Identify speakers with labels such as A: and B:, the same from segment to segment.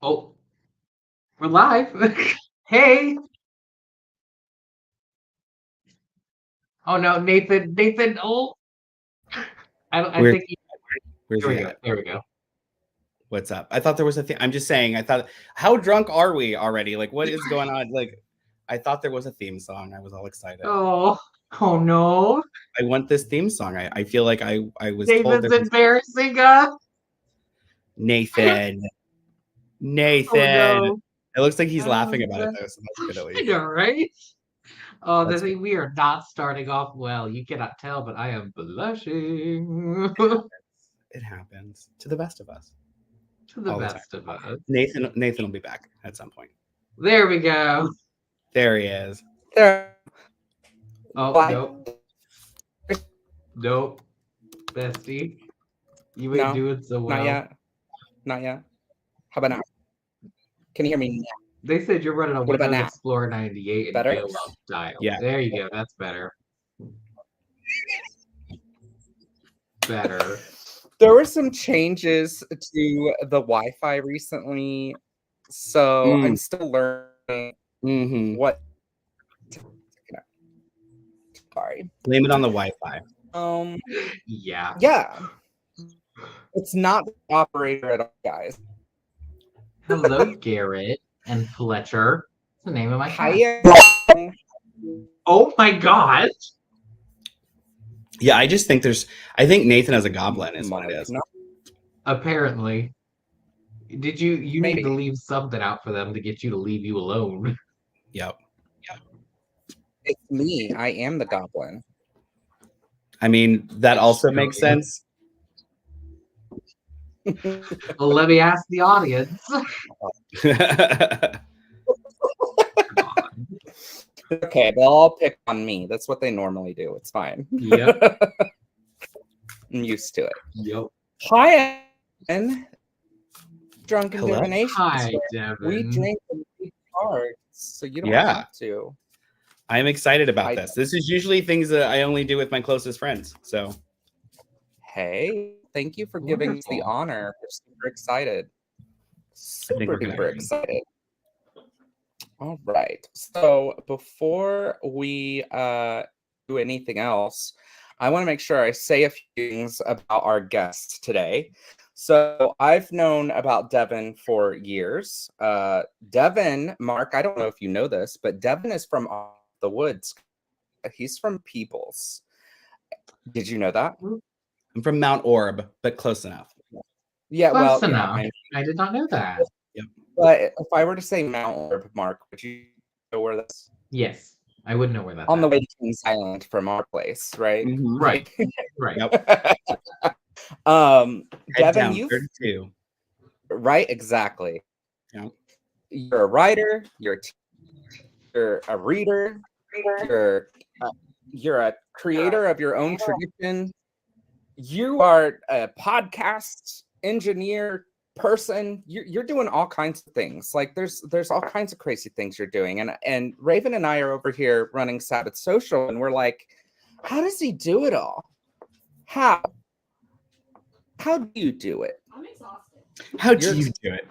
A: Oh, we're live. Hey. Oh no, Nathan. Nathan. Oh, I
B: Where's
A: think.
B: where's
A: There we
B: he
A: go.
B: at?
A: There we go.
B: What's up? I thought there was a thing. I'm just saying. I thought, how drunk are we already? Like, what is going on? Like, I thought there was a theme song. I was all excited.
A: Oh. Oh no.
B: I want this theme song. I feel like I was told there
A: Nathan's
B: was
A: embarrassing us.
B: Nathan.
A: Oh
B: Nathan.
A: no.
B: It looks like he's
A: Oh,
B: laughing about it though, so that's good at
A: I
B: least.
A: know, right? Oh,
B: That's good.
A: we are not starting off well. You cannot tell, but I am blushing.
B: It happens. It happens to the best of us
A: To the
B: all the time.
A: best of us.
B: Nathan will be back at some point.
A: There we go.
B: There he is.
C: There.
A: Oh,
C: Why?
A: nope. Nope. Bestie. You ain't
C: No,
A: doing so well.
C: not yet. Not yet. How about now? Can you hear me now?
A: They said you're running a
C: What about
A: Windows
C: now?
A: Explorer 98 in
C: Better?
A: AOL style.
B: Yeah.
A: There you go. That's better. Better.
C: There were some changes to the Wi-Fi recently, so I'm still learning
B: Mm-hmm.
C: what. Sorry.
B: Blame it on the Wi-Fi.
A: Yeah.
C: Yeah. It's not the operator at all, guys.
A: Hello, Garrett and Fletcher. That's the name of my cat.
C: Hi.
A: Oh my god.
B: Yeah, I think Nathan has a goblin is what it is.
C: No,
A: Apparently. Did you need
C: Maybe.
A: to leave something out for them to get you to leave you alone?
B: Yep.
C: it's me. I am the goblin.
B: I mean, that
A: It's
B: also
A: true,
B: makes
A: yeah.
B: sense.
A: Well, let me ask the audience.
C: Okay, they'll all pick on me. That's what they normally do. It's fine.
A: Yep.
C: I'm used to it.
A: Yep.
C: Hi, and Drunken
B: Hello?
C: Divinations.
A: Hi,
C: where we
A: Devin.
C: drink and read cards, so you don't
B: Yeah.
C: have to.
B: I'm excited about
C: I-
B: this. This is usually things that I only do with my closest friends. So
C: Hey, thank you for giving us the
A: Wonderful.
C: honor. We're super excited.
B: think
C: Super
B: we're gonna
C: duper
B: have-
C: excited. All right. So before we do anything else, I want to make sure I say a few things about our guests today. So I've known about Devin for years. Devin, Mark, I don't know if you know this, but Devin is from the woods. He's from Peoples. Did you know that?
B: I'm from Mount Orb, but close enough.
C: Yeah,
A: Close
C: well,
A: enough.
C: yeah,
A: I did not know that.
C: but if I were to say Mount Orb, Mark, would you know where that's?
A: Yes, I would know where that's
C: On the
A: at.
C: way to Kings Island from our place, right?
B: Mhm.
A: Right. Right.
B: Yep. Head
C: Devin,
B: down
C: you
B: 32.
C: right, exactly.
B: Yeah.
C: You're a writer. You're a reader. You're a creator of your own tradition. You are a podcast engineer person. You're doing all kinds of things. Like there's all kinds of crazy things you're doing. And Raven and I are over here running Sabbath Social, and we're like, how does he do it all? How do you do it?
D: I'm exhausted.
B: How do
C: You're
B: you do it?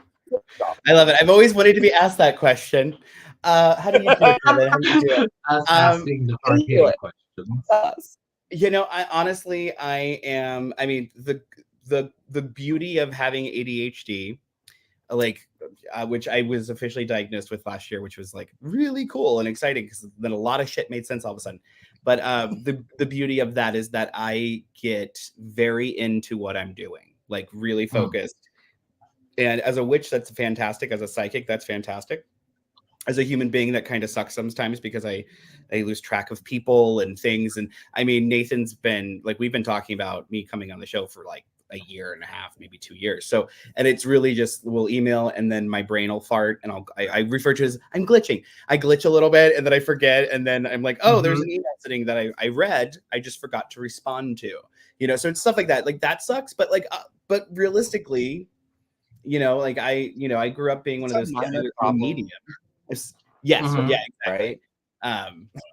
B: I love it. I've always wanted to be asked that question. How do you do it, Devin? How do you do it?
A: Us asking the
C: how do you do
A: hard-hitting
C: it?
A: questions.
B: You know, I am. I mean, the beauty of having ADHD, like, which I was officially diagnosed with last year, which was like really cool and exciting because then a lot of shit made sense all of a sudden. But the beauty of that is that I get very into what I'm doing, like really focused. And as a witch, that's fantastic. As a psychic, that's fantastic. As a human being, that kind of sucks sometimes because I lose track of people and things. And I mean, Nathan's been like, we've been talking about me coming on the show for like a year and a half, maybe 2 years. So, and it's really just, we'll email and then my brain will fart and I refer to it as I'm glitching. I glitch a little bit and then I forget. And then I'm like, oh, there's an email sitting that I read. I just forgot to respond to, you know? So it's stuff like that. Like that sucks. But like, but realistically, you know, like I grew up being one of those kids who was medium. Yes, yeah, exactly.
C: Right.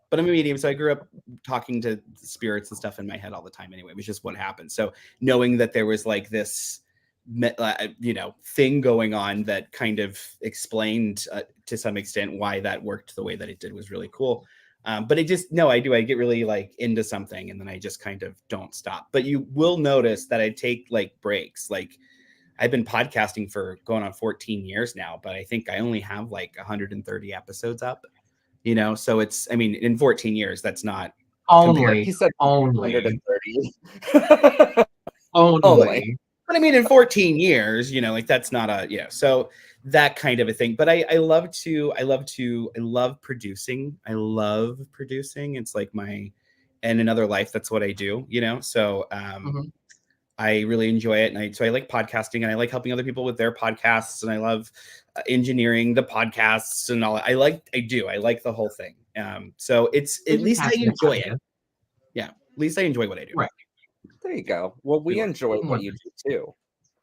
B: But I'm a medium, so I grew up talking to spirits and stuff in my head all the time anyway. It was just what happened. So knowing that there was like this thing going on that kind of explained to some extent why that worked the way that it did was really cool. But I get really like into something and then I just kind of don't stop. But you will notice that I take like breaks. Like I've been podcasting for going on 14 years now, but I think I only have like 130 episodes up, so it's, I mean, in 14 years, that's not
A: Only.
C: He said
A: only.
C: 130.
A: Only.
B: But I mean, in 14 years, like that's not so that kind of a thing. But I love producing. I love producing. It's like in another life, that's what I do, so I really enjoy it. And I like podcasting and I like helping other people with their podcasts. And I love engineering the podcasts and all. I like the whole thing. So it's, at least I enjoy it. Yeah. At least I enjoy what I do.
A: Right.
C: There you go. Well, we enjoy what you do too.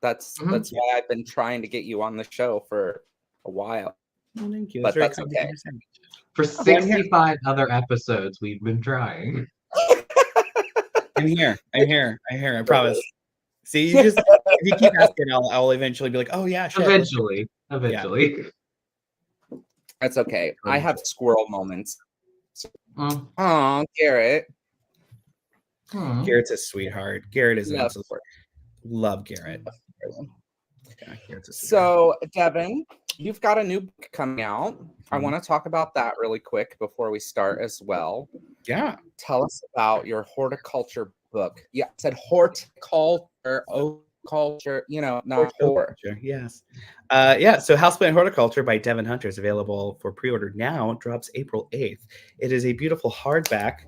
C: That's why I've been trying to get you on the show for a while.
B: Well, thank you.
C: But that's okay.
A: For 65 other episodes, we've been trying.
B: I'm here. I promise. See, if you keep asking, I'll eventually be like, oh yeah, shit.
A: Eventually.
B: Yeah.
C: That's okay. I have squirrel moments.
A: Mm.
C: Oh, Garrett.
B: Garrett's a sweetheart. Garrett is an absolute love Garrett. Yeah,
C: so, Devin, you've got a new book coming out. I want to talk about that really quick before we start as well.
B: Yeah.
C: Tell us about your horticulture book. Yeah, it said horticulture, culture, not horticulture.
B: Yes. So Houseplant HortOCCULTure by Devin Hunter is available for pre-order now. It drops April 8th. It is a beautiful hardback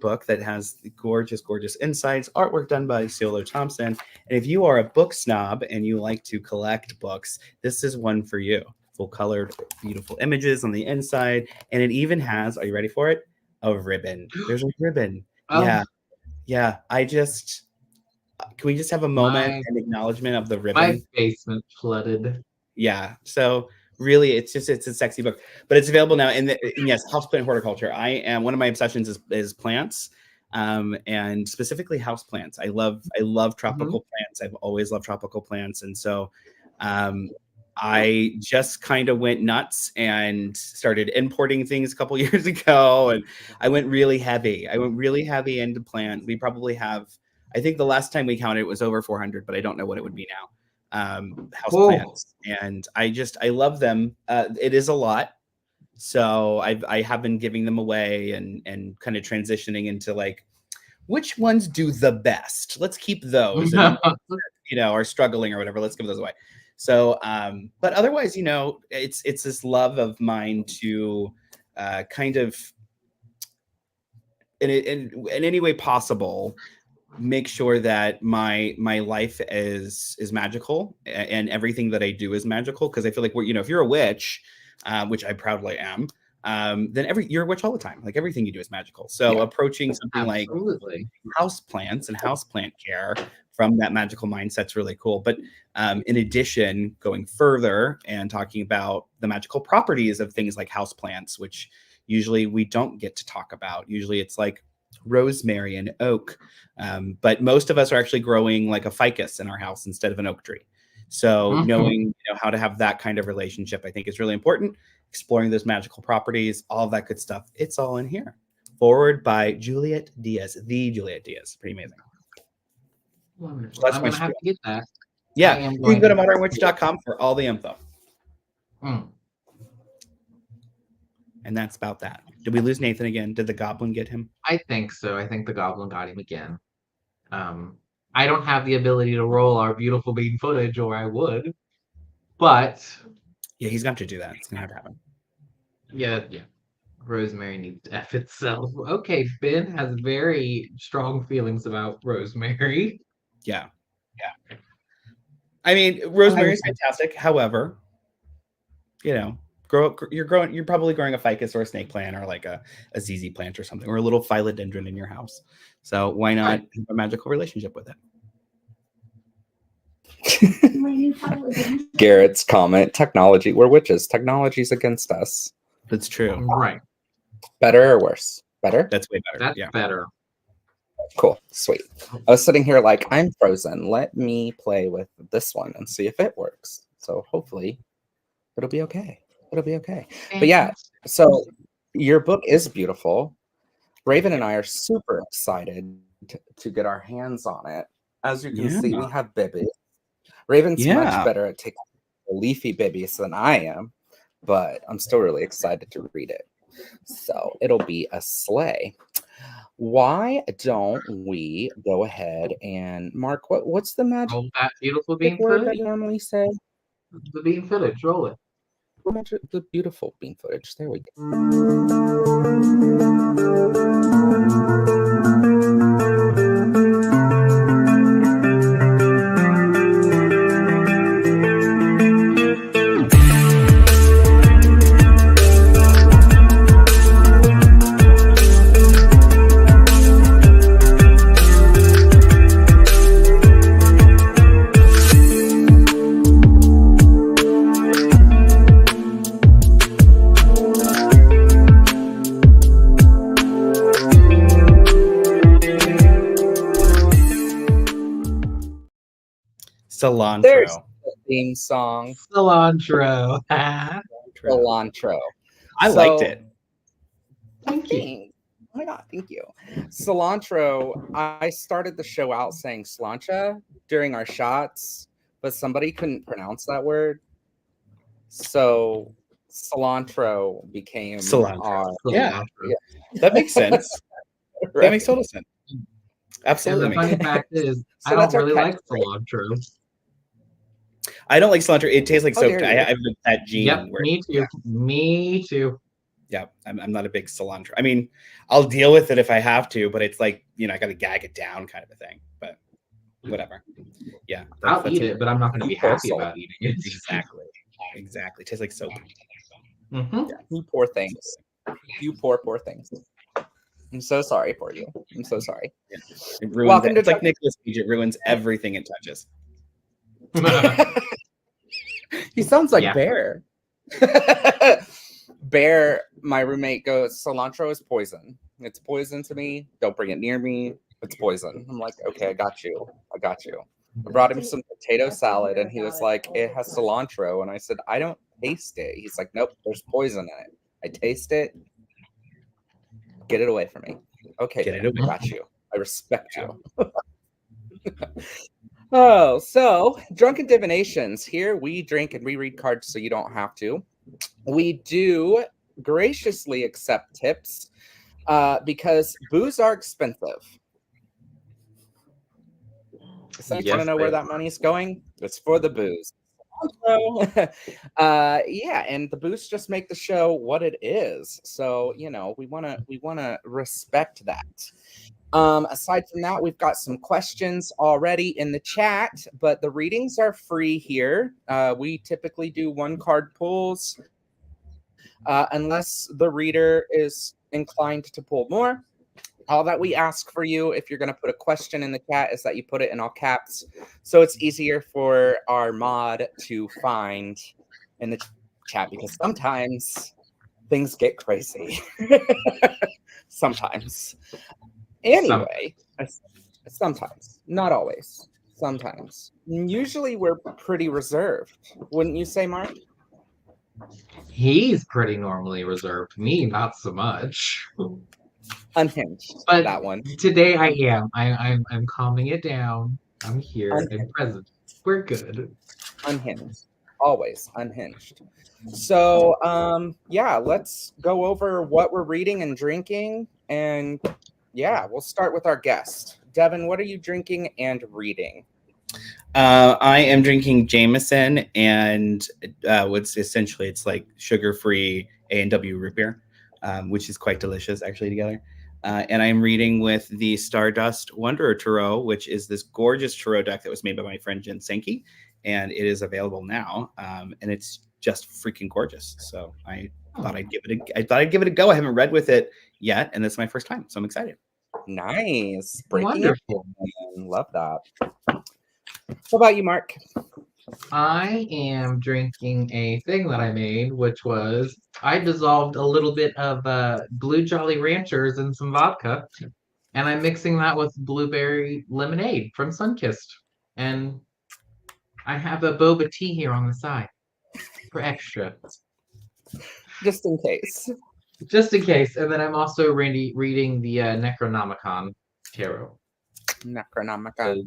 B: book that has gorgeous insides, artwork done by Ciolo Thompson. And if you are a book snob and you like to collect books, this is one for you. Full colored, beautiful images on the inside. And it even has, are you ready for it? A ribbon. There's a ribbon. Oh. Yeah. Can we just have a moment and acknowledgement of the ribbon?
A: My basement flooded.
B: Yeah. So really, it's a sexy book, but it's available now. And yes, Houseplant HortOCCULTure. One of my obsessions is plants, and specifically house plants. I love tropical plants. I've always loved tropical plants, and so I just kind of went nuts and started importing things a couple years ago, and I went really heavy. Into plants. We probably have, I think the last time we counted it was over 400, but I don't know what it would be now. House plants, and I love them. It is a lot, so I have been giving them away and kind of transitioning into like, which ones do the best? Let's keep those. And, are struggling or whatever. Let's give those away. So, but otherwise, it's this love of mine to kind of in any way possible make sure that my life is magical and everything that I do is magical, because I feel like if you're a witch, which I proudly am, then you're a witch all the time. Like everything you do is magical. So approaching something like house plants and houseplant care from that magical mindset's really cool. But in addition, going further and talking about the magical properties of things like houseplants, which usually we don't get to talk about. Usually it's like rosemary and oak, but most of us are actually growing like a ficus in our house instead of an oak tree. So knowing how to have that kind of relationship, I think is really important. Exploring those magical properties, all of that good stuff. It's all in here. Forward by Juliet Diaz, the Juliet Diaz. Pretty amazing.
A: So that's I'm gonna have to get that.
B: Yeah, you can go to modernwitch.com for all the info. And that's about that. Did we lose Nathan again? Did the goblin get him?
A: I think so. I think the goblin got him again. I don't have the ability to roll our beautiful bean footage, or I would. But
B: yeah, he's going to do that. It's going to have to happen.
A: Yeah. Rosemary needs to F itself. Okay, Ben has very strong feelings about Rosemary.
B: Yeah. I mean, Rosemary is fantastic. However, you're probably growing a ficus or a snake plant or like a ZZ plant or something, or a little philodendron in your house. So why not have a magical relationship with
C: it? Garrett's comment: technology, we're witches. Technology's against us.
B: That's true.
A: Right.
C: Better or worse? Better?
B: That's way better.
A: That's better.
C: Cool. Sweet. I was sitting here like, I'm frozen. Let me play with this one and see if it works. So hopefully it'll be okay. It'll be okay. But yeah, so your book is beautiful. Raven and I are super excited to get our hands on it. As you can see, we have bibbies. Raven's much better at taking leafy bibbies than I am, but I'm still really excited to read it. So it'll be a slay. Why don't we go ahead and Mark? What's the magic
A: Roll that beautiful bean
C: word that
A: footage.
C: you normally say?
A: The bean footage. Roll it.
C: The beautiful bean footage. There we go.
B: Cilantro.
C: There's the theme song.
A: Cilantro.
C: Cilantro.
B: I liked it.
A: Thank you.
C: Oh my God, thank you. Cilantro, I started the show out saying slancha during our shots, but somebody couldn't pronounce that word. So cilantro became our...
B: Yeah. That makes sense.
C: Right.
B: That makes total sense. Absolutely.
A: And the funny fact is,
C: So
A: I don't
C: that's our
A: really like
C: catchphrase.
A: cilantro.
B: I don't like cilantro. It tastes like
C: How
B: soap.
C: dare
B: I
C: you.
B: have that gene.
A: Yep,
B: where,
A: me too.
B: Yeah,
A: Me too.
B: yeah, I'm not a big cilantro. I mean, I'll deal with it if I have to, but it's like, you know, I got to gag it down kind of a thing. But whatever. Yeah.
A: I'll eat it, but I'm not going to be happy
C: Salt.
A: about eating it.
B: Exactly. Exactly. It tastes like soap.
A: Mm-hmm.
C: Yeah, you poor things. You poor things. I'm so sorry for you. I'm so sorry.
B: Yeah. It ruins
C: Welcome
B: it.
C: to
B: It's like Nicolas Cage. It ruins everything it touches.
C: He sounds like
A: Yeah.
C: Bear. Bear, my roommate, goes, cilantro is poison. It's poison to me. Don't bring it near me. It's poison. I'm like, okay, I got you. I brought him some potato salad and he was like, it has cilantro. And I said, I don't taste it. He's like, nope, there's poison in it. I taste it. Get it away from me. Okay,
B: Get it
C: Bear,
B: away.
C: I got you. I respect you. Oh, so Drunken Divinations. Here we drink and reread cards so you don't have to. We do graciously accept tips because booze are expensive. So you want to know where that money's going? It's for the booze. Yeah, and the booze just make the show what it is. So, you know, we want to respect that. Aside from that, we've got some questions already in the chat, but the readings are free here. We typically do one card pulls unless the reader is inclined to pull more. All that we ask for you, if you're going to put a question in the chat, is that you put it in all caps, so it's easier for our mod to find in the chat, because sometimes things get crazy. Sometimes. Anyway, sometimes, not always, sometimes. Usually we're pretty reserved. Wouldn't you say, Mark?
A: He's pretty normally reserved. Me, not so much.
C: Unhinged,
A: But
C: that one.
A: today I am. I'm calming it down. I'm here and present. We're good.
C: Unhinged. Always unhinged. So, yeah, let's go over what we're reading and drinking. And yeah, we'll start with our guest. Devin, what are you drinking and reading?
B: I am drinking Jameson, and what's essentially, it's like sugar-free A&W root beer, which is quite delicious actually together. And I'm reading with the Stardust Wanderer Tarot, which is this gorgeous tarot deck that was made by my friend Jen Sankey, and it is available now. And it's just freaking gorgeous. So I thought I'd give it a go. I haven't read with it yet, and this is my first time, so I'm excited.
C: Nice.
A: Wonderful.
C: Love that. What about you, Mark?
A: I am drinking a thing that I made, which was I dissolved a little bit of Blue Jolly Ranchers in some vodka And I'm mixing that with blueberry lemonade from Sunkissed. And I have a boba tea here on the side for extra.
C: Just in case.
A: Just in case. And then I'm also reading the Necronomicon tarot.
C: Necronomicon.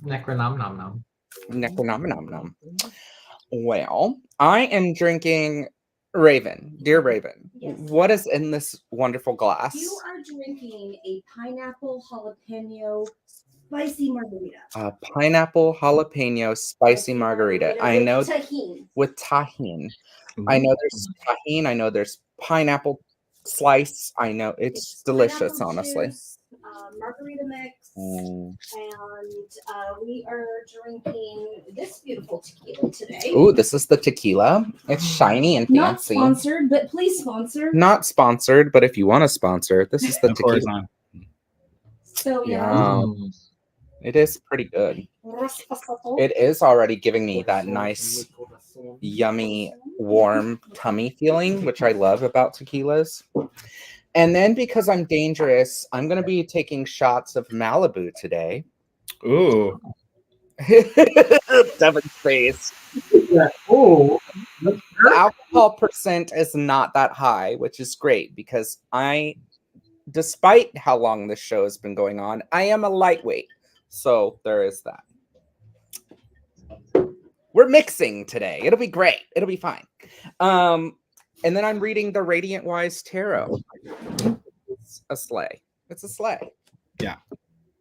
A: Necronom nom nom.
C: Necronomicon. Well, I am drinking Raven. Dear Raven,
D: Yes.
C: what is in this wonderful glass?
D: You are drinking a pineapple jalapeno spicy margarita.
C: A pineapple jalapeno spicy margarita. I know
D: with tahini.
C: with tahine. I know there's tahine. I know there's pineapple slice. I know it's delicious,
D: pineapple
C: honestly.
D: juice, margarita mix,
C: Mm.
D: and we are drinking this beautiful tequila today.
C: Ooh, this is the tequila. It's shiny and
D: Not
C: fancy.
D: sponsored, but please sponsor.
C: Not sponsored, but if you want to sponsor, this is the
B: Of course
C: tequila.
B: not.
D: So yeah.
C: Yeah. It is pretty good. It is already giving me that nice, yummy, warm tummy feeling, which I love about tequilas. And then because I'm dangerous, I'm going to be taking shots of Malibu today.
B: Ooh.
C: Devin's face.
A: Oh,
C: The alcohol percent is not that high, which is great because despite how long this show has been going on, I am a lightweight. So there is that. We're mixing today. It'll be great. It'll be fine. And then I'm reading the Radiant Wise Tarot. It's a sleigh. It's a sleigh.
B: Yeah.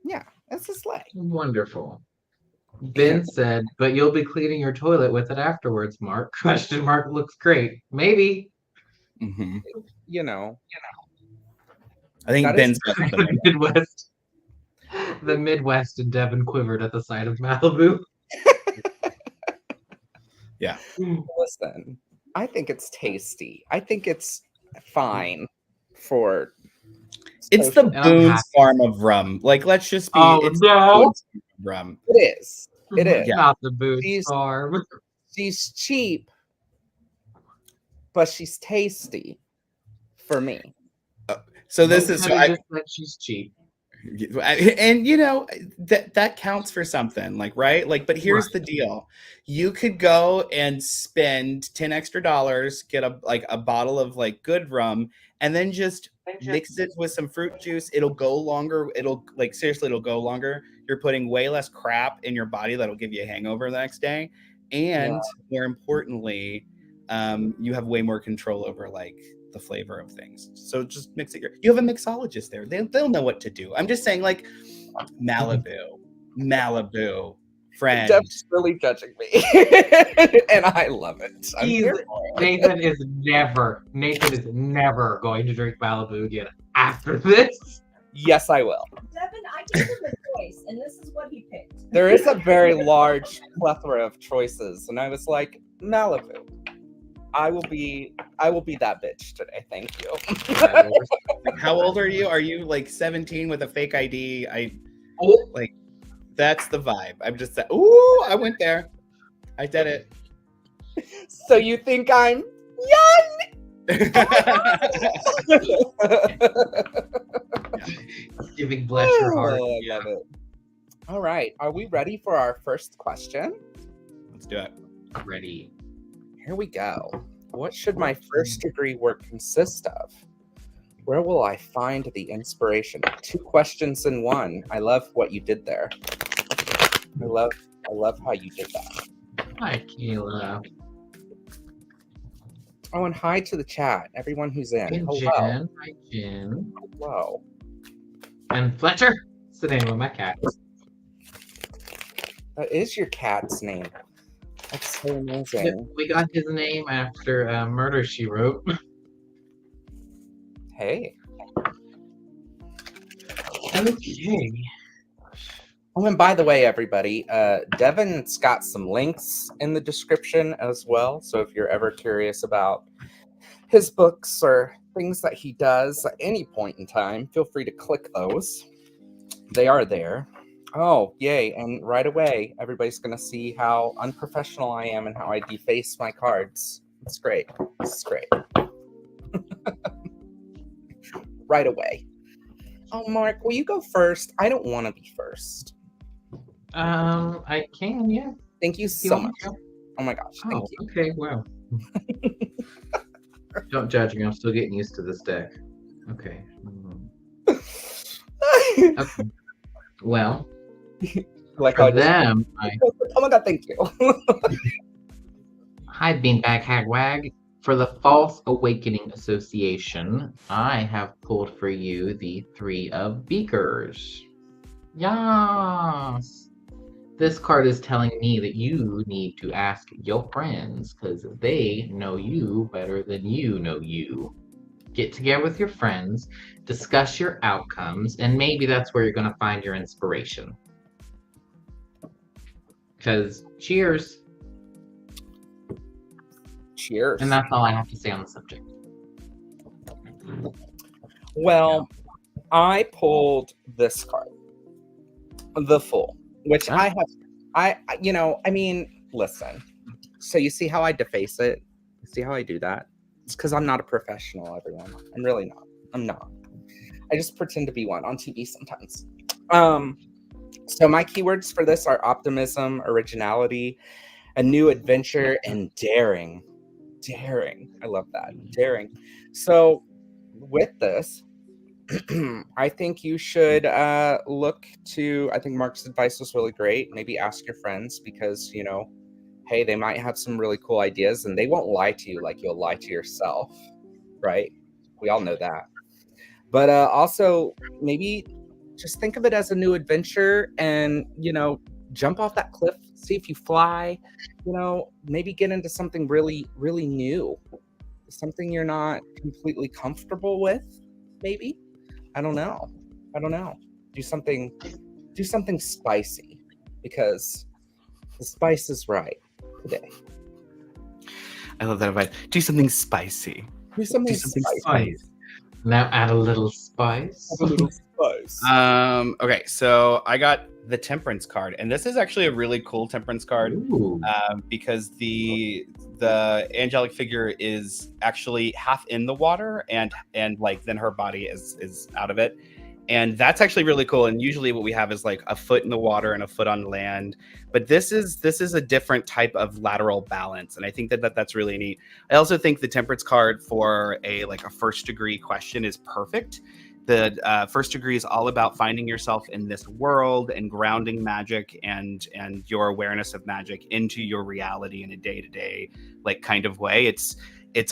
C: Yeah, it's a sleigh.
A: wonderful. Ben said, but you'll be cleaning your toilet with it afterwards, Mark. Question mark looks great. Maybe.
B: Mm-hmm.
C: You know.
B: I think
C: That
B: Ben's
C: is-
A: The Midwest. The Midwest and Devin quivered at the sight of Malibu.
B: Yeah.
C: Listen, I think it's tasty. I think it's fine for.
B: It's the
A: And I'm
B: Boone's
A: happy.
B: Farm of rum. Like, let's just be.
A: Oh,
B: it's
A: no.
B: the Boone's Farm of rum.
C: It is. It is.
B: Yeah.
A: Not the Boone's
C: She's-
A: Farm.
C: She's cheap, but she's tasty for me.
B: So this is.
A: Somebody
B: I,
A: just said she's cheap.
B: and you know that counts for something, like, right? Like, but here's the deal: you could go and spend $10 extra, get a bottle of like good rum, and then just mix it with some fruit juice. It'll go longer. It'll go longer. You're putting way less crap in your body that'll give you a hangover the next day, and more importantly, you have way more control over like the flavor of things. So just mix it. You have a mixologist there. They'll know what to do. I'm just saying, like, Malibu, friend.
C: Jeff's really judging me, and I love it. I'm
A: He's-
C: here for it.
A: Nathan is never going to drink Malibu again after this.
C: Yes, I will.
D: Devin, I gave him a choice, and this is what he picked.
C: There is a very large plethora of choices, and I was like, Malibu. I will be that bitch today. Thank you.
B: How old are you? Are you like 17 with a fake ID? Like, that's the vibe. I'm just ooh, I went there. I did it.
C: So you think I'm young?
A: Giving bless your heart.
C: Oh, I love it. All right. Are we ready for our first question?
B: Let's do it.
A: Ready.
C: Here we go. What should my first degree work consist of? Where will I find the inspiration? 2 questions in one. I love what you did there. I love how you did that.
A: Hi, Kayla.
C: Oh, and hi to the chat. Everyone who's in.
A: Hey,
C: Hello.
A: Jen. Hi, Jen.
C: Hello.
A: And Fletcher. It's the name of my cat.
C: That is your cat's name. That's so amazing.
A: We got his name after Murder, She Wrote.
C: Hey.
A: Okay.
C: Oh, and by the way, everybody, Devin's got some links in the description as well. So if you're ever curious about his books or things that he does at any point in time, feel free to click those. They are there. Oh, yay. And right away, everybody's going to see how unprofessional I am and how I deface my cards. It's great. This is great. Right away. Oh, Mark, will you go first? I don't want to be first.
A: I can, yeah.
C: Thank you
A: You
C: so
A: want me
C: much.
A: to?
C: Oh my gosh, thank
A: Oh,
C: you.
A: okay, wow. Don't judge me. I'm still getting used to this deck. Okay. Okay. Well,
C: Like
A: for
C: how I just-
A: them,
C: Oh my god, thank you.
A: hi, Beanbag Hagwag. For the False Awakening Association, I have pulled for you the Three of Beakers. Yes! This card is telling me that you need to ask your friends because they know you better than you know you. Get together with your friends, discuss your outcomes, and maybe that's where you're going to find your inspiration. Because cheers.
C: Cheers.
A: And that's all I have to say on the subject.
C: Well, I pulled this card, the Fool, which
A: Huh?
C: I mean, listen. So you see how I deface it? You see how I do that? It's because I'm not a professional, everyone. I'm really not. I'm not. I just pretend to be one on TV sometimes. So my keywords for this are optimism, originality, a new adventure, and daring. Daring. I love that. Daring. So with this, I think you should look to, I think Mark's advice was really great. Maybe ask your friends because, hey, they might have some really cool ideas and they won't lie to you like you'll lie to yourself, right? We all know that. But also maybe just think of it as a new adventure and, jump off that cliff, see if you fly, maybe get into something really, really new, something you're not completely comfortable with, maybe. I don't know. Do something spicy because the spice is right today.
B: I love that advice. Do something spicy.
C: Do something spicy.
A: Now add a little spice.
C: Have a little spice.
B: Okay, so I got the Temperance card, and this is actually a really cool Temperance card.
A: Ooh.
B: Because the angelic figure is actually half in the water and like then her body is out of it, and that's actually really cool. And usually what we have is like a foot in the water and a foot on land, but this is a different type of lateral balance, and I think that's really neat. I also think the Temperance card for a first degree question is perfect. The first degree is all about finding yourself in this world and grounding magic and your awareness of magic into your reality in a day-to-day kind of way. It's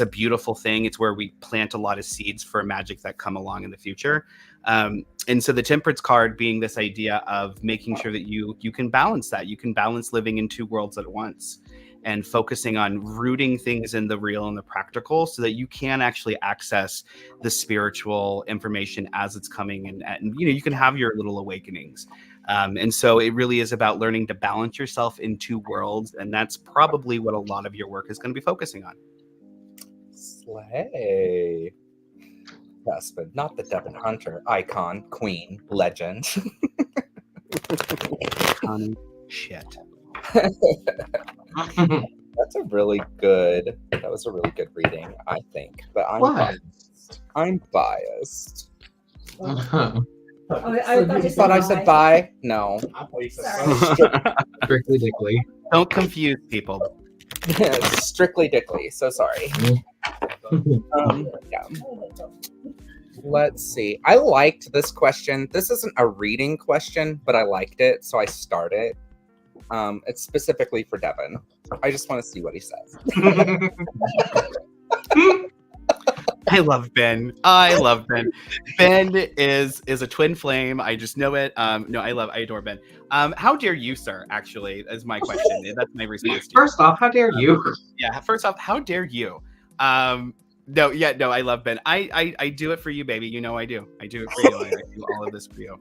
B: a beautiful thing. It's where we plant a lot of seeds for magic that come along in the future. And so the Temperance card being this idea of making sure that you can balance that. You can balance living in two worlds at once and focusing on rooting things in the real and the practical so that you can actually access the spiritual information as it's coming, and you can have your little awakenings. And so it really is about learning to balance yourself in two worlds, and that's probably what a lot of your work is going to be focusing on.
C: Slay. Husband, not the Devin Hunter, icon, queen, legend.
B: Shit.
C: That was a really good reading, I think. But I'm biased.
D: Oh, I
C: You
D: thought you
C: thought I said bye? No.
D: Sorry.
A: Strictly Dickly.
B: Don't confuse people.
C: Strictly Dickly. So sorry. Yeah. Let's see. I liked this question. This isn't a reading question, but I liked it, so I started. It's specifically for Devin. I just want to see what he says.
B: I love Ben. I love Ben. Ben is a twin flame. I just know it. No, I adore Ben. How dare you, sir? Actually, is my question. That's my response to you.
A: First off, how dare you?
B: Yeah. First off, how dare you? No, I love Ben. I do it for you, baby. You know I do. I do it for you. I do all of this for you.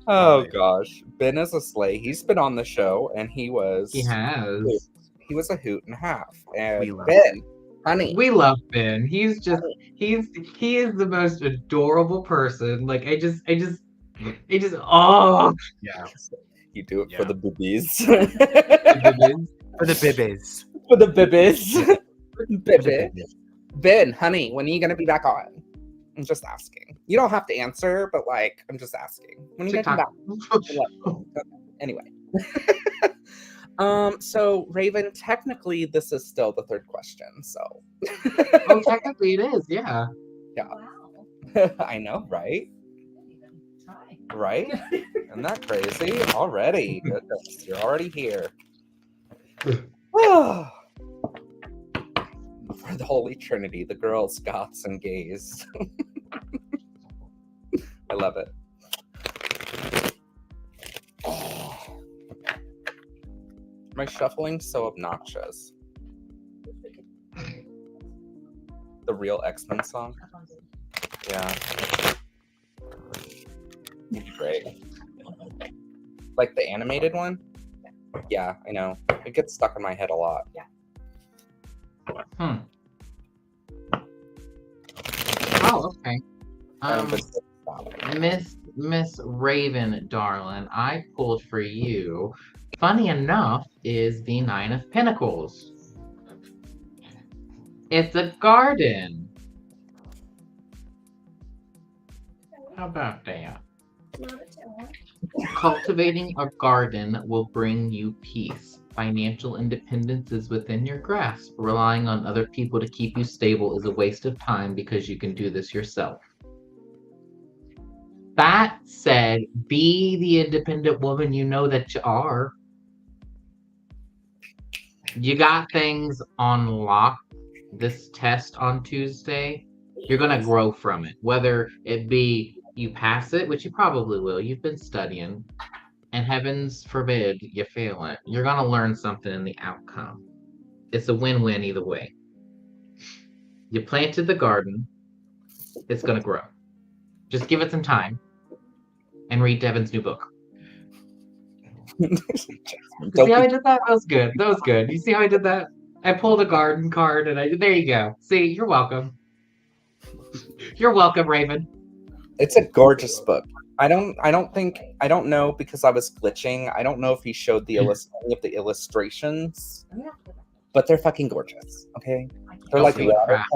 C: Oh gosh, Ben is a slay. He's been on the show, and he has. He was a hoot and a half. And
B: We love
C: Ben, honey,
A: We love Ben. He is the most adorable person. Like I just oh
B: Yeah.
C: you do it
B: Yeah.
C: for the boobies.
B: For the bibbies.
C: For the bibbies. Bibby. Ben, honey, when are you gonna be back on? I'm just asking. You don't have to answer, but like, I'm just asking. When are you gonna come back? Anyway. So Raven, technically this is still the third question, so.
A: Oh, technically it is, yeah.
C: Yeah.
D: Wow.
C: I know, right?
D: Didn't even try.
C: Right? Isn't that crazy? Already. Goodness, you're already here. For the Holy Trinity, the girls, goths, and gays. I love it. My shuffling's so obnoxious. The real X-Men song? Yeah. Great. Like the animated one? Yeah, I know. It gets stuck in my head a lot.
A: Oh, okay.
C: But
A: Miss Raven, darling, I pulled for you. Funny enough, is the Nine of Pentacles. It's a garden. How about that?
D: Not a talent.
A: Cultivating a garden will bring you peace. Financial independence is within your grasp. Relying on other people to keep you stable is a waste of time because you can do this yourself. That said, be the independent woman you know that you are. You got things on lock. This test on Tuesday, you're going to grow from it. Whether it be you pass it, which you probably will. You've been studying. And heavens forbid you fail it. You're going to learn something in the outcome. It's a win-win either way. You planted the garden. It's going to grow. Just give it some time. And read Devin's new book. See how I did that? That was good. That was good. You see how I did that? I pulled a garden card and there you go. See, you're welcome. You're welcome, Raven.
C: It's a gorgeous book. I don't know because I was glitching. I don't know if he showed the any of the illustrations, but they're fucking gorgeous. Okay, they're like
A: Witchcraft back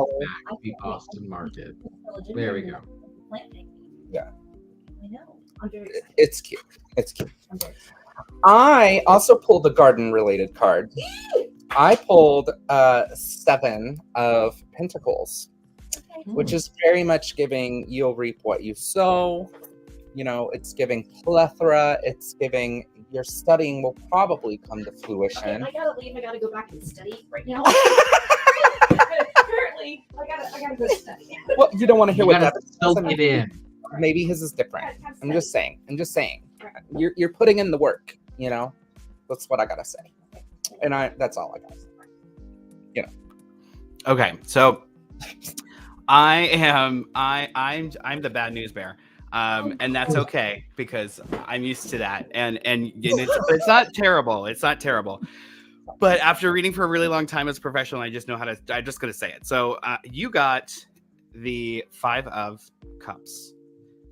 A: the Boston Market. There we go.
C: Yeah,
D: I know. I'm very excited.
C: it's cute. It's cute.
D: I'm very excited.
C: I also pulled a garden-related card. I pulled 7 of Pentacles, which is very much giving you'll reap what you sow. You know, it's giving plethora. It's giving your studying will probably come to fruition.
D: Okay, I gotta leave. I gotta go back and study right now. Apparently, I gotta go study.
C: Well, you don't want to hear what that
A: soak it in.
C: Maybe his is different. I'm just saying. You're putting in the work. You know, that's what I gotta say. And that's all I gotta say. You know.
B: Okay, so I'm the bad news bear. And that's okay because I'm used to that. And it's not terrible. It's not terrible. But after reading for a really long time as a professional, I'm just going to say it. So you got the 5 of Cups.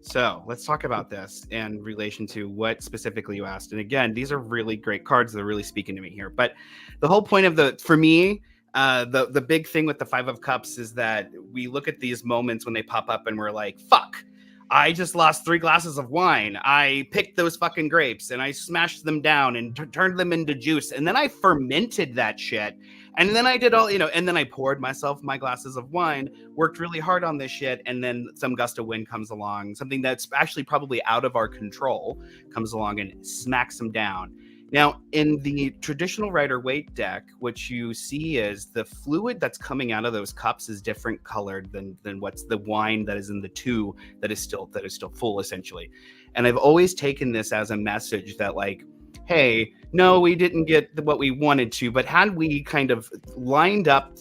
B: So let's talk about this in relation to what specifically you asked. And again, these are really great cards. They're really speaking to me here. But the whole point of for me, the big thing with the 5 of Cups is that we look at these moments when they pop up and we're like, fuck. I just lost 3 glasses of wine. I picked those fucking grapes and I smashed them down and turned them into juice. And then I fermented that shit. And then I did all, and then I poured myself my glasses of wine, worked really hard on this shit. And then some gust of wind comes along, something that's actually probably out of our control comes along and smacks them down. Now, in the traditional Rider-Waite deck, what you see is the fluid that's coming out of those cups is different colored than what's the wine that is in the 2 that is still full, essentially. And I've always taken this as a message that, like, hey, no, we didn't get what we wanted to, but had we kind of lined up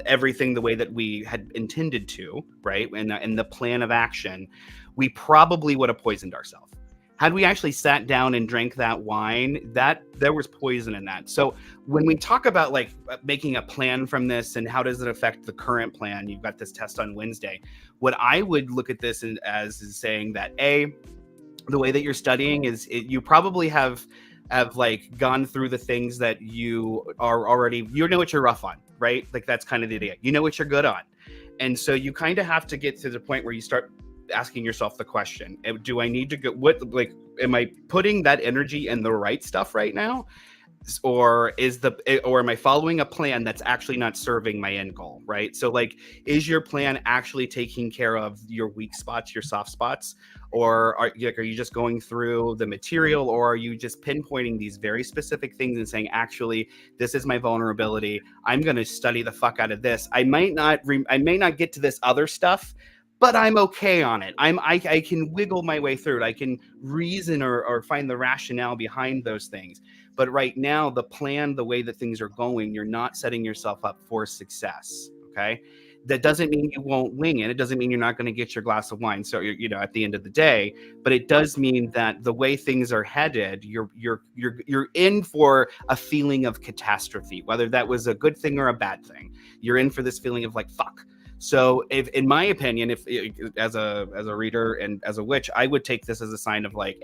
B: everything the way that we had intended to, right, in the plan of action, we probably would have poisoned ourselves. Had we actually sat down and drank that wine, that there was poison in that. So when we talk about like making a plan from this and how does it affect the current plan, you've got this test on Wednesday. What I would look at this as is saying that the way that you're studying is you probably have like gone through the things that you are already, you know what you're rough on, right? Like that's kind of the idea. You know what you're good on. And so you kind of have to get to the point where you start asking yourself the question, do I need to go, what, like, am I putting that energy in the right stuff right now? Or am I following a plan that's actually not serving my end goal, right? So like, is your plan actually taking care of your weak spots, your soft spots? Or are you just going through the material, or are you just pinpointing these very specific things and saying, actually, this is my vulnerability. I'm going to study the fuck out of this. I may not get to this other stuff, but I'm okay on it. I can wiggle my way through it. I can reason or find the rationale behind those things. But right now, the plan, the way that things are going, you're not setting yourself up for success. Okay. That doesn't mean you won't wing it. It doesn't mean you're not going to get your glass of wine. So you're, at the end of the day, but it does mean that the way things are headed, you're in for a feeling of catastrophe, whether that was a good thing or a bad thing. You're in for this feeling of like, fuck. So if, in my opinion, if as a reader and as a witch, I would take this as a sign of like,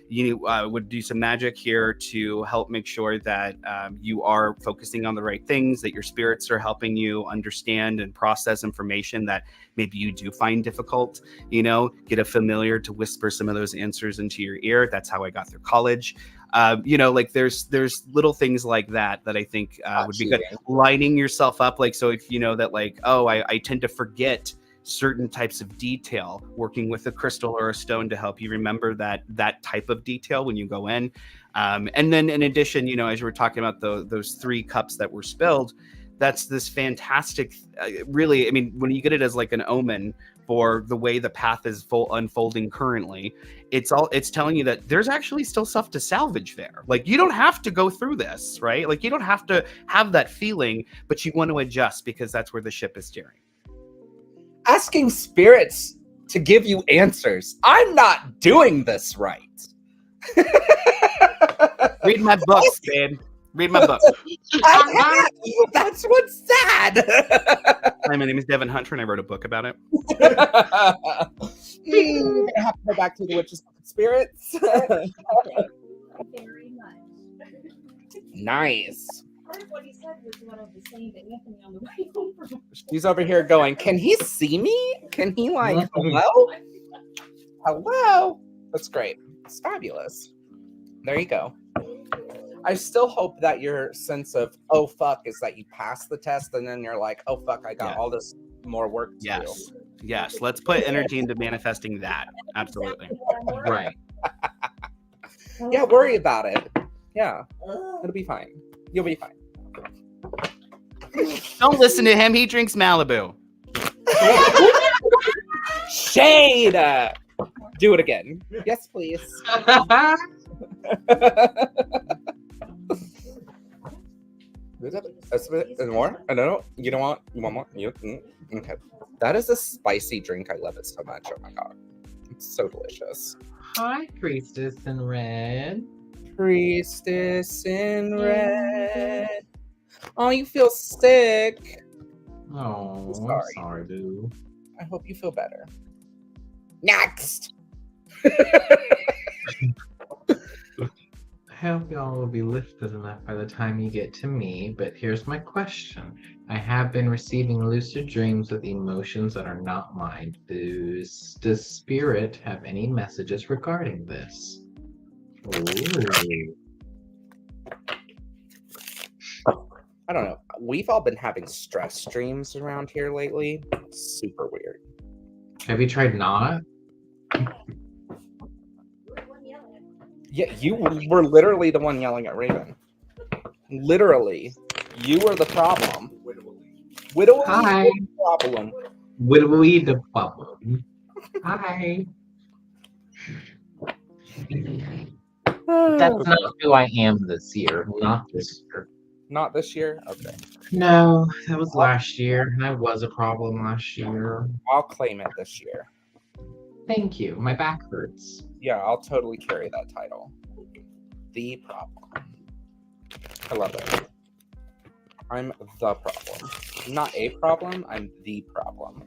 B: you would do some magic here to help make sure that you are focusing on the right things, that your spirits are helping you understand and process information that maybe you do find difficult, get a familiar to whisper some of those answers into your ear. That's how I got through college. Like there's little things like that I think would be good. Lining yourself up, like, so if you know that like, I tend to forget certain types of detail, working with a crystal or a stone to help you remember that type of detail when you go in. And then in addition, as you were talking about those 3 cups that were spilled, that's this fantastic, really, I mean, when you get it as like an omen for the way the path is unfolding currently, it's telling you that there's actually still stuff to salvage there. Like, you don't have to go through this, right? Like, you don't have to have that feeling, but you want to adjust because that's where the ship is steering.
C: Asking spirits to give you answers. I'm not doing this right.
B: Read my books, babe. Read my book.
C: That's what's sad.
B: Hi, my name is Devin Hunter, and I wrote a book about it.
C: We're gonna have to go back to the witches' spirits.
D: Very much.
C: Nice.
D: Part of what he said was what I was saying to Anthony on the way home from.
C: She's over here going, can he see me? Can he like, hello? Hello? That's great. It's fabulous. There you go. I still hope that your sense of, oh, fuck, is that you pass the test and then you're like, oh, fuck, I got all this more work to do.
B: Yes. Let's put energy into manifesting that. Absolutely.
A: Right.
C: Yeah, worry about it. Yeah, it'll be fine. You'll be fine.
B: Don't listen to him. He drinks Malibu.
C: Shade! Do it again. Yes, please. More? I don't know. You don't want? You want more? Okay. That is a spicy drink. I love it so much. Oh my god. It's so delicious.
A: Hi, Priestess in Red.
C: Priestess in Red. Oh, you feel sick.
A: Oh,
C: Sorry.
A: I'm sorry, boo.
C: I hope you feel better. Next.
A: I hope y'all will be lifted enough by the time you get to me, but here's my question. I have been receiving lucid dreams with emotions that are not mine. Does Spirit have any messages regarding this? Ooh.
C: I don't know. We've all been having stress dreams around here lately. It's super weird.
A: Have you tried not?
C: Yeah, you were literally the one yelling at Raven. Literally. You were the problem. Widowy
A: Hi.
C: the problem.
A: Widowy the problem. Hi. That's not who I am this year. Not this year.
C: Not this year? Okay.
A: No, that was last year. I was a problem last year.
C: I'll claim it this year.
A: Thank you. My back hurts.
C: Yeah, I'll totally carry that title. The problem. I love it. I'm the problem. I'm not a problem, I'm the problem.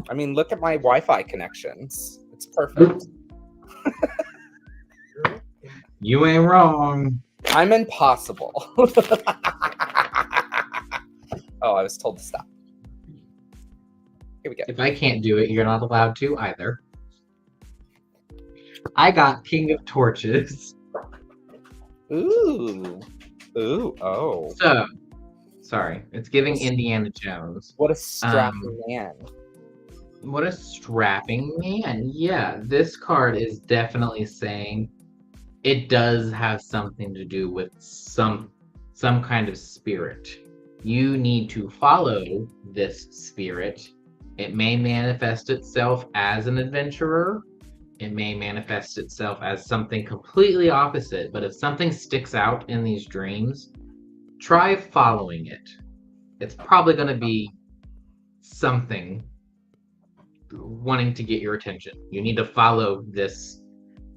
C: I mean, look at my Wi-Fi connections. It's perfect.
A: You ain't wrong.
C: I'm impossible. Oh, I was told to stop. Here we go.
A: If I can't do it, you're not allowed to either. I got King of Torches.
C: Ooh. Ooh. Oh.
A: So, sorry, it's giving Indiana Jones.
C: What a strapping man.
A: What a strapping man. Yeah, this card is definitely saying it does have something to do with some kind of spirit. You need to follow this spirit. It may manifest itself as an adventurer. It may manifest itself as something completely opposite. But if something sticks out in these dreams, try following it. It's probably going to be something wanting to get your attention. You need to follow this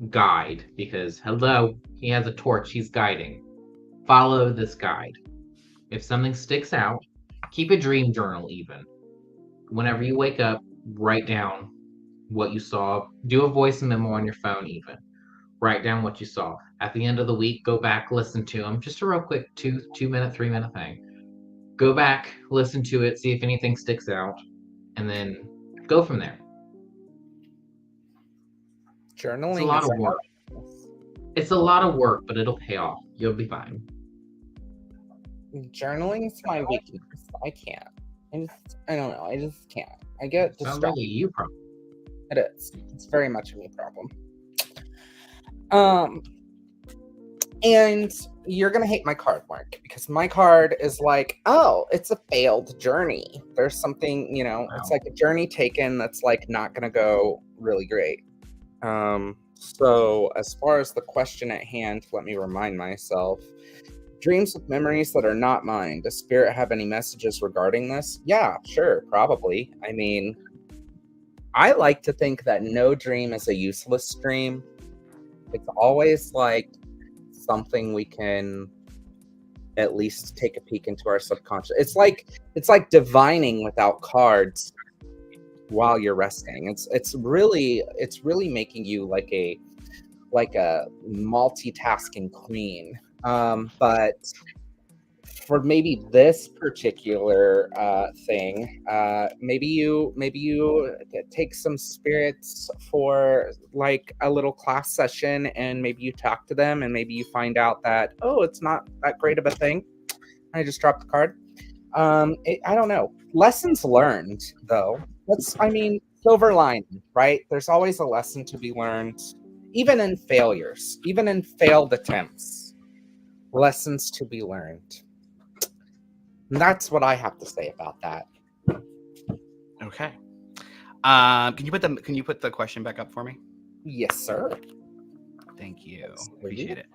A: guide because, hello, he has a torch. He's guiding. Follow this guide. If something sticks out, keep a dream journal even. Whenever you wake up, write down what you saw. Do a voice memo on your phone even. Write down what you saw. At the end of the week, go back, listen to them. Just a real quick 2-minute, 3-minute thing. Go back, listen to it, see if anything sticks out, and then go from there.
C: Journaling
A: It's a lot of work. It's a lot of work, but it'll pay off. You'll be fine.
C: Journaling's my weakness. I can't. I don't know. I just can't. I get
A: Sounds like
C: distracted.
A: a you problem.
C: It is. It's very much a me problem. And you're gonna hate my card, Mark, because my card is like, oh, it's a failed journey. There's something, you know, it's like a journey taken that's like not gonna go really great. So as far as the question at hand, let me remind myself. Dreams with memories that are not mine. Does Spirit have any messages regarding this? Yeah, sure, probably. I mean, I like to think that no dream is a useless dream. It's always like something we can at least take a peek into our subconscious. It's like divining without cards while you're resting. It's really making you like a multitasking queen. But for maybe this particular thing, maybe you take some spirits for like a little class session, and maybe you talk to them, and maybe you find out that, oh, it's not that great of a thing. I just dropped the card. I don't know. Lessons learned, though. Silver lining, right? There's always a lesson to be learned, even in failures, even in failed attempts. Lessons to be learned. And that's what I have to say about that.
B: Okay. Can you put the question back up for me?
C: Yes, sir.
B: Thank you. Appreciate it.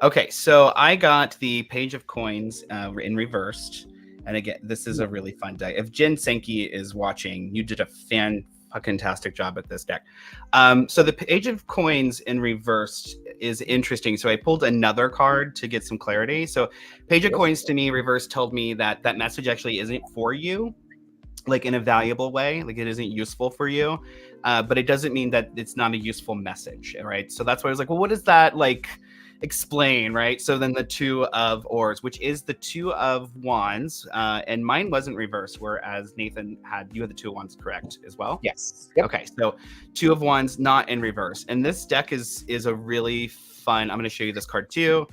B: Okay, so I got the Page of Coins in reversed. And again, this is a really fun deck. If Jin Senki is watching, you did a fantastic job at this deck. So the Page of Coins in reversed is interesting. So I pulled another card to get some clarity. So Page of Coins to me reversed told me that that message actually isn't for you, like in a valuable way, like it isn't useful for you. But it doesn't mean that it's not a useful message, right? So that's why I was like, well, what does that like explain, right? So then the Two of Oars, which is the Two of Wands, and mine wasn't reversed, whereas Nathan you had the Two of Wands correct as well.
C: Yes. Yep.
B: Okay, so Two of Wands not in reverse, and this deck is a really fun. I'm going to show you this card too,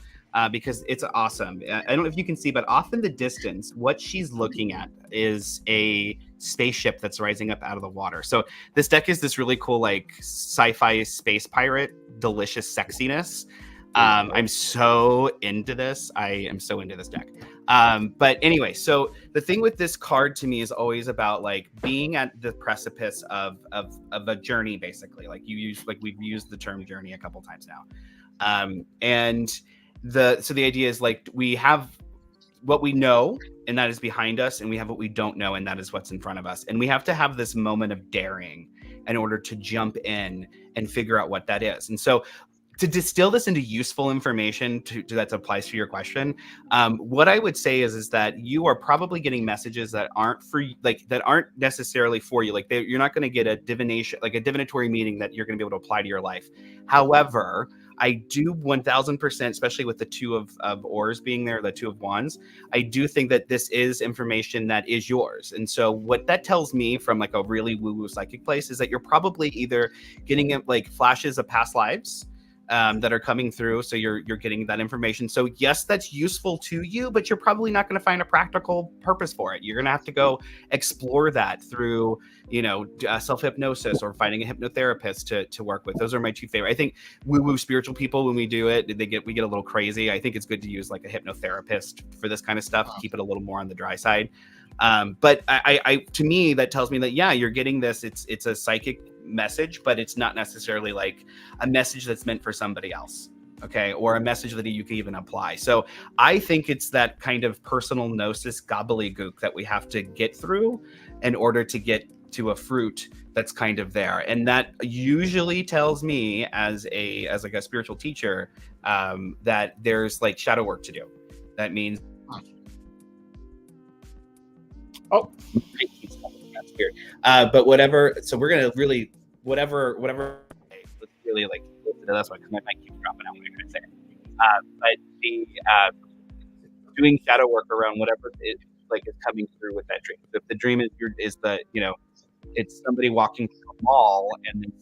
B: because it's awesome. I don't know if you can see, but off in the distance, what she's looking at is a spaceship that's rising up out of the water. So this deck is this really cool, like sci-fi space pirate, delicious sexiness. I'm so into this. I am so into this deck. But anyway, so the thing with this card to me is always about like being at the precipice of a journey, basically. Like we've used the term journey a couple times now. And the idea is like we have what we know, and that is behind us, and we have what we don't know, and that is what's in front of us. And we have to have this moment of daring in order to jump in and figure out what that is. And so to distill this into useful information that applies to your question, what I would say is that you are probably getting messages that aren't that aren't necessarily for you. Like you're not going to get a divinatory meaning that you're going to be able to apply to your life. However, I do 1000%, especially with the two of oars being there, the two of wands. I do think that this is information that is yours. And so what that tells me from like a really woo-woo psychic place is that you're probably either getting like flashes of past lives that are coming through. So you're getting that information. So yes, that's useful to you, but you're probably not going to find a practical purpose for it. You're going to have to go explore that through, self-hypnosis or finding a hypnotherapist to work with. Those are my two favorite. I think woo-woo spiritual people, when we do it, we get a little crazy. I think it's good to use like a hypnotherapist for this kind of stuff, keep it a little more on the dry side. But I to me, that tells me that, yeah, you're getting this. It's a psychic message, but it's not necessarily like a message that's meant for somebody else. Okay. Or a message that you can even apply. So I think it's that kind of personal gnosis gobbledygook that we have to get through in order to get to a fruit that's kind of there. And that usually tells me as like a spiritual teacher, that there's like shadow work to do. That means, oh, that's weird. But whatever. So we're gonna really whatever. Let's really like listen to this one because my mic keeps dropping out when I'm gonna say it. But the doing shadow work around whatever is coming through with that dream. If the dream is the it's somebody walking through a mall and then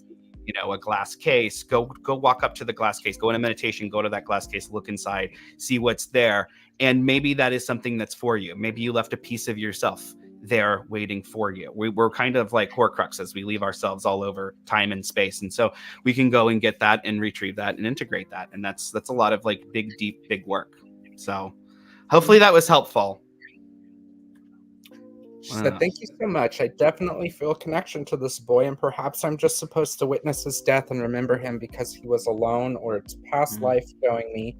B: a glass case, go walk up to the glass case, go in a meditation, go to that glass case, look inside, see what's there. And maybe that is something that's for you. Maybe you left a piece of yourself there waiting for you. We're kind of like Horcruxes. We leave ourselves all over time and space. And so we can go and get that and retrieve that and integrate that. And that's a lot of like big, deep, big work. So hopefully that was helpful.
C: She said, thank you so much. I definitely feel a connection to this boy, and perhaps I'm just supposed to witness his death and remember him because he was alone, or it's past life showing me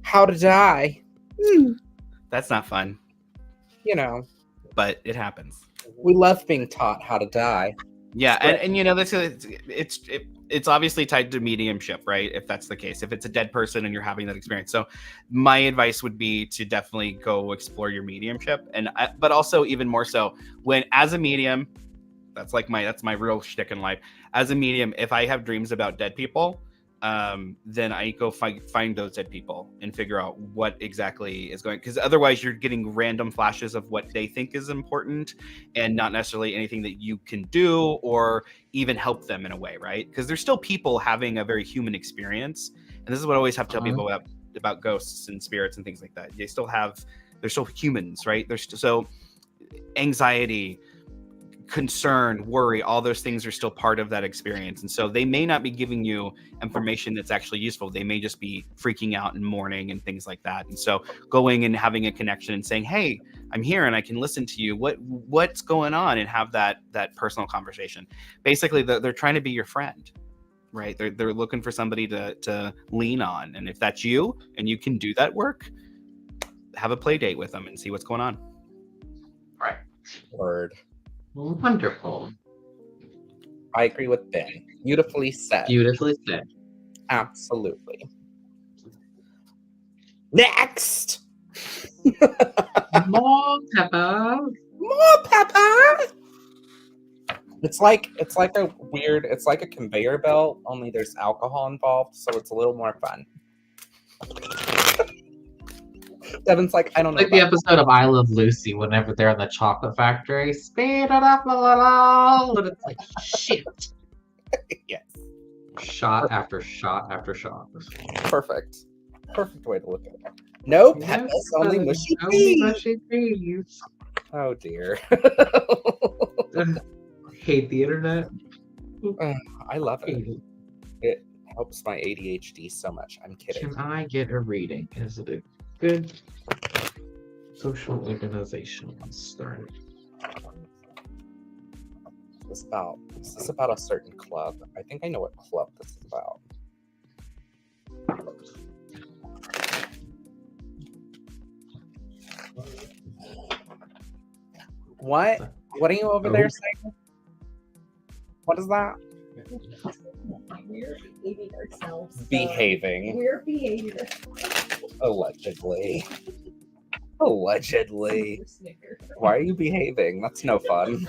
C: how to die.
B: That's not fun. But it happens.
C: We love being taught how to die.
B: Yeah, and it's obviously tied to mediumship, right? If that's the case, if it's a dead person and you're having that experience. So my advice would be to definitely go explore your mediumship, but also even more so when as a medium, that's my real shtick in life. As a medium, if I have dreams about dead people, then I go find those dead people and figure out what exactly is going, because otherwise you're getting random flashes of what they think is important and not necessarily anything that you can do or even help them in a way, right? Because there's still people having a very human experience, and this is what I always have to tell people about ghosts and spirits and things like that. They're still humans, right? There's so anxiety, concern, worry, all those things are still part of that experience. And so they may not be giving you information that's actually useful. They may just be freaking out and mourning and things like that. And so going and having a connection and saying, hey, I'm here and I can listen to you. What's going on? And have that personal conversation. Basically, they're trying to be your friend, right? They're looking for somebody to lean on. And if that's you and you can do that work, have a play date with them and see what's going on.
A: Right.
C: Word.
A: Wonderful.
C: I agree with Ben. Beautifully said.
A: Beautifully said.
C: Absolutely. Next.
A: More pepper.
C: More pepper. It's like a conveyor belt, only there's alcohol involved, so it's a little more fun. Devin's like, I don't know.
A: Like the episode of I Love Lucy, whenever they're in the chocolate factory, speed it up a little, and it's like shit.
C: Yes.
A: Shot after shot after shot.
C: Perfect way to look at it. No peppers, only mushy peas. Oh dear.
A: Hate the internet.
C: I love it. It helps my ADHD so much. I'm kidding.
A: Can I get a reading? Is it a good social organization? Start.
C: Is this about a certain club? I think I know what club this is about. What? What are you over there saying? What is that?
D: We're behaving ourselves.
C: Behaving.
D: We're behaving ourselves.
C: Allegedly. Why are you behaving? That's no fun.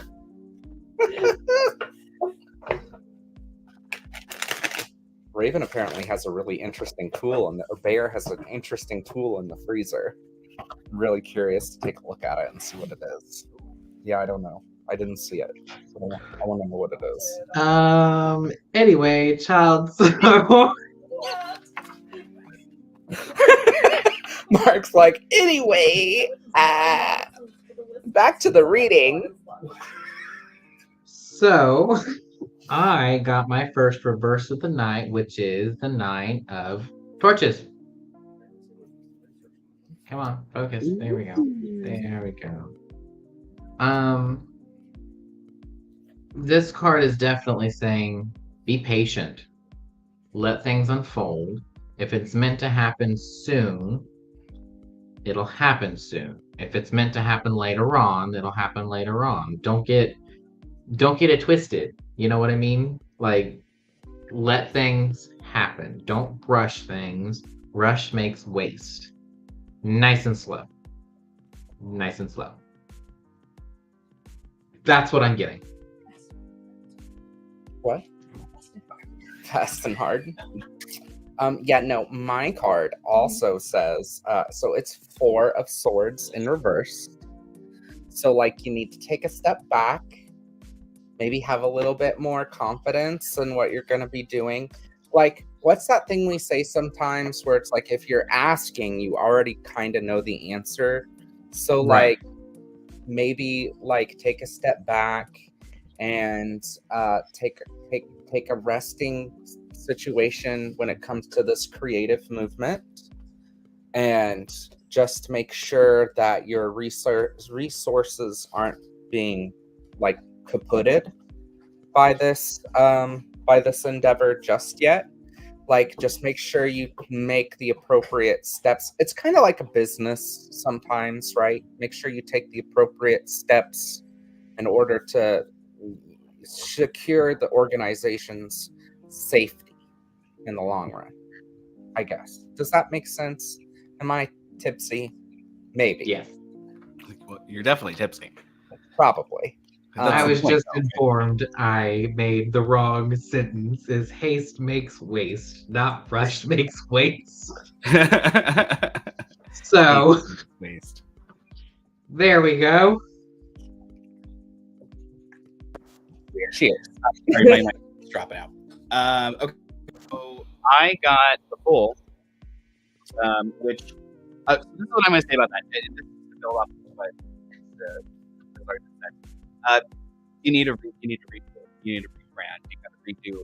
C: Raven apparently has a really interesting tool, and Bear has an interesting tool in the freezer. I'm really curious to take a look at it and see what it is. Yeah, I don't know. I didn't see it. So I want to know what it is.
A: Anyway, child. So
C: Mark's like, anyway, back to the reading.
A: So I got my first reverse of the night, which is the 9 of torches. Come on, focus. There we go. There we go. This card is definitely saying, be patient. Let things unfold. If it's meant to happen soon, it'll happen soon. If it's meant to happen later on, it'll happen later on. Don't get it twisted. You know what I mean? Like, let things happen. Don't rush things. Rush makes waste. Nice and slow. Nice and slow. That's what I'm getting.
C: What? Fast and hard. Yeah, no, my card also says, so it's 4 of Swords in reverse. So, like, you need to take a step back, maybe have a little bit more confidence in what you're going to be doing. Like, what's that thing we say sometimes where it's like, if you're asking, you already kind of know the answer. So,
A: Right.
C: like, maybe, like, take a step back and take a resting situation when it comes to this creative movement, and just make sure that your resources aren't being like kaputted by this endeavor just yet. Like, just make sure you make the appropriate steps. It's kind of like a business sometimes, right? Make sure you take the appropriate steps in order to secure the organization's safety in the long run, I guess. Does that make sense? Am I tipsy? Maybe.
A: Yes.
B: Well, you're definitely tipsy.
C: Probably.
A: I
B: That's
A: was
B: the point,
A: just
B: though.
A: informed I made the wrong sentence. Is haste makes waste, not rush makes waste. So
B: Waste.
A: there we go.
C: Cheers.
B: Sorry, my mic's dropping out. Okay, so I got the full, which this is what I'm going to say about that. This is to build off of what you need to rebrand. You got to redo your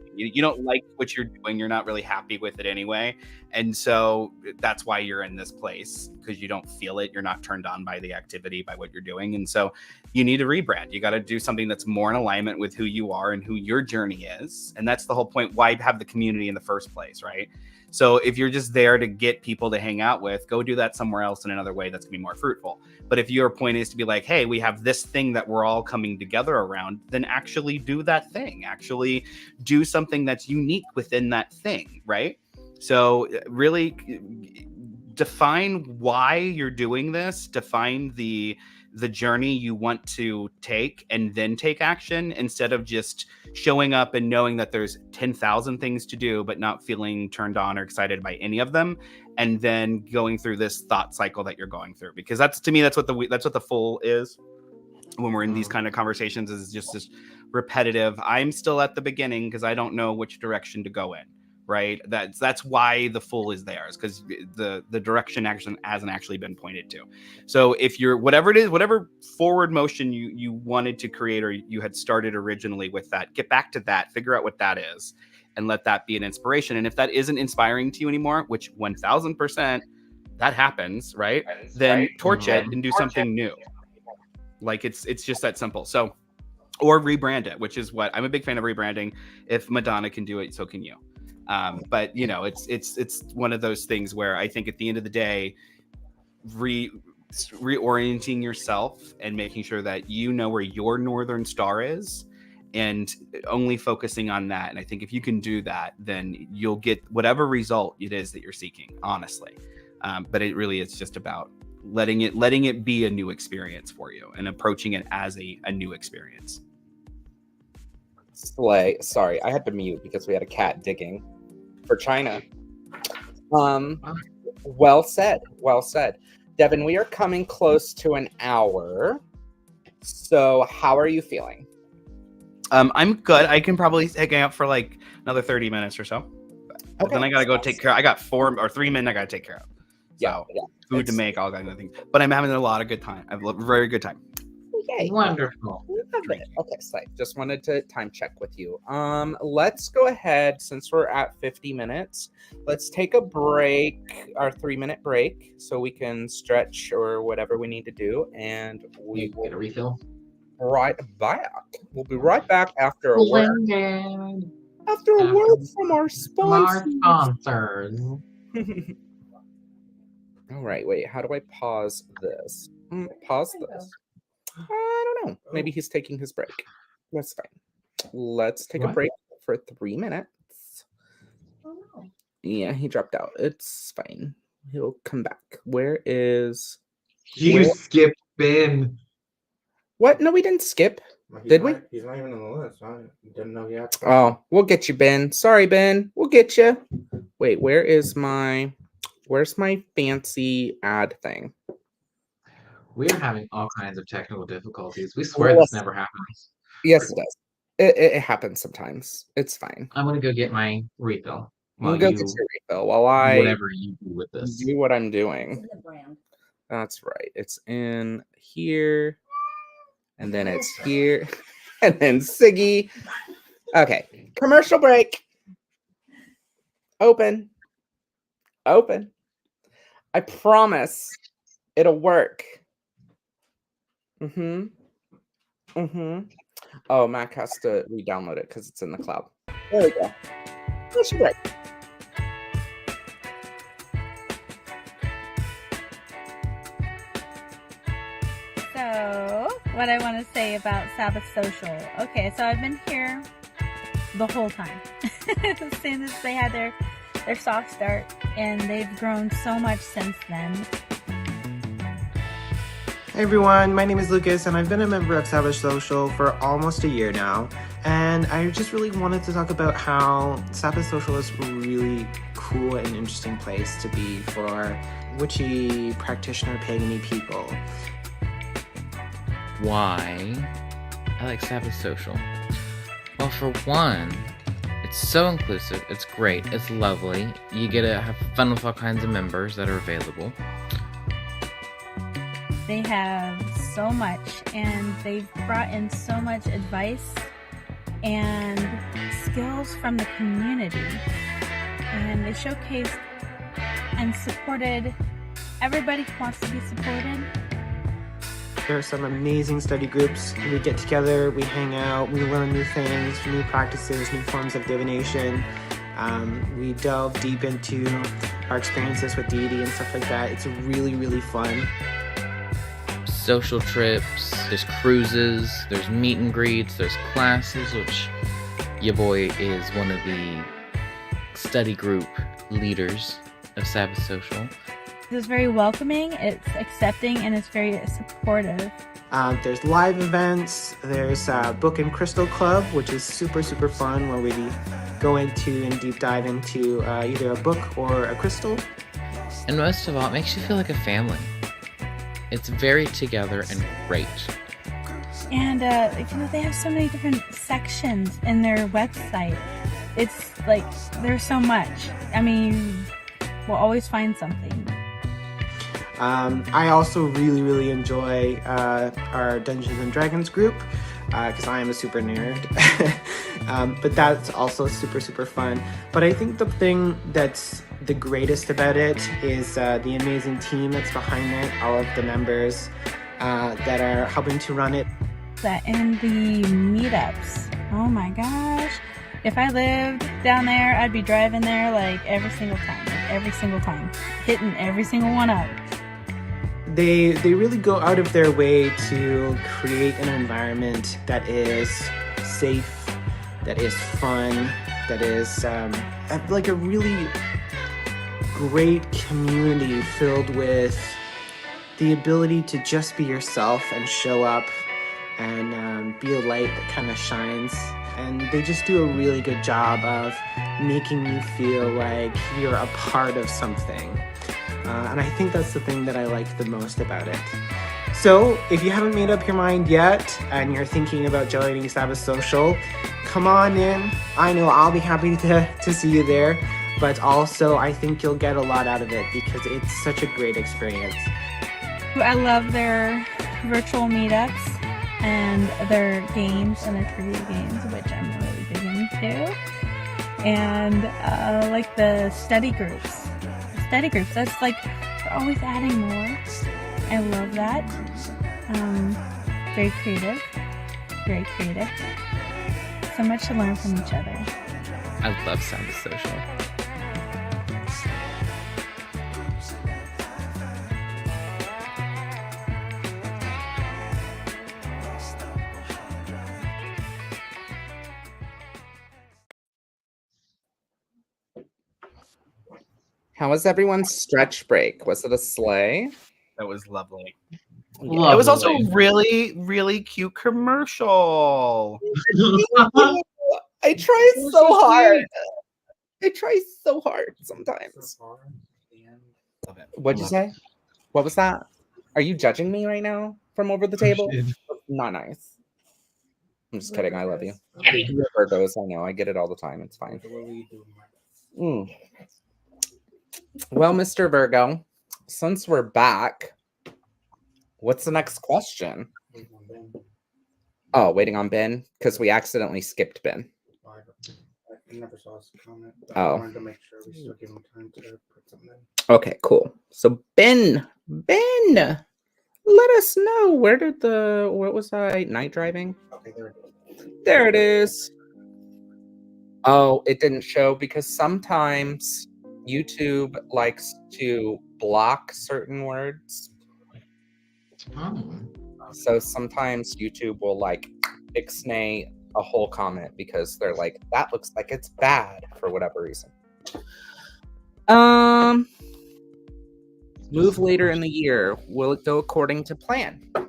B: thing. You don't like what you're doing. You're not really happy with it anyway, and so that's why you're in this place, because you don't feel it. You're not turned on by the activity, by what you're doing, and so you need to rebrand. You got to do something that's more in alignment with who you are and who your journey is, and that's the whole point. Why have the community in the first place, right? So if you're just there to get people to hang out with, go do that somewhere else in another way that's gonna be more fruitful. But if your point is to be like, hey, we have this thing that we're all coming together around, then actually do that thing. Actually do something that's unique within that thing, right? So really define why you're doing this, define the journey you want to take, and then take action, instead of just showing up and knowing that there's 10,000 things to do but not feeling turned on or excited by any of them, and then going through this thought cycle that you're going through. Because that's, to me, that's what the full is when we're in these kind of conversations, is just this repetitive, I'm still at the beginning because I don't know which direction to go in, right? That's why the full is there, is because the direction hasn't actually been pointed to. So if you're, whatever it is, whatever forward motion you wanted to create, or you had started originally with that, get back to that, figure out what that is, and let that be an inspiration. And if that isn't inspiring to you anymore, which 1000% that happens, right? Then torch it and do something new. Like, it's just that simple. So, or rebrand it, which is what I'm a big fan of rebranding. If Madonna can do it, so can you. But you know, it's one of those things where I think at the end of the day, reorienting yourself and making sure that you know where your Northern Star is, and only focusing on that. And I think if you can do that, then you'll get whatever result it is that you're seeking, honestly. But it really is just about letting it be a new experience for you, and approaching it as a new experience.
C: Slay. Sorry, I had to mute because we had a cat digging for China. Well said. Well said. Devin, we are coming close to an hour. So how are you feeling?
B: I'm good. I can probably hang out for like another 30 minutes or so. But then I gotta go take care. I got 4 or 3 men I gotta take care of. So food to make, all kind of things. But I'm having a lot of good time. I've a very good time.
C: Yay.
A: Wonderful.
C: Love it. Okay, so just wanted to time check with you. Let's go ahead, since we're at 50 minutes, let's take a break, our 3-minute break, so we can stretch or whatever we need to do, and we will
A: get a refill.
C: Right back. We'll be right back after a word. After a word from our sponsors. All right, wait. How do I pause this? Pause this. I don't know. Maybe he's taking his break. That's fine. Let's take a break for 3 minutes.
D: Oh, no.
C: Yeah, he dropped out. It's fine. He'll come back. Where is...
A: You skipped Ben.
C: What? No, we didn't skip. Did we?
E: He's not even on the list. I didn't know he had to.
C: Oh, we'll get you, Ben. Sorry, Ben. We'll get you. Wait, where's my fancy ad thing?
A: We are having all kinds of technical difficulties. We swear this never happens.
C: Yes, it does. It happens sometimes. It's fine.
A: I'm gonna go get my refill.
C: We'll go get your refill while I
A: whatever you do with this.
C: Do what I'm doing.
D: It's in the brand.
C: That's right. It's in here, and then it's here, and then Siggy. Okay, commercial break. Open. I promise it'll work. Oh, Mac has to re-download it because it's in the cloud. There we go. Commercial break.
F: So, what I want to say about Sabbath Social. Okay, so I've been here the whole time. As soon as they had their soft start, and they've grown so much since then.
E: Hey everyone, my name is Lucas and I've been a member of Sabbath Social for almost a year now. And I just really wanted to talk about how Sabbath Social is a really cool and interesting place to be for witchy, practitioner, pagan-y people.
G: Why I like Sabbath Social? Well, for one, it's so inclusive, it's great, it's lovely. You get to have fun with all kinds of members that are available.
F: They have so much, and they've brought in so much advice and skills from the community. And they showcased and supported everybody who wants to be supported.
E: There are some amazing study groups. We get together, we hang out, we learn new things, new practices, new forms of divination. We delve deep into our experiences with deity and stuff like that. It's really, really fun.
G: Social trips, there's cruises, there's meet and greets, there's classes, which your boy is one of the study group leaders of Sabbath Social.
F: It's very welcoming, it's accepting, and it's very supportive.
E: There's live events, there's Book and Crystal Club, which is super, super fun, where we go into and deep dive into either a book or a crystal.
G: And most of all, it makes you feel like a family. It's very together and great.
F: And they have so many different sections in their website. It's like there's so much. I mean, we'll always find something.
E: I also really, really enjoy our Dungeons and Dragons group because I am a super nerd. But that's also super, super fun. But I think the thing that's the greatest about it is the amazing team that's behind it, all of the members that are helping to run it.
F: And the meetups. Oh my gosh. If I lived down there, I'd be driving there like every single time, hitting every single one up.
E: They really go out of their way to create an environment that is safe, that is fun, that is like a really great community filled with the ability to just be yourself and show up and be a light that kind of shines and they just do a really good job of making you feel like you're a part of something. And I think that's the thing that I like the most about it. So if you haven't made up your mind yet and you're thinking about joining Sabbath Social, come on in. I know I'll be happy to see you there, but also I think you'll get a lot out of it because it's such a great experience.
F: I love their virtual meetups and their games and their trivia games, which I'm really big into. And like the study groups. That's like, they're always adding more. I love that. Very creative. Very creative. So much to learn from each other.
G: I love Sabbath Social.
C: How was everyone's stretch break? Was it a sleigh?
B: That was lovely.
A: Lovely.
B: It was also a really, really cute commercial.
C: I try so hard. I try so hard sometimes.
B: Love it.
C: What'd you say? What was that? Are you judging me right now from over the table? Not nice. I'm just kidding. I love you. You're Virgos. I know. I get it all the time. It's fine. Well, Mr. Virgo, since we're back, what's the next question? Oh, waiting on Ben? Because we accidentally skipped Ben.
H: I never saw his comment.
C: Oh.
H: I wanted to make sure we still give him time to put something in.
C: Okay, cool. So Ben, let us know, what was I, night driving?
H: Okay, there it is.
C: There it is. Oh, it didn't show because sometimes YouTube likes to block certain words. So sometimes YouTube will like ixnay a whole comment because they're like, that looks like it's bad for whatever reason. Move later in the year. Will it go according to plan? Okay.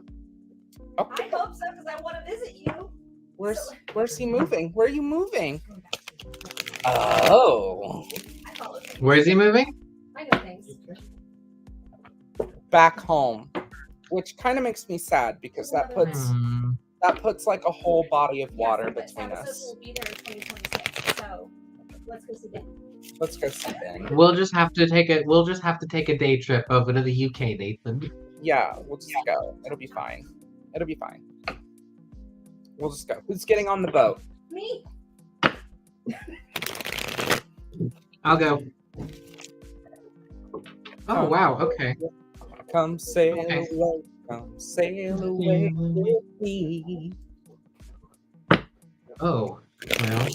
D: I hope so, because I want to visit you.
C: Where's he moving? Where are you moving? Oh.
D: I follow things.
A: Where is he moving?
D: I know things.
C: Back home. Which kind of makes me sad because that puts like a whole body of water
D: Yes,
C: between
D: but
C: us.
D: We'll be there in 2026, so let's go see Ben.
C: Let's go see Ben.
A: We'll just have to take a day trip over to the UK, Nathan.
C: Yeah, we'll just go. It'll be fine. We'll just go. Who's getting on the boat?
D: Me.
A: I'll go. Oh wow, okay.
C: Come sail
A: Okay.
C: away. Come sail away with me.
A: Oh, well.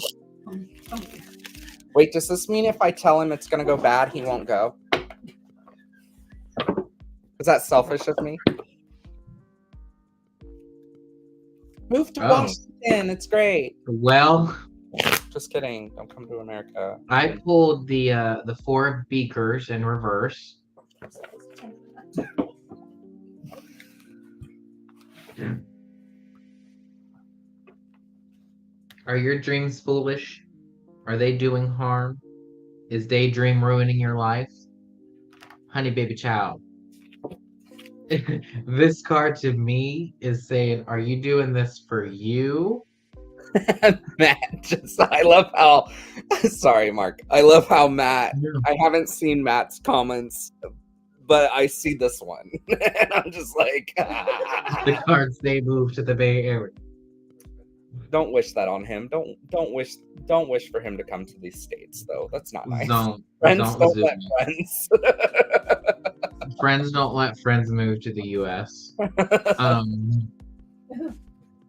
C: Wait, does this mean if I tell him it's gonna go bad, he won't go? Is that selfish of me? Move to Washington. It's great.
A: Well,
C: Just kidding. Don't come to America.
A: I pulled the 4 beakers in reverse. Are your dreams foolish? Are they doing harm? Is daydream ruining your life? Honey baby child. This card to me is saying, are you doing this for you?
C: Matt, I love how, sorry, Mark. I love how Matt, I haven't seen Matt's comments, but I see this one. And I'm just like,
A: The cards they move to the Bay Area.
C: don't wish that on him. Don't wish for him to come to these states, though. That's not nice. Friends don't let friends.
A: Friends don't let friends move to the US.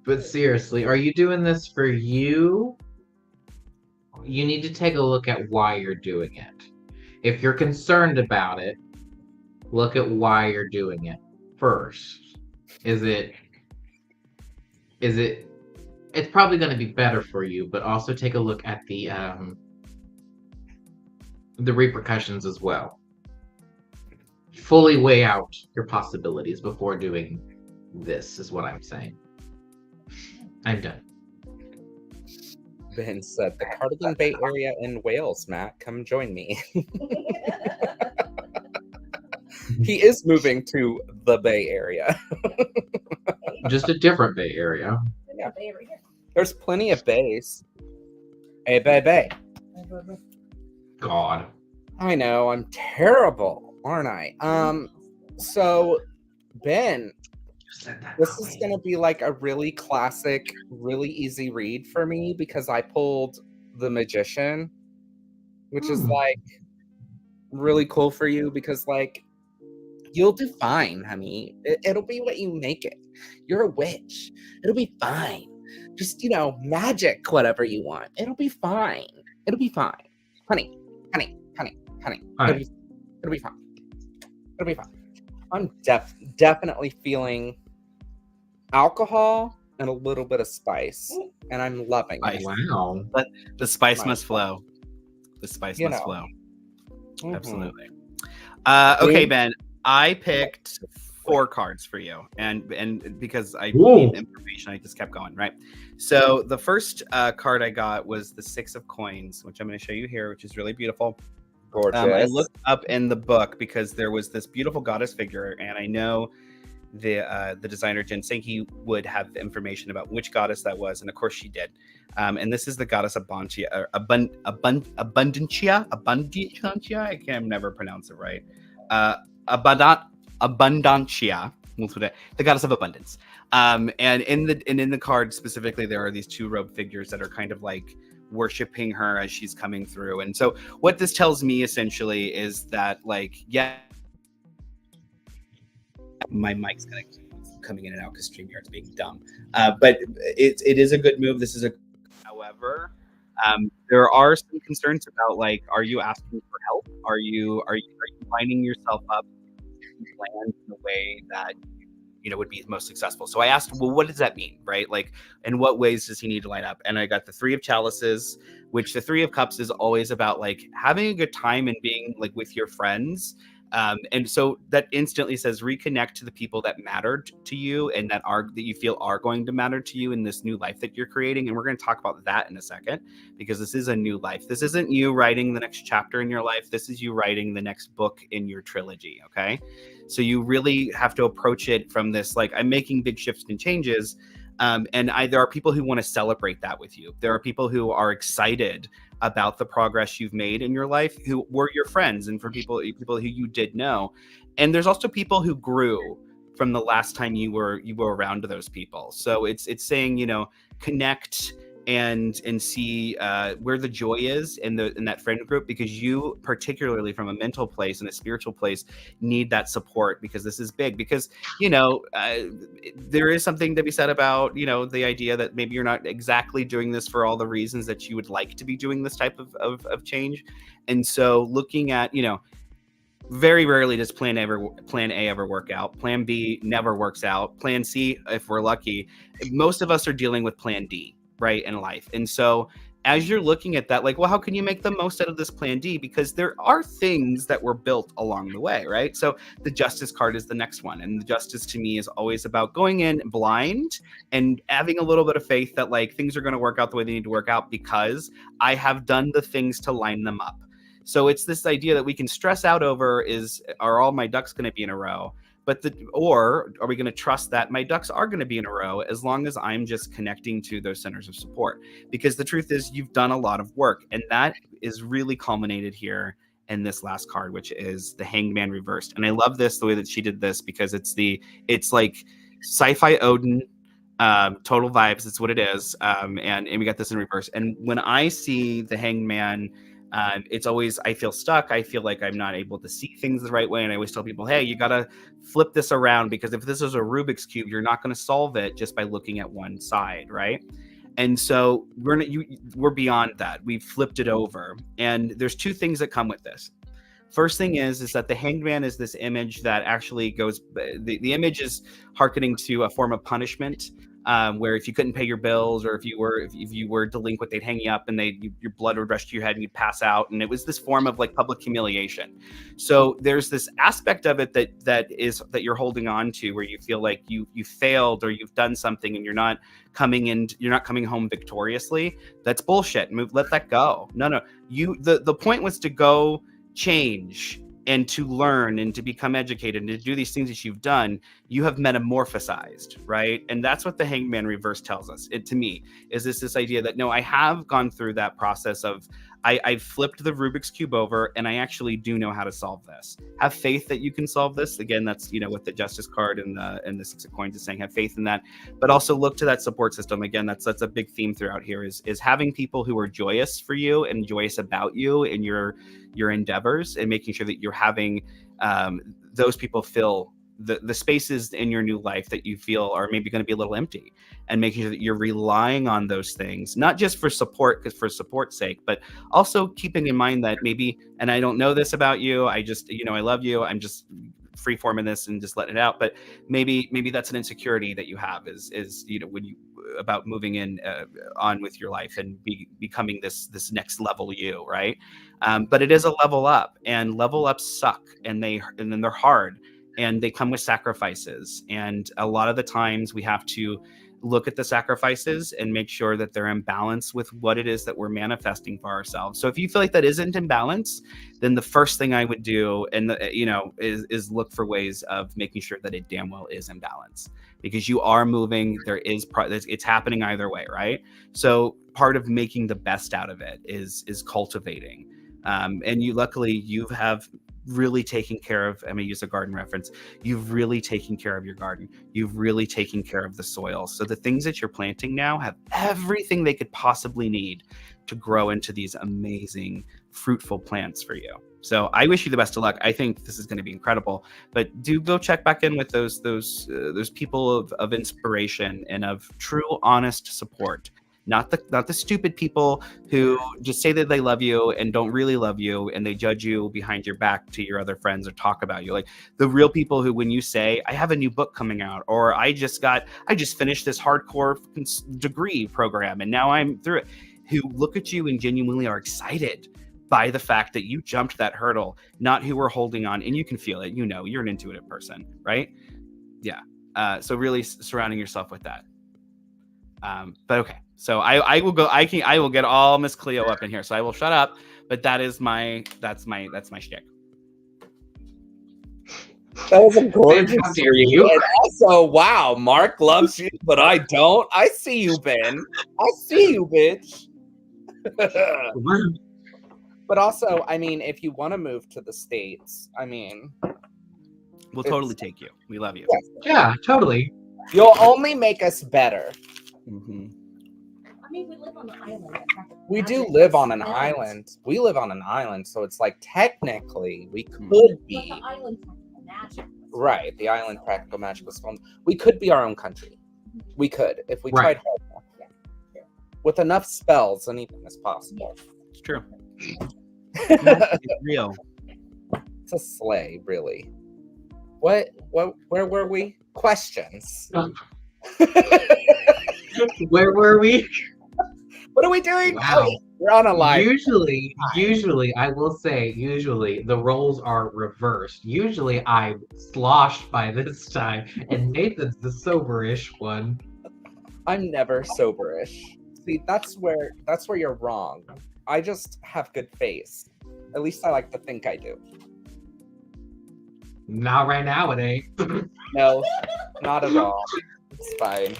A: But seriously, are you doing this for you? You need to take a look at why you're doing it. If you're concerned about it, look at why you're doing it first. It's probably going to be better for you, but also take a look at the repercussions as well. Fully weigh out your possibilities before doing this, is what I'm saying. I'm done.
C: Ben said, the Cardigan Bay Area in Wales, Matt. Come join me. He is moving to the Bay Area.
A: Just a different Bay Area.
C: Yeah. There's plenty of bays. Hey, bay.
A: God.
C: I know, I'm terrible, aren't I? So, Ben, this is going to be like a really classic, really easy read for me because I pulled The Magician, which is like really cool for you because like you'll do fine, honey. It'll be what you make it. You're a witch. It'll be fine. Just, you know, magic whatever you want. It'll be fine. It'll be fine. Honey. It'll be fine. It'll be fine. I'm definitely feeling alcohol and a little bit of spice, and I'm loving it.
A: Wow.
B: But the spice must flow. The spice must flow.
C: Mhm.
B: Absolutely. Okay, Ben. I picked 4 cards for you, and because I need information, I just kept going. Right. So the first card I got was the 6 of Coins, which I'm going to show you here, which is really beautiful.
C: Gorgeous.
B: I looked up in the book because there was this beautiful goddess figure, and I know the designer Jen Sankey would have information about which goddess that was, and of course she did. And this is the goddess Abundantia. I can never pronounce it right. Abundantia. The goddess of abundance. And in the card specifically, there are these 2 robed figures that are kind of like worshiping her as she's coming through. And so what this tells me essentially is that, like, yeah, my mic's gonna keep coming in and out because StreamYard's being dumb. But it is a good move. This is however, there are some concerns about, like, are you asking for help? Are you lining yourself up to plan in a way that would be most successful? So I asked, well, what does that mean, right? Like, in what ways does he need to line up? And I got the 3 of Chalices, which the 3 of Cups is always about, like, having a good time and being, like, with your friends. And so that instantly says reconnect to the people that mattered to you and that you feel are going to matter to you in this new life that you're creating. And we're going to talk about that in a second, because this is a new life. This isn't you writing the next chapter in your life. This is you writing the next book in your trilogy. Okay. So you really have to approach it from this, like, I'm making big shifts and changes. There are people who want to celebrate that with you. There are people who are excited about the progress you've made in your life, who were your friends, and for people who you did know. And there's also people who grew from the last time you were around those people. So it's saying, connect and see where the joy is in that friend group, because you, particularly from a mental place and a spiritual place, need that support, because this is big. Because there is something to be said about the idea that maybe you're not exactly doing this for all the reasons that you would like to be doing this type of change. And so looking at very rarely does plan A ever work out. Plan B never works out. Plan C, if we're lucky, most of us are dealing with plan D, right, in life. And so as you're looking at that, like, well, how can you make the most out of this plan D? Because there are things that were built along the way, right? So the Justice card is the next one. And the Justice to me is always about going in blind and having a little bit of faith that, like, things are going to work out the way they need to work out because I have done the things to line them up. So it's this idea that we can stress out over are all my ducks going to be in a row? Or are we going to trust that my ducks are going to be in a row as long as I'm just connecting to those centers of support? Because the truth is, you've done a lot of work, and that is really culminated here in this last card, which is the Hanged Man reversed. And I love this, the way that she did this, because it's like sci-fi Odin, total vibes. It's what it is. And we got this in reverse. And when I see the Hanged Man, it's always, I feel stuck. I feel like I'm not able to see things the right way. And I always tell people, hey, you got to flip this around, because if this is a Rubik's Cube, you're not going to solve it just by looking at one side, right? And so we're beyond that. We've flipped it over. And there's 2 things that come with this. First thing is that the Hanged Man is this image that actually goes, the image is hearkening to a form of punishment. where if you couldn't pay your bills, or if you were delinquent, they'd hang you up and your blood would rush to your head and you'd pass out. And it was this form of like public humiliation. So there's this aspect of it that you're holding on to, where you feel like you failed, or you've done something and you're not coming home victoriously. That's bullshit. Let that go. No. The point was to go change and to learn and to become educated and to do these things that you've done. You have metamorphosized, right? And that's what the Hangman Reverse tells us. It, to me, is this idea that, no, I have gone through that process of, I've flipped the Rubik's Cube over, and I actually do know how to solve this. Have faith that you can solve this. Again, that's, what the Justice card and the Six of Coins is saying, have faith in that. But also look to that support system. Again, that's a big theme throughout here, is having people who are joyous for you and joyous about you and your endeavors, and making sure that you're having those people fill the spaces in your new life that you feel are maybe going to be a little empty, and making sure that you're relying on those things, not just for support, because for support's sake, but also keeping in mind that maybe, and I don't know this about you, I just, I love you, I'm just free forming this and just letting it out, but maybe that's an insecurity that you have, is when you about moving in on with your life and becoming this next level you, right? But it is a level up, and level ups suck, and then they're hard, and they come with sacrifices. And a lot of the times we have to look at the sacrifices and make sure that they're in balance with what it is that we're manifesting for ourselves. So if you feel like that isn't in balance, then the first thing I would do, is look for ways of making sure that it damn well is in balance, because you are moving. It's happening either way, right? So part of making the best out of it is cultivating. And you have really taken care of, I'm going to use a garden reference. You've really taken care of your garden. You've really taken care of the soil. So the things that you're planting now have everything they could possibly need to grow into these amazing, fruitful plants for you. So I wish you the best of luck. I think this is going to be incredible, but do go check back in with those people of inspiration and of true, honest support. Not the stupid people who just say that they love you and don't really love you, and they judge you behind your back to your other friends or talk about you. Like the real people who, when you say, I have a new book coming out, or I just finished this hardcore degree program and now I'm through it, who look at you and genuinely are excited by the fact that you jumped that hurdle, not who are holding on. And you can feel it, you're an intuitive person, right? Yeah. So really surrounding yourself with that. But okay. So I will get all Miss Cleo up in here. So I will shut up, but that's my shtick.
C: That was a gorgeous
A: How dare you?
C: And also, wow, Mark loves you, but I don't. I see you, Ben. I see you, bitch. But also, I mean, if you want to move to the States, I mean,
B: We'll totally take you. We love you.
A: Yeah, totally.
C: You'll only make us better.
B: Mm-hmm.
D: I mean, we live on an island.
C: We do live on an island. We live on an island, so it's like technically we could be.
D: But the island practical magic.
C: Right, the island practical magical spell. We could be our own country. We could, if we tried hard enough.
D: Yeah.
C: With enough spells, anything is possible.
B: It's true. It's real.
C: It's a sleigh, really. Where were we? Questions.
A: Where were we?
C: What are we doing?
A: Wow.
C: Oh, we're on a live.
A: Usually, I will say, the roles are reversed. Usually I'm sloshed by this time, and Nathan's the soberish one.
C: I'm never soberish. See, that's where you're wrong. I just have good face. At least I like to think I do.
A: Not right now, it ain't.
C: No, not at all. It's fine.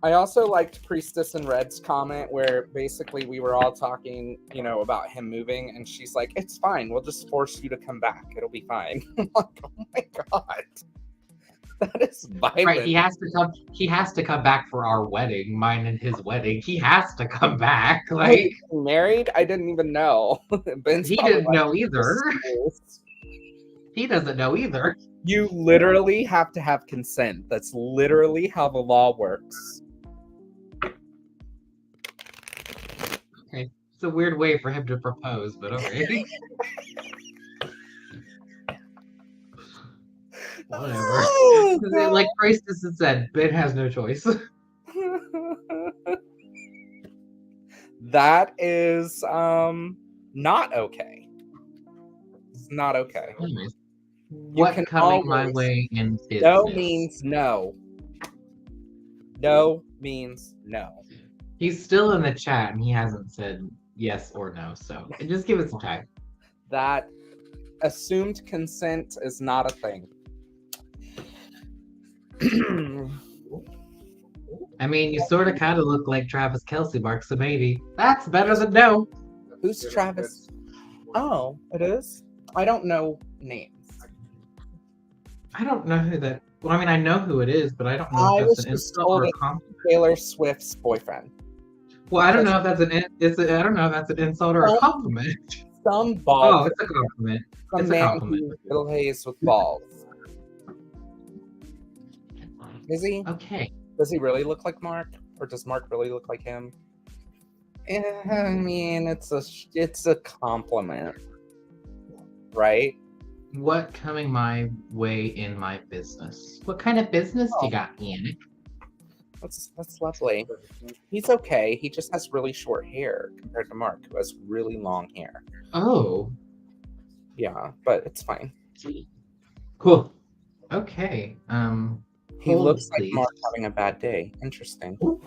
C: I also liked Priestess and Red's comment where basically we were all talking, about him moving, and she's like, "It's fine. We'll just force you to come back. It'll be fine." I'm like, "Oh my god, that is violent."
A: Right, he has to come back for our wedding, mine and his wedding. He has to come back. Like,
C: married? I didn't even know.
A: He didn't know either. He doesn't know either.
C: You literally have to have consent. That's literally how the law works.
A: Okay. It's a weird way for him to propose, but okay. Whatever. Like Priestess had said, Ben has no choice.
C: That is not okay. It's not okay.
A: Anyways, what
C: can
A: coming my
C: always-
A: way in business?
C: No means no. No means no.
A: He's still in the chat and he hasn't said yes or no, so just give it some time.
C: That assumed consent is not a thing.
A: I mean, you sort of kind of look like Travis Kelce, Mark, so maybe that's better than no.
C: Who's Travis? Oh, it is? I don't know names.
A: I don't know who that. Well, I mean, I know who it is, but I don't know
C: I
A: if
C: was
A: that's an
C: just
A: insult
C: told
A: or a
C: it's
A: compliment.
C: Taylor Swift's boyfriend.
A: Well, I don't know if that's I don't know if that's an insult or a compliment.
C: Some bald.
A: Oh, it's a compliment.
C: Some
A: It's a
C: man
A: compliment.
C: who's middle hazed with balls. Is he?
A: Okay.
C: Does he really look like Mark, or does Mark really look like him? I mean, it's a compliment, right?
A: What coming my way in my business? What kind of business do you got, Ian?
C: That's lovely. He's okay. He just has really short hair compared to Mark, who has really long hair.
A: Oh,
C: Yeah, but it's fine.
A: cool. Okay.
C: He
A: hold,
C: looks like
A: please.
C: Mark having a bad day. Interesting.
A: Ooh.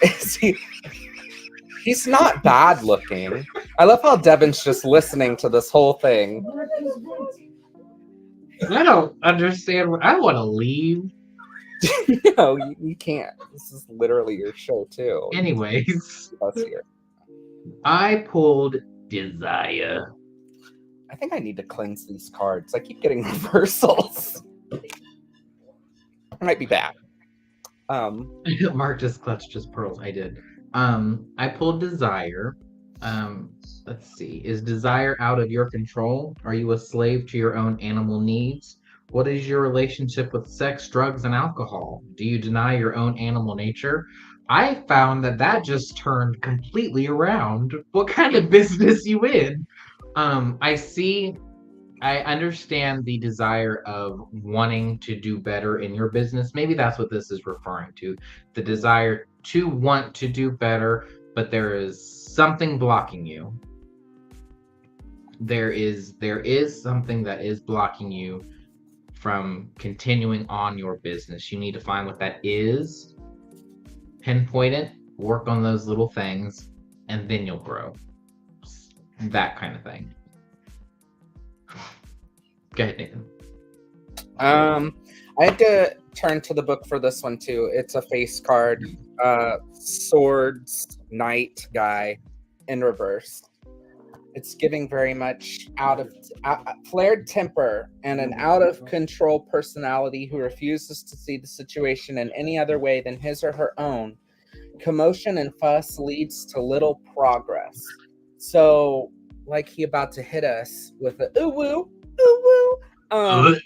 C: Is he? He's not bad looking. I love how Devin's just listening to this whole thing.
A: I don't understand. I want to leave.
C: No, you can't. This is literally your show too.
A: Anyways,
C: Us here.
A: I pulled Desire.
C: I think I need to cleanse these cards. I keep getting reversals. It might be bad.
A: Mark just clutched his pearls. I did. I pulled Desire. Let's see. Is desire out of your control? Are you a slave to your own animal needs? What is your relationship with sex, drugs, and alcohol? Do you deny your own animal nature? I found that just turned completely around. What kind of business you in? I understand the desire of wanting to do better in your business. Maybe that's what this is referring to. The desire to want to do better, but there is something blocking you. There is something that is blocking you from continuing on your business. You need to find what that is, pinpoint it, work on those little things, and then you'll grow. That kind of thing. Go ahead, Nathan.
C: I had to turn to the book for this one too. It's a face card, swords, knight guy in reverse. It's giving very much flared temper and an out of control personality who refuses to see the situation in any other way than his or her own. Commotion and fuss leads to little progress. So, like he about to hit us with a ooh woo, ooh woo,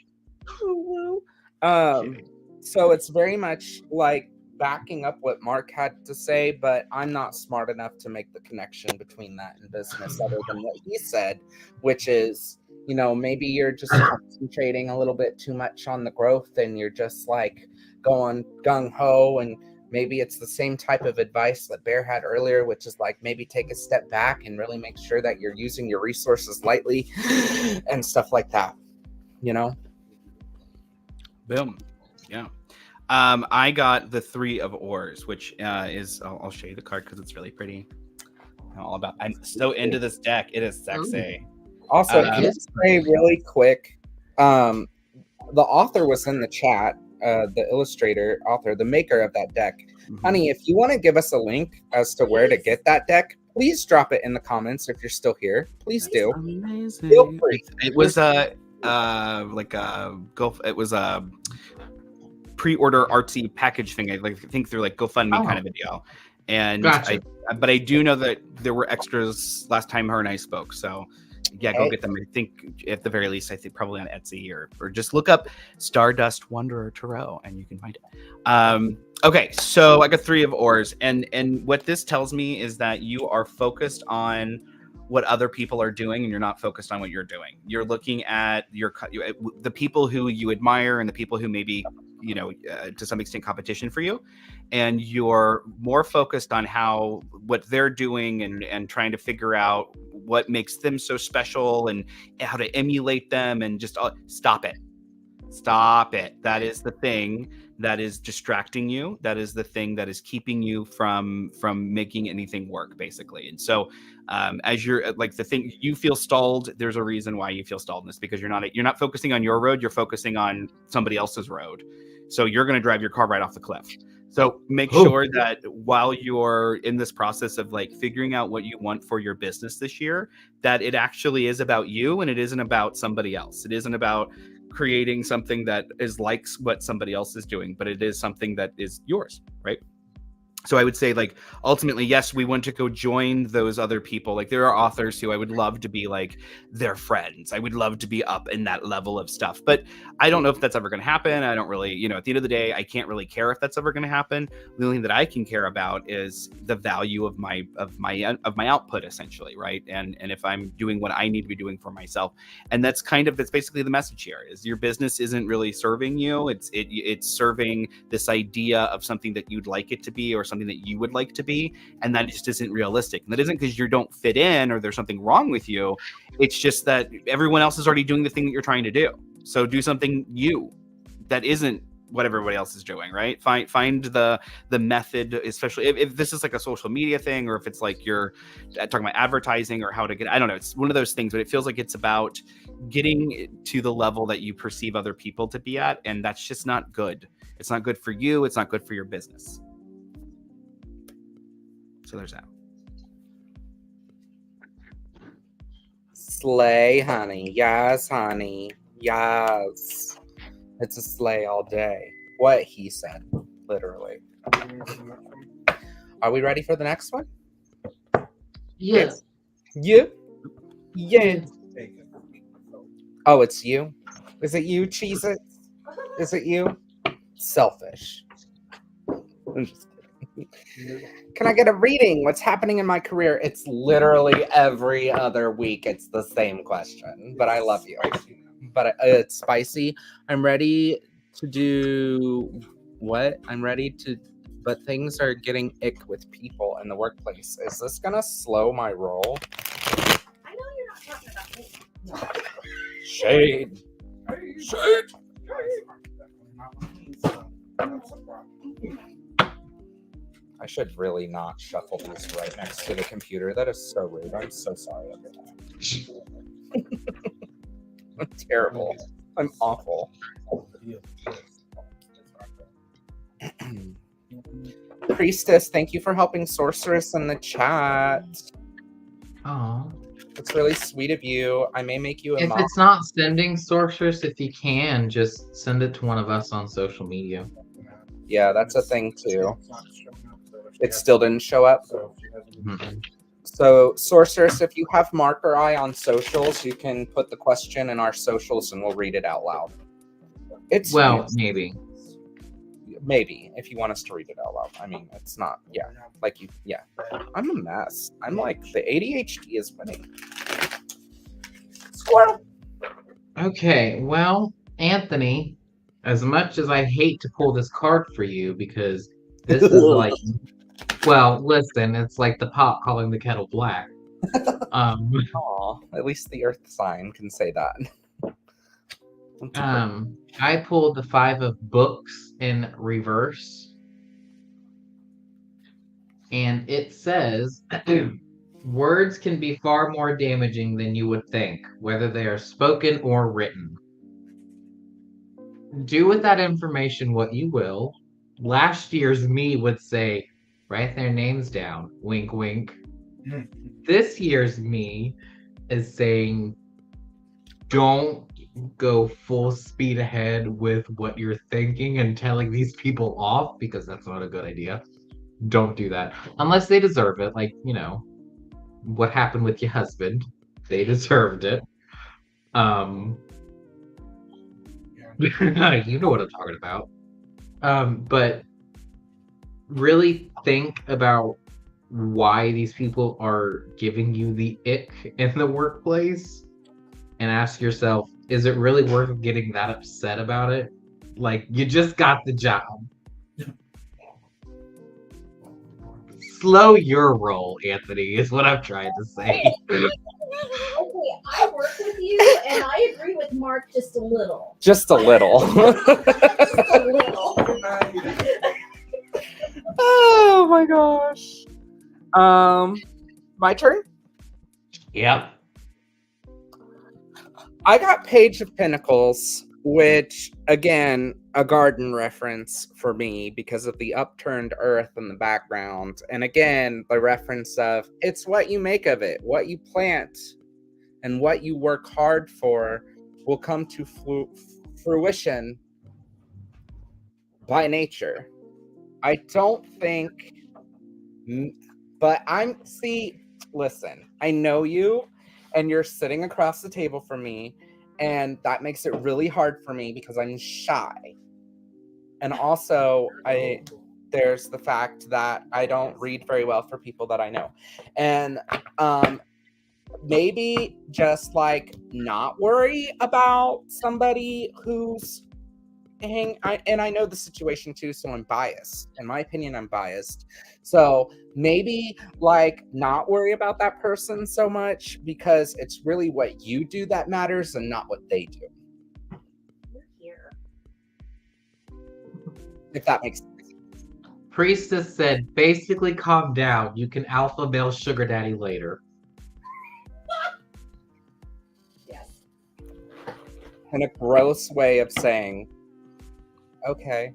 C: ooh woo. So it's very much like backing up what Mark had to say, but I'm not smart enough to make the connection between that and business other than what he said, which is, maybe you're just concentrating a little bit too much on the growth and you're just like going gung-ho, and maybe it's the same type of advice that Bear had earlier, which is like maybe take a step back and really make sure that you're using your resources lightly and stuff like that,
B: Boom. Yeah. I got the 3 of Oars, which is I'll show you the card because it's really pretty. I'm so into this deck. It is sexy.
C: Also, can I say really quick, the author was in the chat, the illustrator, author, the maker of that deck. Honey, if you want to give us a link as to where to get that deck, please drop it in the comments if you're still here. Please do.
B: Amazing.
C: Feel free.
B: It was it was a pre-order artsy package thing. I think through GoFundMe kind of video, and
A: Gotcha.
B: but I do know that there were extras last time her and I spoke. So yeah, go get them. I think at the very least, I think probably on Etsy or just look up Stardust Wanderer Tarot and you can find it. Okay, so I got 3 of Oars, and what this tells me is that you are focused on what other people are doing, and you're not focused on what you're doing. You're looking at the people who you admire and the people who maybe, to some extent competition for you, and you're more focused on what they're doing and trying to figure out what makes them so special and how to emulate them, and just stop it. That is the thing that is distracting you. That is the thing that is keeping you from making anything work, basically. And so as you're the thing, you feel stalled, there's a reason why you feel stalled in this, because you're not focusing on your road, you're focusing on somebody else's road. So you're going to drive your car right off the cliff. So make sure that while you're in this process of figuring out what you want for your business this year, that it actually is about you and it isn't about somebody else. It isn't about creating something that is like what somebody else is doing, but it is something that is yours, right? So I would say, ultimately, yes, we want to go join those other people. There are authors who I would love to be their friends. I would love to be up in that level of stuff, but I don't know if that's ever going to happen. I don't really, at the end of the day, I can't really care if that's ever going to happen. The only thing that I can care about is the value of my output, essentially, right? And if I'm doing what I need to be doing for myself, and that's basically the message here: is your business isn't really serving you. It's serving this idea of something that you'd like it to be, or something that you would like to be, and that just isn't realistic. And that isn't because you don't fit in or there's something wrong with you. It's just that everyone else is already doing the thing that you're trying to do. So do something that isn't what everybody else is doing, right? Find the method, especially if this is a social media thing, or if it's you're talking about advertising or how to get, I don't know, it's one of those things, but it feels like it's about getting to the level that you perceive other people to be at, and that's just not good. It's not good for you. It's not good for your business. So there's that.
C: Slay, honey. Yes, honey. Yes. It's a slay all day. What he said, literally. Are we ready for the next one?
A: Yes.
C: You? Yeah. Oh, it's you? Is it you, Cheez-It? Is it you? Selfish. I'm just kidding. Can I get a reading? What's happening in my career? It's literally every other week. It's the same question, but I love you. But it's spicy. I'm ready to do what? But things are getting ick with people in the workplace. Is this gonna slow my roll?
D: I know you're not talking about me.
C: Shade. Shade. I should really not shuffle these right next to the computer. That is so rude. I'm so sorry about that. I'm terrible. I'm awful. Priestess, thank you for helping Sorceress in the chat.
A: Oh.
C: It's really sweet of you. I may make you a
A: If
C: mom.
A: it's not sending Sorceress, if you can, just send it to one of us on social media.
C: Yeah, that's a thing too. It still didn't show up.
A: Mm-hmm.
C: So, Sorceress, if you have Marker Eye on socials, you can put the question in our socials and we'll read it out loud. It's
A: maybe.
C: Maybe, if you want us to read it out loud. I mean, it's not, yeah. I'm a mess. I'm the ADHD is winning. Squirrel!
A: Okay, well, Anthony, as much as I hate to pull this card for you, because this is well, listen, it's like the pot calling the kettle black.
C: Aw, at least the earth sign can say that.
A: I pulled the 5 of Books in reverse. And it says, words can be far more damaging than you would think, whether they are spoken or written. Do with that information what you will. Last year's me would say, write their names down, wink, wink. This year's me is saying, don't go full speed ahead with what you're thinking and telling these people off, because that's not a good idea. Don't do that. Unless they deserve it. What happened with your husband. They deserved it. You know what I'm talking about. But really think about why these people are giving you the ick in the workplace and ask yourself, is it really worth getting that upset about it? Like, you just got the job. Slow your roll, Anthony, is what I'm trying to say.
D: Okay, I work with you, and I agree with Mark just a little.
C: Just a little.
D: Just a little.
C: Oh my gosh. My turn?
A: Yep.
C: I got Page of Pentacles, which, again, a garden reference for me because of the upturned earth in the background. And again, the reference of it's what you make of it, what you plant, and what you work hard for will come to fruition by nature. I don't think, but listen, I know you, and you're sitting across the table from me, and that makes it really hard for me because I'm shy. And also, there's the fact that I don't read very well for people that I know. And maybe just like not worry about somebody who's and I know the situation too, so I'm biased. In my opinion, I'm biased. So maybe like not worry about that person so much because it's really what you do that matters and not what they do.
D: You're here.
C: If that makes sense.
A: Priestess said, basically calm down. You can alpha male sugar daddy later.
D: Yes.
C: In a gross way of saying, okay.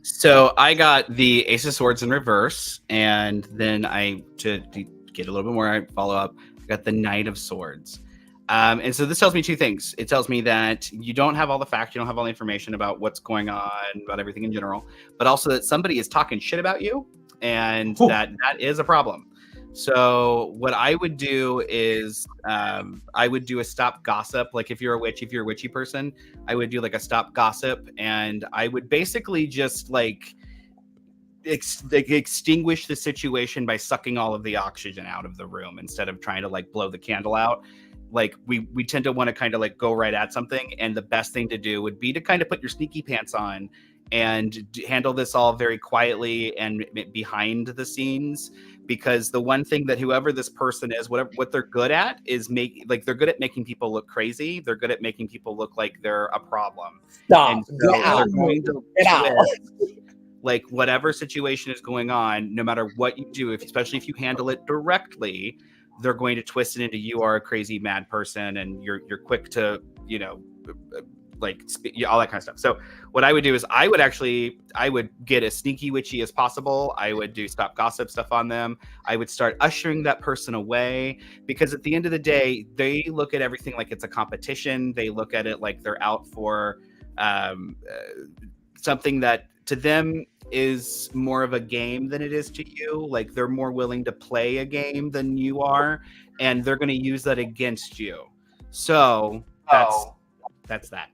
B: So I got the Ace of Swords in reverse, and then to get a little bit more, I follow up. I got the Knight of Swords. And so this tells me two things. It tells me that you don't have all the facts, you don't have all the information about what's going on, about everything in general, but also that somebody is talking shit about you, and that is a problem. So what I would do is I would do a stop gossip. Like if you're a witchy person, I would do like a stop gossip, and I would basically just like extinguish the situation by sucking all of the oxygen out of the room instead of trying to like blow the candle out. Like we tend to want to kind of like go right at something, and the best thing to do would be to kind of put your sneaky pants on and handle this all very quietly and behind the scenes. Because the one thing that whoever this person is, what they're good at is they're good at making people look crazy. They're good at making people look like they're a problem.
C: Stop.
B: And so
C: Get out.
B: they're going to
C: Get out.
B: twist, like whatever situation is going on, no matter what you do, especially if you handle it directly, they're going to twist it into you are a crazy mad person and you're quick to, all that kind of stuff. So what I would do is I would get as sneaky witchy as possible. I would do stop gossip stuff on them. I would start ushering that person away, because at the end of the day, they look at everything like it's a competition. They look at it like they're out for something that to them is more of a game than it is to you. Like they're more willing to play a game than you are, and they're going to use that against you. So that's that.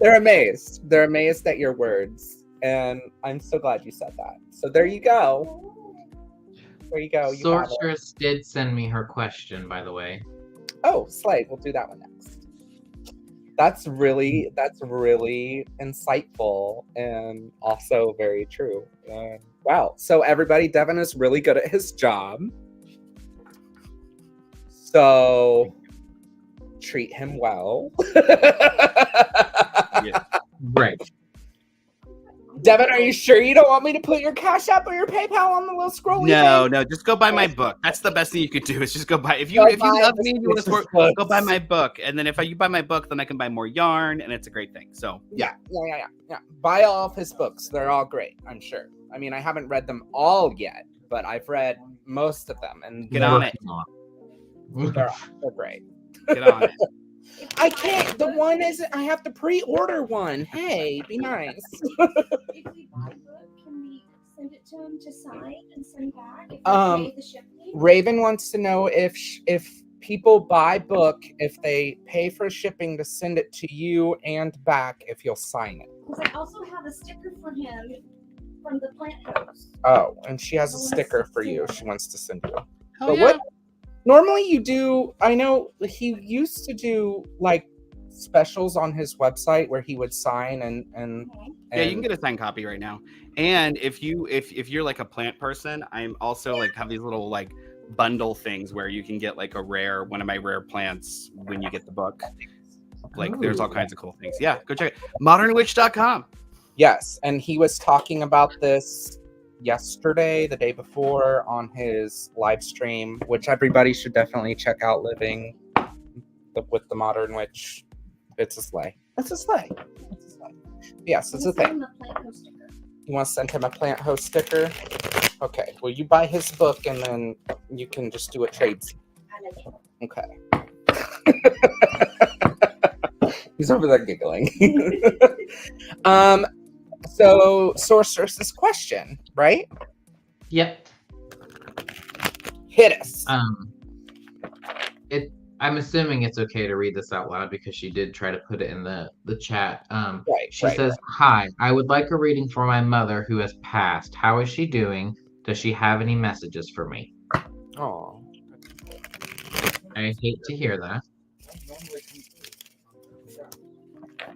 C: They're amazed. They're amazed at your words. And I'm so glad you said that. So there you go. There you go.
A: Sorceress did send me her question, by the way.
C: Oh, Slade, we'll do that one next. That's really insightful and also very true. Wow. So everybody, Devin is really good at his job. So treat him well.
A: Yeah. Right.
C: Devin, are you sure you don't want me to put your Cash App or your PayPal on the little scroll?
B: No, just go buy my book. That's the best thing you could do is just go buy. If you love me and you want to support, go buy my book. And then if you buy my book, then I can buy more yarn, and it's a great thing. So yeah.
C: Buy all of his books. They're all great, I'm sure. I mean, I haven't read them all yet, but I've read most of them. And
B: get on it.
C: They're great.
B: Get on it.
C: I can't. The one is I have to pre-order one. Hey, be nice.
D: If we buy a book, can we send it to him to sign and send back? If we pay the shipping?
C: Raven wants to know if people buy book, if they pay for shipping to send it to you and back, if you'll sign it.
D: Because I also have a sticker for him from the plant house.
C: Oh, and she has a sticker for you. She wants to send you.
B: Oh,
C: But
B: yeah.
C: what normally you do, I know he used to do like specials on his website where he would sign and
B: Yeah, you can get a signed copy right now. And if you're like a plant person, I'm also like have these little like bundle things where you can get like one of my rare plants when you get the book. Like there's all kinds of cool things. Yeah, go check it. modernwitch.com.
C: Yes, and he was talking about this yesterday, the day before, on his live stream, which everybody should definitely check out. Living with the Modern Witch. It's a sleigh. It's a sleigh. It's a sleigh. Yes, it's a thing. You want to send him a plant host sticker? Okay. Well, you buy his book and then you can just do a trade. Okay. He's over there giggling. So Sorceress's question, right?
A: Yep.
C: Hit us.
A: I'm assuming it's okay to read this out loud because she did try to put it in the chat. She says, "Hi, I would like a reading for my mother who has passed. How is she doing? Does she have any messages for me?"
C: Oh,
A: I hate to hear that.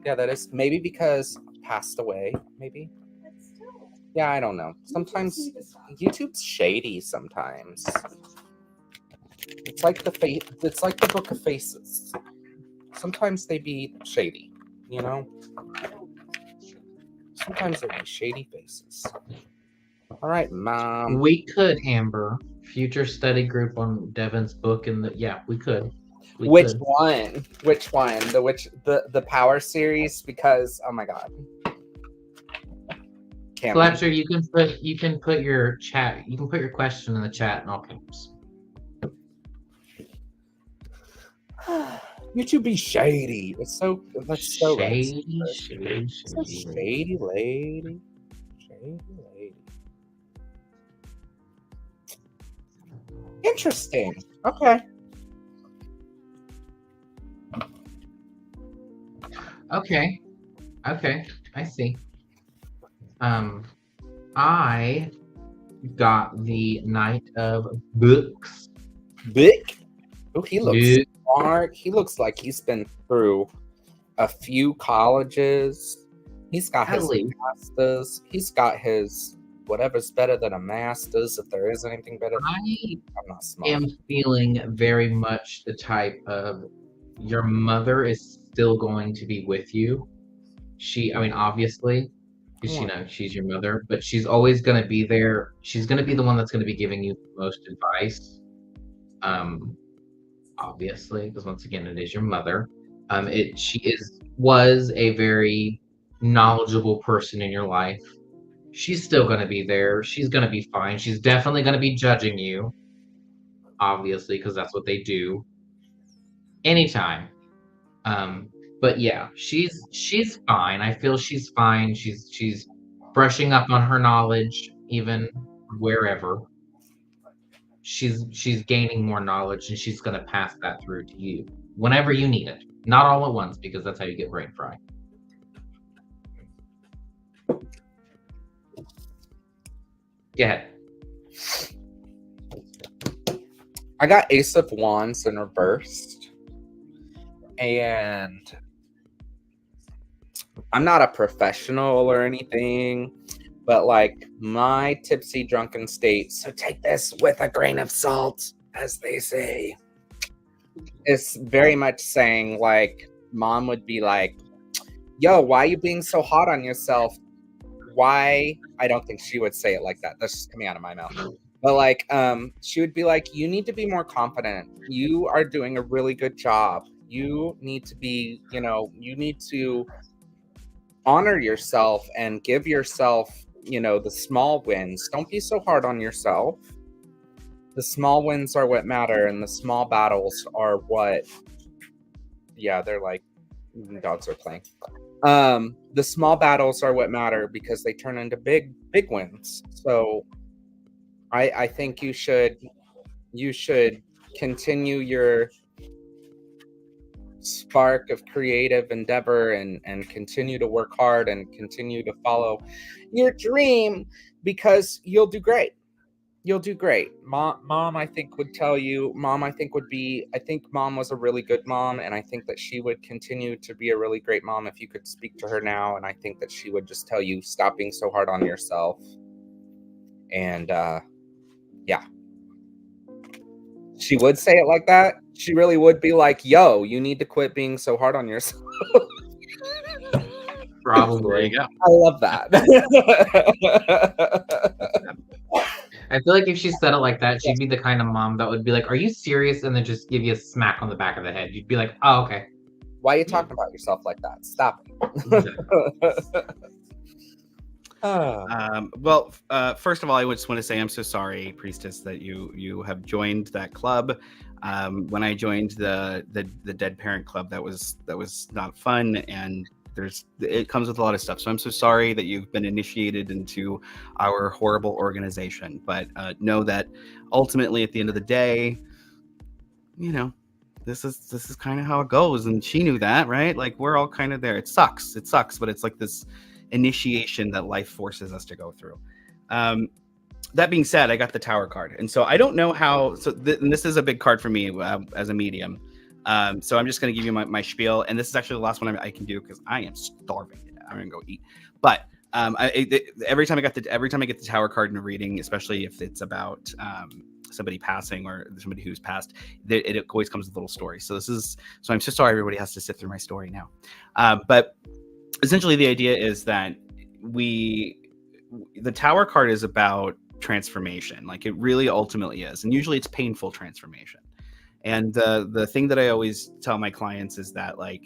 C: yeah, that is maybe because passed away. Maybe. Yeah, I don't know. Sometimes YouTube's shady. Sometimes. It's like it's like the Book of Faces. Sometimes they be shady, you know? Sometimes they be shady faces. All right, Mom.
A: We could, Amber. Future study group on Devin's book we could.
C: Which one? Which one? The Power series? Because oh my god.
A: Fletcher, you can put your question in the chat in all caps.
C: YouTube be shady. That's so
A: shady,
C: shady lady. Shady lady. Interesting. Okay.
A: Okay. I see. I got the Knight of Books.
C: Bick? Oh, he looks smart. He looks like he's been through a few colleges. He's got his masters. He's got his whatever's better than a master's, if there is anything better. I'm not smart.
A: I am feeling very much the type of your mother is still going to be with you. Obviously, because she's your mother, but she's always going to be there. She's going to be the one that's going to be giving you the most advice. Obviously, because once again, it is your mother. Was a very knowledgeable person in your life. She's still going to be there. She's going to be fine. She's definitely going to be judging you, obviously, because that's what they do. Anytime. But yeah, she's fine. I feel she's fine. She's brushing up on her knowledge, even wherever. She's gaining more knowledge, and she's going to pass that through to you whenever you need it. Not all at once, because that's how you get brain fry. Go ahead.
C: I got Ace of Wands in reversed. And I'm not a professional or anything, but like my tipsy drunken state, so take this with a grain of salt, as they say, is very much saying like Mom would be like, yo, why are you being so hard on yourself? Why? I don't think she would say it like that. That's just coming out of my mouth. But like, she would be like, you need to be more confident. You are doing a really good job. You need to be, you need to honor yourself and give yourself, the small wins. Don't be so hard on yourself. The small wins are what matter, and the small battles are what, they're like, dogs are playing. The small battles are what matter because they turn into big wins. So I think you should continue your spark of creative endeavor and continue to work hard and continue to follow your dream, because you'll do great. You'll do great. Mom, I think would tell you, I think mom was a really good mom, and I think that she would continue to be a really great mom if you could speak to her now. And I think that she would just tell you, stop being so hard on yourself. And yeah, she would say it like that. She really would be like, yo, you need to quit being so hard on yourself.
A: Probably.
G: There you go.
C: I love that.
A: I feel like if she said it like that, she'd be the kind of mom that would be like, "Are you serious?" and then just give you a smack on the back of the head. You'd be like, "Oh, okay."
C: Why are you talking about yourself like that? Stop it.
B: Well, first of all, I just want to say I'm so sorry, Priestess, that you have joined that club. When I joined the Dead Parent Club, that was not fun, and it comes with a lot of stuff. So I'm so sorry that you've been initiated into our horrible organization. But know that ultimately, at the end of the day, you know, this is kind of how it goes, and she knew that, right? Like, we're all kind of there. It sucks, but it's like this initiation that life forces us to go through. That being said, I got the Tower card, and so I don't know how. And this is a big card for me as a medium. So I'm just going to give you my spiel, and this is actually the last one I can do because I am starving. I'm going to go eat. But every time I get the Tower card in a reading, especially if it's about somebody passing or somebody who's passed, it always comes with a little story. So I'm so sorry everybody has to sit through my story now. But essentially the idea is that the Tower card is about transformation. Like, it really ultimately is. And usually it's painful transformation. And the thing that I always tell my clients is that, like,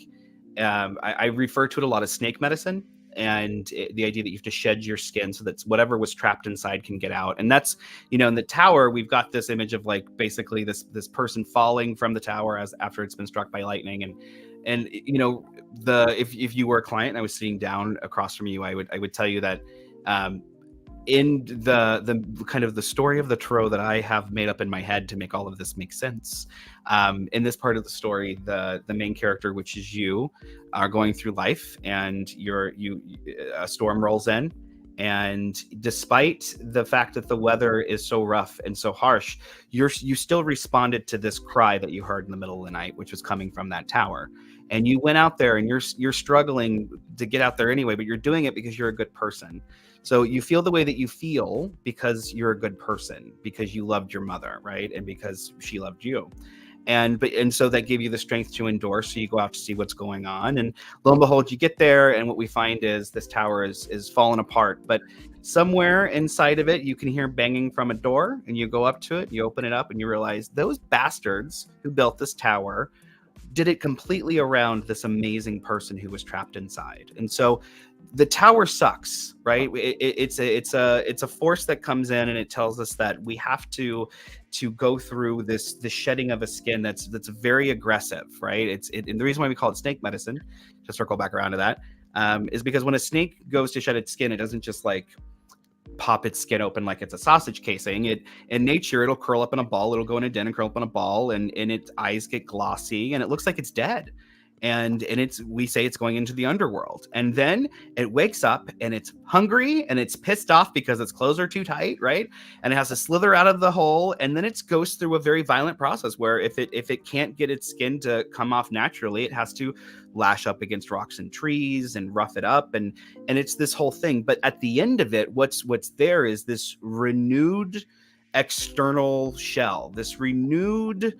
B: I refer to it a lot as snake medicine, and the idea that you have to shed your skin so that whatever was trapped inside can get out. And that's, in the tower, we've got this image of, like, basically this person falling from the tower after it's been struck by lightning. And if you were a client and I was sitting down across from you, I would tell you that in the kind of the story of the tarot that I have made up in my head to make all of this make sense. In this part of the story, the main character, which is you, are going through life, and a storm rolls in, and despite the fact that the weather is so rough and so harsh, you still responded to this cry that you heard in the middle of the night, which was coming from that tower. And you went out there, and you're struggling to get out there anyway, but you're doing it because you're a good person. So you feel the way that you feel because you're a good person, because you loved your mother, right? And because she loved you. And so that gave you the strength to endure. So you go out to see what's going on, and lo and behold, you get there, and what we find is this tower is falling apart. But somewhere inside of it, you can hear banging from a door, and you go up to it, you open it up, and you realize those bastards who built this tower did it completely around this amazing person who was trapped inside. And so the tower sucks, right? It's a force that comes in, and it tells us that we have to go through the shedding of a skin that's very aggressive, right? And the reason why we call it snake medicine, to circle back around to that, is because when a snake goes to shed its skin, it doesn't just like pop its skin open like it's a sausage casing. In nature, it'll curl up in a ball. It'll go in a den and curl up in a ball, and its eyes get glossy, and it looks like it's dead. And we say it's going into the underworld, and then it wakes up and it's hungry and it's pissed off because its clothes are too tight, right? And it has to slither out of the hole, and then it goes through a very violent process where if it can't get its skin to come off naturally, it has to lash up against rocks and trees and rough it up, and it's this whole thing. But at the end of it, what's there is this renewed external shell, this renewed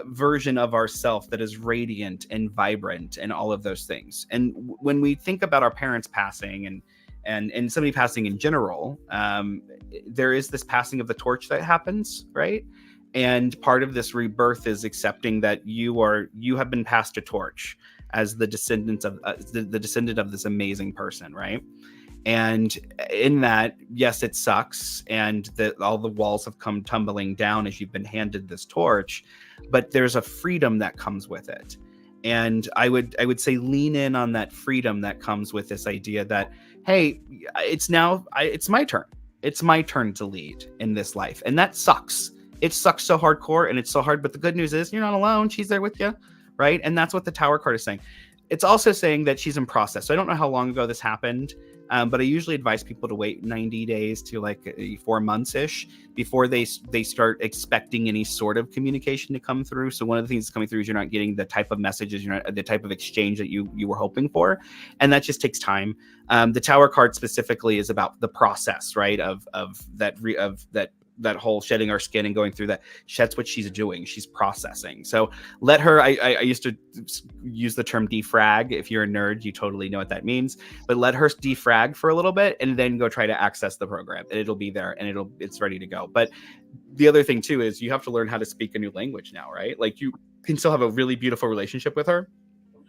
B: version of ourself that is radiant and vibrant and all of those things. And when we think about our parents passing and somebody passing in general, there is this passing of the torch that happens, right? And part of this rebirth is accepting that you have been passed a torch as the descendant of this amazing person, right? And in that, yes, it sucks, and all the walls have come tumbling down as you've been handed this torch, but there's a freedom that comes with it. And I would say lean in on that freedom that comes with this idea that, hey, it's my turn. It's my turn to lead in this life. And that sucks. It sucks so hardcore, and it's so hard, but the good news is you're not alone. She's there with you, right? And that's what the Tower card is saying. It's also saying that she's in process. So I don't know how long ago this happened, but I usually advise people to wait 90 days to like 4 months-ish before they start expecting any sort of communication to come through. So one of the things that's coming through is you're not getting the type of messages, you're not the type of exchange that you were hoping for, and that just takes time. The Tower card specifically is about the process, right? Of that whole shedding our skin and going through that. That's what she's doing. She's processing. So let her, I used to use the term defrag. If you're a nerd, you totally know what that means, but let her defrag for a little bit and then go try to access the program, and it'll be there and it's ready to go. But the other thing too, is you have to learn how to speak a new language now, right? Like you can still have a really beautiful relationship with her,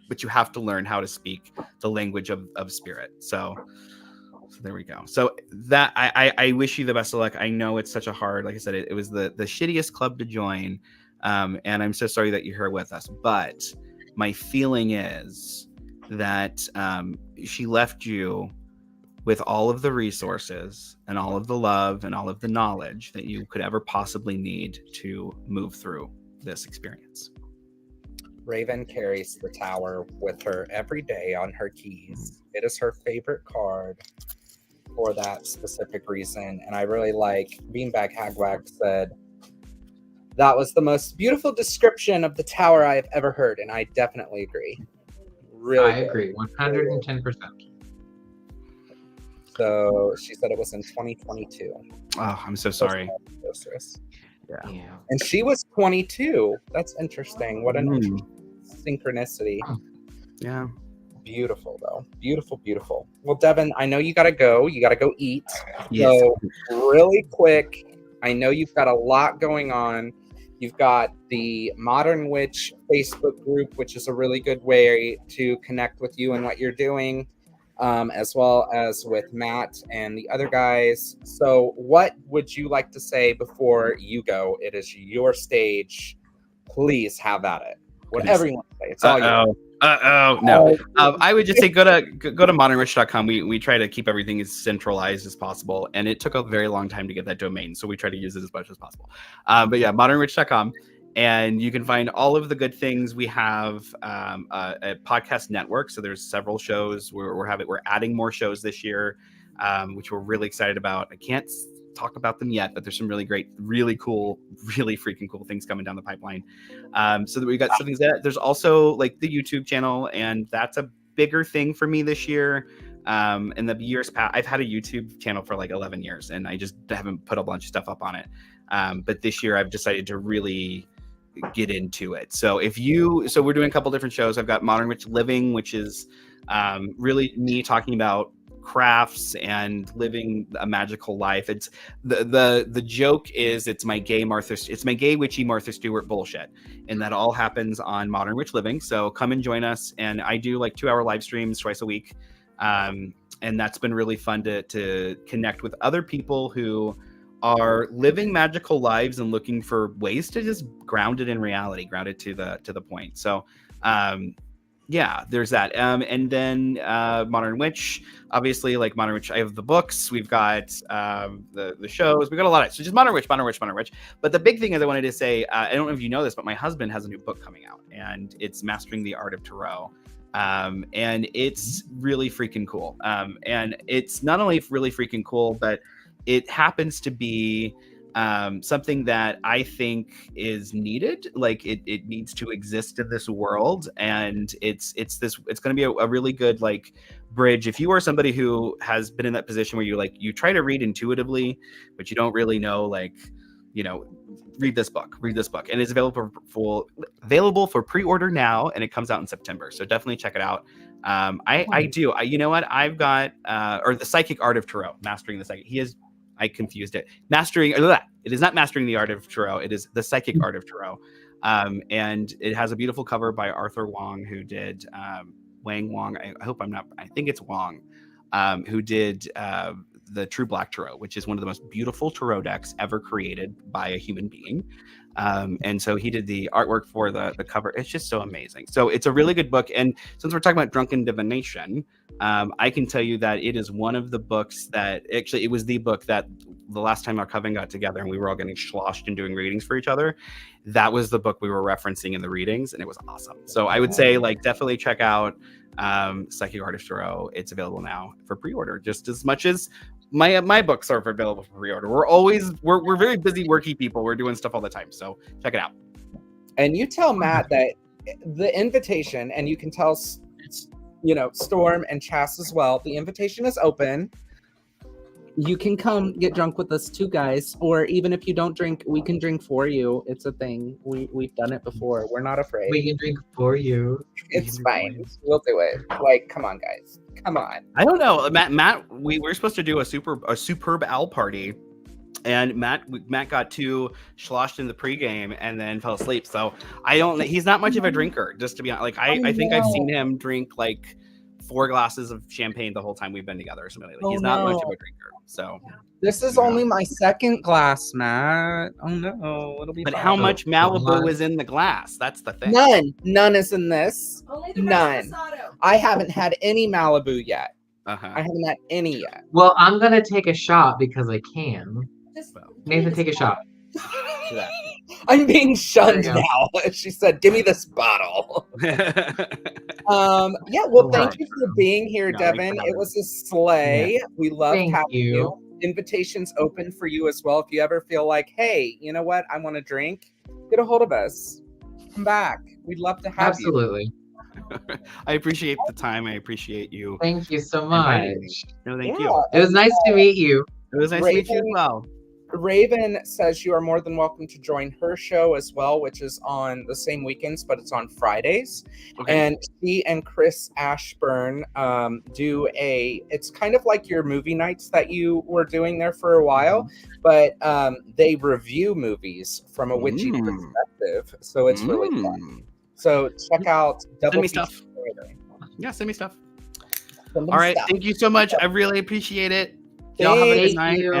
B: but you have to learn how to speak the language of spirit. So there we go. So that I wish you the best of luck. I know it's such a hard, like I said, it was the shittiest club to join. And I'm so sorry that you're here with us. But my feeling is that she left you with all of the resources and all of the love and all of the knowledge that you could ever possibly need to move through this experience.
C: Raven carries the Tower with her every day on her keys. It is her favorite card for that specific reason. And I really like Beanbag Hagwag said, that was the most beautiful description of the Tower I have ever heard. And I definitely agree. Really
A: I agree, 110%.
C: So she said it was in 2022.
B: Oh, I'm so sorry.
C: Yeah. And she was 22. That's interesting. What an synchronicity.
B: Yeah.
C: Beautiful though. Beautiful. Well, Devin, I know you gotta go. You gotta go eat.
B: Yes.
C: So really quick, I know you've got a lot going on. You've got the Modern Witch Facebook group, which is a really good way to connect with you and what you're doing, as well as with Matt and the other guys. So what would you like to say before you go? It is your stage. Please have at it. Whatever you want to say. It's all you.
B: No. I would just say go to modernwitch.com. We try to keep everything as centralized as possible, and it took a very long time to get that domain, so we try to use it as much as possible. But yeah, modernwitch.com, and you can find all of the good things. We have a podcast network, so there's several shows. We're adding more shows this year, which we're really excited about. I can't talk about them yet, but there's some really great, really cool, really freaking cool things coming down the pipeline. So that we got some things that there's also like the YouTube channel, and that's a bigger thing for me this year. In the years past, I've had a YouTube channel for like 11 years, and I just haven't put a bunch of stuff up on it. But this year I've decided to really get into it. So we're doing a couple different shows. I've got Modern Witch Living, which is really me talking about crafts and living a magical life. It's the joke is it's my gay witchy Martha Stewart bullshit, and that all happens on Modern Witch Living. So come and join us, and I do like 2-hour live streams twice a week, and that's been really fun to connect with other people who are living magical lives and looking for ways to just ground it in reality, ground it to the point. So yeah, there's that. And then Modern Witch, obviously, like Modern Witch, I have the books, we've got the shows, we've got a lot of it. So just Modern Witch. But the big thing is I wanted to say, I don't know if you know this, but my husband has a new book coming out, and it's Mastering the Art of Tarot. And it's really freaking cool. And it's not only really freaking cool, but it happens to be something that I think is needed. Like it needs to exist in this world, and it's going to be a really good like bridge. If you are somebody who has been in that position where you try to read intuitively, but you don't really know, like, read this book, and it's available for pre-order now, and it comes out in September. So definitely check it out. You know what? I've got or the Psychic Art of Tarot, Mastering the Psychic. I confused it. It is not Mastering the Art of Tarot. It is the Psychic Art of Tarot. And it has a beautiful cover by Arthur Wong, who did Wang Wong. I think it's Wong, who did the True Black Tarot, which is one of the most beautiful tarot decks ever created by a human being. And so he did the artwork for the cover. It's just so amazing. So it's a really good book. And since we're talking about Drunken Divination, I can tell you that it is one of the books that actually, it was the book that the last time our coven got together and we were all getting sloshed and doing readings for each other, that was the book we were referencing in the readings, and it was awesome. So I would say like definitely check out Psychic Artist Tarot. It's available now for pre-order, just as much as my books are available for pre-order. We're very busy, worky people. We're doing stuff all the time, so check it out.
C: And you tell Matt that the invitation, and you can tell, Storm and Chas as well, the invitation is open. You can come get drunk with us too, guys. Or even if you don't drink, we can drink for you. It's a thing. We've done it before. We're not afraid.
A: We can drink for you.
C: It's fine. We'll do it. Like, come on, guys. Come on.
B: I don't know, Matt. We were supposed to do a superb owl party, and Matt got too sloshed in the pregame and then fell asleep. So he's not much of a drinker, just to be honest. Like I think I've seen him drink like 4 glasses of champagne the whole time we've been together or something. Like, he's not much of a drinker. So
C: this is only my second glass, Matt. Oh no, it'll be.
B: But
C: fine.
B: how much Malibu is in the glass? That's the thing.
C: None is in this.
D: Only the
C: None.
D: Reposado.
C: I haven't had any Malibu yet.
B: Uh-huh.
C: I haven't had any yet.
A: Well, I'm gonna take a shot because I can.
D: Just
A: Nathan, take a shot.
C: I'm being shunned
A: There you
C: now. She said, "Give me this bottle." Yeah. Well, thank you for being here, Devin. It was a sleigh.
A: Yeah.
C: We loved
A: Thank
C: having
A: you.
C: you. Invitations open for you as well. If you ever feel like, hey, you know what? I want to drink. Get a hold of us. Come back. We'd love to have
A: Absolutely.
B: I appreciate the time. I appreciate you.
A: Thank you so much.
B: No, thank
C: Yeah.
B: you.
A: It was nice to meet you.
B: It was nice to meet you as well.
C: Raven says you are more than welcome to join her show as well, which is on the same weekends, but it's on Fridays.
B: Okay.
C: And she and Chris Ashburn it's kind of like your movie nights that you were doing there for a while, but they review movies from a witchy perspective. So it's really fun. So check out
B: Send me stuff. Yeah, send me stuff. All right.
C: Stuff.
B: Thank you so much. I really appreciate it. Y'all have a good
A: Thank
B: night.
A: you.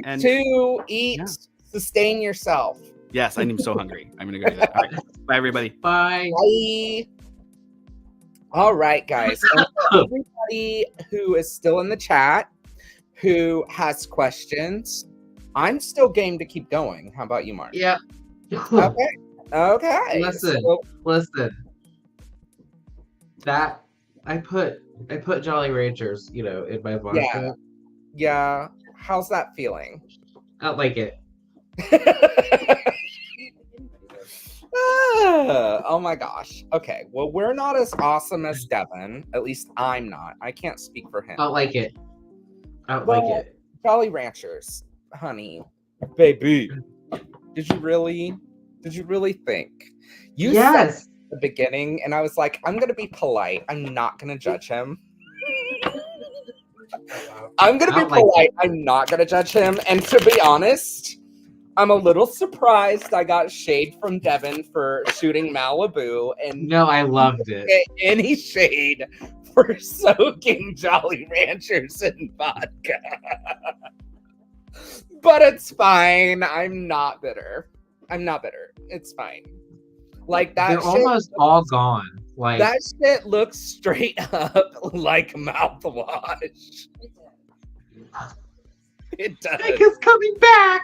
B: And
C: too. Eat,
B: Yeah.
C: sustain yourself.
B: Yes, I'm so hungry. I'm going to go do that. All right. Bye, everybody.
A: Bye.
C: Bye. All right, guys. And for everybody who is still in the chat, who has questions, I'm still game to keep going. How about you, Mark?
A: Yeah.
C: Okay.
A: Listen. That I put Jolly Ranchers, in my vodka.
C: Yeah. How's that feeling?
A: I don't like it.
C: Oh my gosh. Okay. Well, we're not as awesome as Devin. At least I'm not. I can't speak for him.
A: I don't like it. I don't
C: Well,
A: like it.
C: Jolly Ranchers, honey, baby. Did you really think? You said
A: Yes.
C: at the beginning, and I was like, I'm gonna be polite. I'm not gonna judge him. I'm gonna be
A: I don't like
C: polite. I'm not gonna judge him. And to be honest, I'm a little surprised I got shade from Devin for shooting Malibu and
A: No, I loved it.
C: get any shade for soaking Jolly Ranchers in vodka. But it's fine. I'm not bitter. It's fine. Like that
A: They're
C: shit,
A: almost all gone. Like
C: that shit looks straight up like mouthwash. It does.
A: Nick is coming back.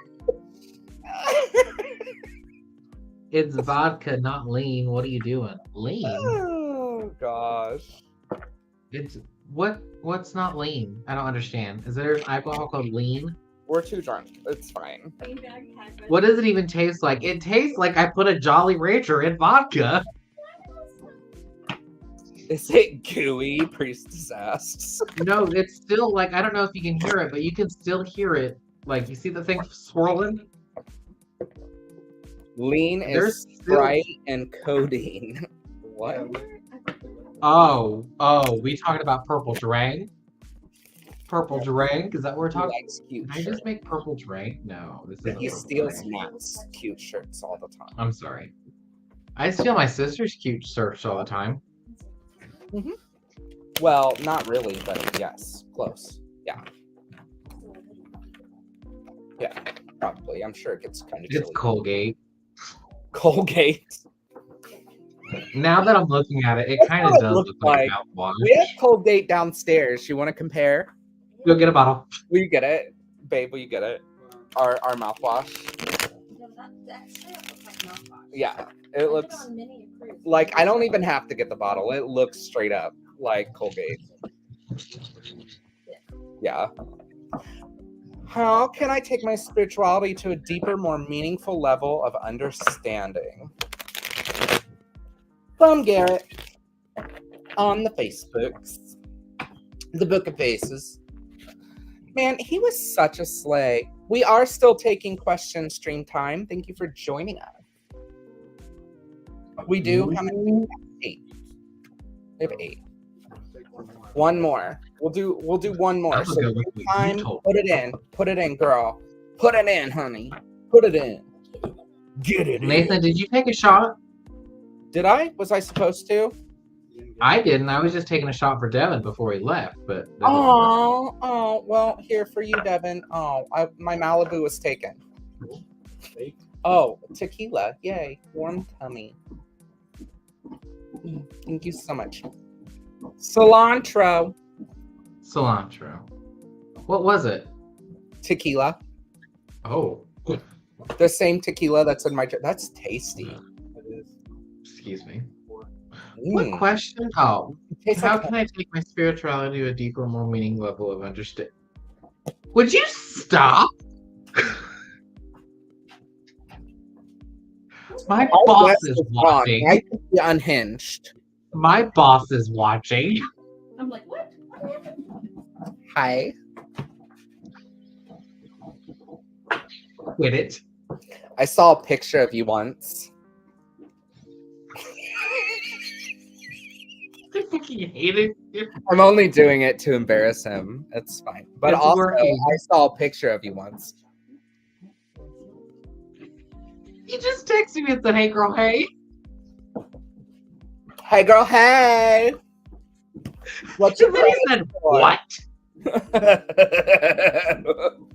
A: It's vodka, not lean. What are you doing? Lean?
C: Oh gosh.
A: It's what's not lean? I don't understand. Is there alcohol called lean?
C: We're too drunk. It's fine.
A: What does it even taste like? It tastes like I put a Jolly Rancher in vodka.
C: Is it gooey? Priestess asks.
A: No, it's still like I don't know if you can hear it, but you can still hear it. Like you see the thing swirling?
C: Lean
A: There's
C: is
A: still-
C: Sprite and codeine. What?
A: Oh, we talking about purple Drang? Purple Drang? Is that what we're
C: He
A: talking?
C: likes cute
A: Can I just
C: shirts.
A: make purple Drang? No, this isn't
C: He
A: purple
C: steals
A: Drang.
C: Matt's cute shirts all the time.
A: I'm sorry. I steal my sister's cute shirts all the time.
C: Well, not really, but yes, close. Yeah. Yeah, probably. I'm sure it gets kind of
A: It's
C: chilly.
A: Colgate.
C: Colgate.
A: Now that I'm looking at it, it
C: That's
A: kind of
C: what it
A: does
C: looks
A: look like
C: like.
A: mouthwash.
C: We have Colgate downstairs. You want to compare?
A: Go get a bottle.
C: Will you get it? Babe, will you get it? our mouthwash.
D: No, that straight up looks like mouthwash.
C: Yeah,
D: I
C: it
D: put
C: looks
D: on mini approved.
C: like I don't even have to get the bottle. It looks straight up like Colgate. Yeah. How can I take my spirituality to a deeper, more meaningful level of understanding? From Garrett on the Facebooks, the Book of Faces. Man, he was such a slay. We are still taking question stream time. Thank you for joining us. We do. How many? 8. We have 8. One more. We'll do one more.
A: I'm
C: So
A: gonna go with what you
C: time,
A: told
C: put it in. Put it in, girl. Put it in, honey. Put it in. Get it in.
A: Nathan, did you take a shot?
C: Did I? Was I supposed to?
A: I didn't. I was just taking a shot for Devin before he left, but that didn't work.
C: Oh, well, here for you, Devin. Oh, my Malibu was taken. Oh, tequila. Yay. Warm tummy. Thank you so much. Cilantro.
A: Cilantro. What was it?
C: Tequila.
A: Oh,
C: The same tequila that's in my... That's tasty.
A: excuse me. What question? Oh,
C: Tastes
A: how
C: like
A: can I take my spirituality to a deeper, more meaning level of understanding? Would you stop? My
C: Our
A: boss
C: guest
A: is
C: is wrong.
A: watching.
C: I could be unhinged.
A: My boss is watching.
D: I'm like, what? What happened?
C: Hi.
A: Quit it.
C: I saw a picture of you once.
A: I fucking hate it.
C: I'm only doing it to embarrass him. It's fine. But
A: It's
C: also,
A: working.
C: I saw a picture of you once.
A: You just texted me and said, "Hey, girl, hey."
C: Hey, girl, hey. What's your
A: And then he said,
C: credit
A: "What?"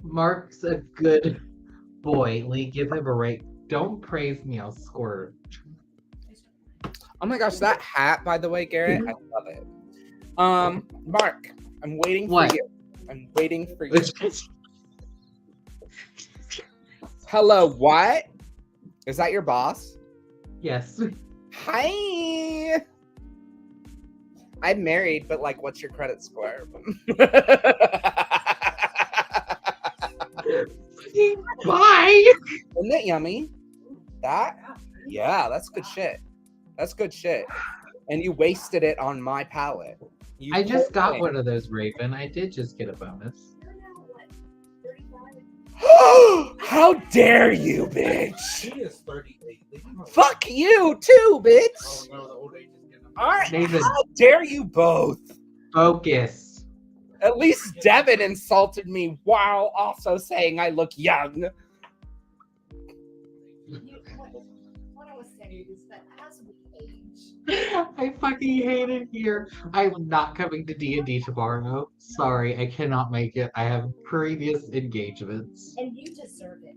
A: Mark's a good boy. Lee, give him a rate. Don't praise me, I'll squirt.
C: Oh my gosh, that hat, by the way, Garrett, I love it. Mark, I'm waiting for
A: What?
C: you. I'm waiting for you. Hello, what? Is that your boss?
A: Yes.
C: Hi. I'm married, but like, what's your credit score?
A: Bye.
C: Isn't it yummy? That? Yeah, that's good shit. That's good shit. And you wasted it on my palate. You
A: I just
C: poor
A: got
C: thing.
A: one of those, Raven. I did just get a bonus.
D: You're now what? 35?
C: How dare you, bitch?
H: She is 38. Leave him alone.
C: Fuck you too, bitch.
H: Oh no, the old age is getting him.
C: All right,
A: Nathan.
C: how dare you both?
A: Focus.
C: At least Devin insulted me while also saying I look young.
D: What I was saying is that as we age,
A: I fucking hate it here. I'm not coming to D&D tomorrow. Sorry, I cannot make it. I have previous engagements.
D: and you deserve it.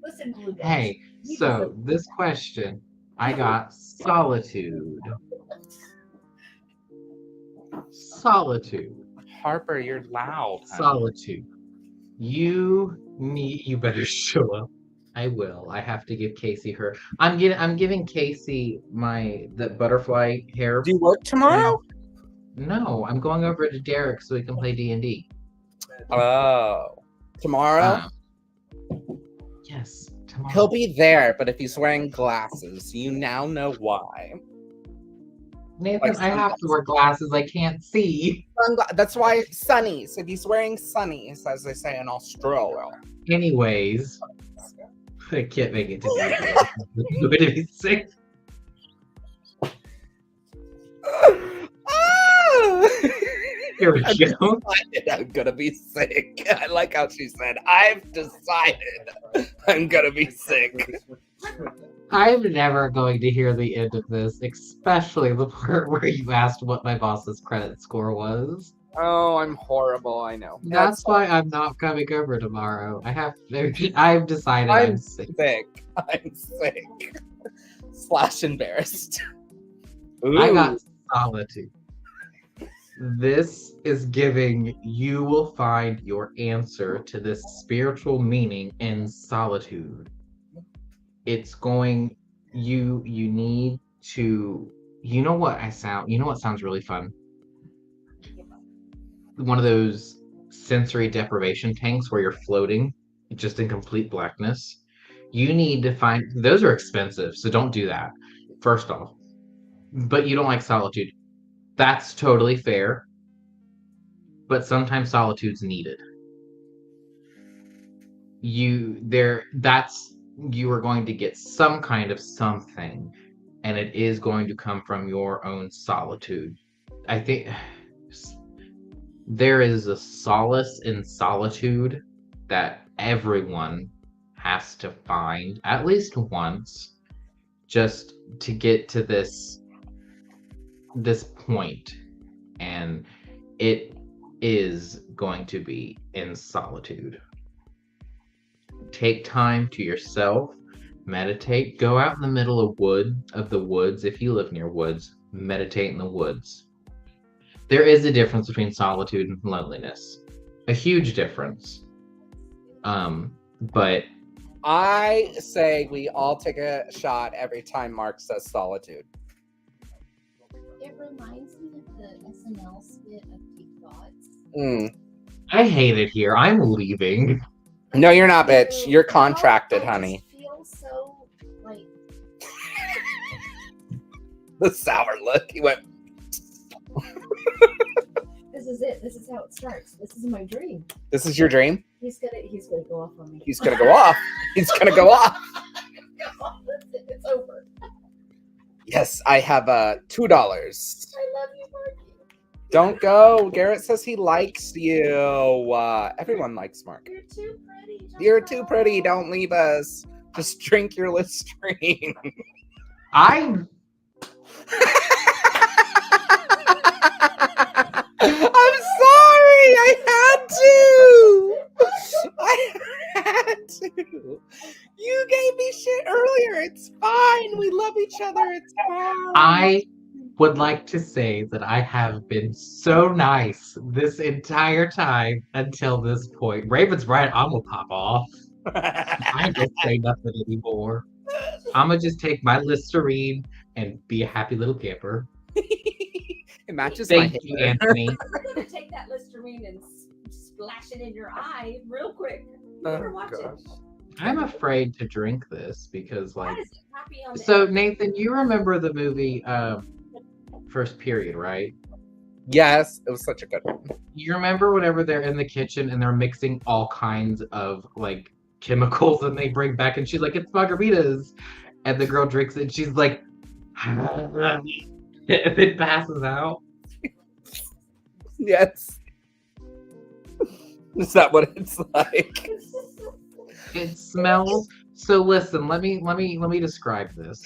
D: Listen, Blue Bitch,
A: Hey,
D: you
A: so this question, I got solitude. Solitude.
C: Harper, you're loud. honey.
A: Solitude. You better show up. I will. I have to give Casey her. I'm giving Casey the butterfly hair.
C: Do you work tomorrow?
A: No, I'm going over to Derek so we can play D&D.
C: Oh. Tomorrow?
A: Yes, tomorrow.
C: He'll be there, but if he's wearing glasses, you now know why.
A: Nathan,
C: like
A: I have to wear glasses. I can't see.
C: That's why sunnies. If he's wearing sunnies, as they say in Australia.
A: Anyways, I can't make it to D&D. I'm going to be sick. Here we go.
C: I'm gonna be sick. I like how she said, I've decided I'm gonna be sick.
A: I'm never going to hear the end of this, especially the part where you asked what my boss's credit score was.
C: Oh, I'm horrible, I know.
A: That's why I'm not coming over tomorrow. I've decided I'm sick.
C: I'm sick. / embarrassed.
A: I got solitude. This is giving you will find your answer to this spiritual meaning in solitude. It's going you need to you know what sounds really fun? One of those sensory deprivation tanks where you're floating just in complete blackness. You need to find those are expensive, so don't do that. First off. But you don't like solitude. That's totally fair. But sometimes solitude's needed. You are going to get some kind of something, and it is going to come from your own solitude. I think there is a solace in solitude that everyone has to find at least once, just to get to this point, and it is going to be in solitude. Take time to yourself, meditate, go out in the middle of the woods. If you live near woods, meditate in the woods. There is a difference between solitude and loneliness, a huge difference. But
C: I say we all take a shot every time Mark says solitude.
D: It reminds me of the SNL skit of Deep Thoughts.
A: I hate it here. I'm leaving.
C: No, you're not, bitch. You're contracted, honey.
D: I feel so like
C: The sour look. He went.
D: this is it. This is how it starts. This is my dream.
C: This is your dream?
D: He's gonna go off on me.
C: He's gonna go off. He's gonna go off.
D: It's over.
C: Yes, I have $2.
D: I love you, Marky.
C: Don't go. Garrett says he likes you. Everyone likes Mark.
D: You're too pretty.
C: You're too pretty. Don't leave us. Just drink your Listerine.
A: I'm
C: sorry. I had to. You gave me shit earlier. It's fine. We love each other. It's fine.
A: I would like to say that I have been so nice this entire time until this point. Raven's right. I'm gonna pop off. I ain't gonna say nothing anymore. I'm gonna just take my Listerine and be a happy little camper.
C: It matches
A: Thank
C: my
A: you,
C: hair.
A: Anthony.
D: I'm gonna take that Listerine and splash it in your eye real quick. You better watch it.
A: I'm afraid to drink this because,
D: Why
A: like,
D: is it happy on the
A: so
D: end?
A: Nathan, you remember the movie First Period, right?
C: Yes, it was such a good one.
A: You remember whenever they're in the kitchen and they're mixing all kinds of like chemicals and they bring back and she's like, it's margaritas, and the girl drinks it and she's like, and then passes out.
C: Yes. Is that what it's like?
A: It smells. So listen, let me describe this.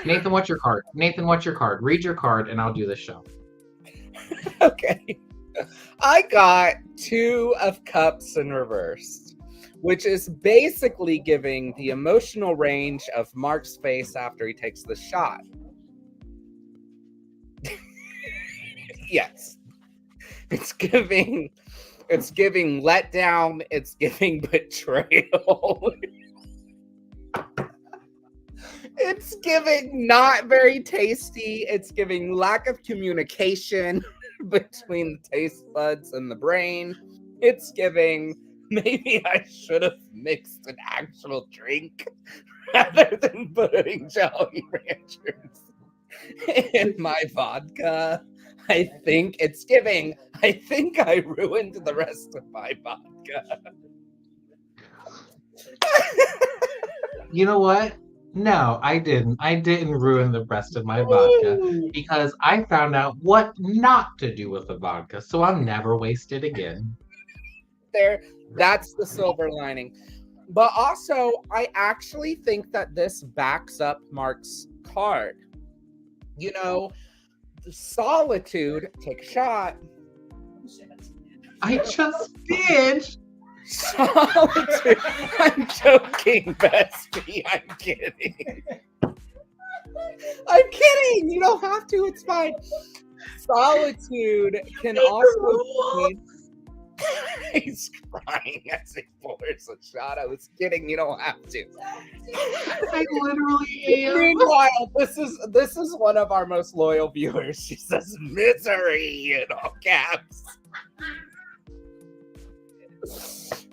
A: Nathan, what's your card? Nathan, what's your card? Read your card and I'll do the show.
C: Okay. I got 2 of Cups in reverse, which is basically giving the emotional range of Mark's face after he takes the shot. Yes. It's giving letdown, it's giving betrayal. It's giving not very tasty. It's giving lack of communication between the taste buds and the brain. It's giving maybe I should have mixed an actual drink rather than putting Jolly Ranchers in my vodka. I think it's giving. I think I ruined the rest of my vodka.
A: You know what? No, I didn't. I didn't ruin the rest of my vodka because I found out what not to do with the vodka, so I'll never waste it again.
C: That's the silver lining. But also, I actually think that this backs up Mark's card. You know, solitude, take a shot.
A: I just did.
C: Solitude. I'm joking, bestie. I'm kidding. I'm kidding. You don't have to. It's fine. Solitude can also mean. He's crying as he pours a shot. I was kidding. You don't have to.
A: I literally am.
C: Meanwhile, this is one of our most loyal viewers. She says misery in all caps.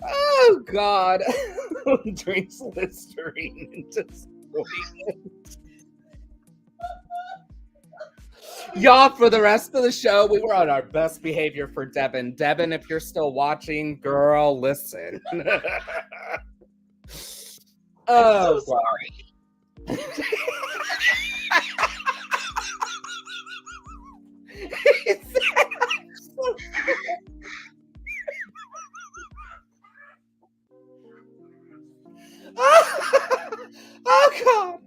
C: Oh God. Drinks Listerine into spoilment. Y'all, for the rest of the show, we were on our best behavior for Devin. Devin, if you're still watching, girl, listen. Oh,
A: So sorry.
C: Oh God,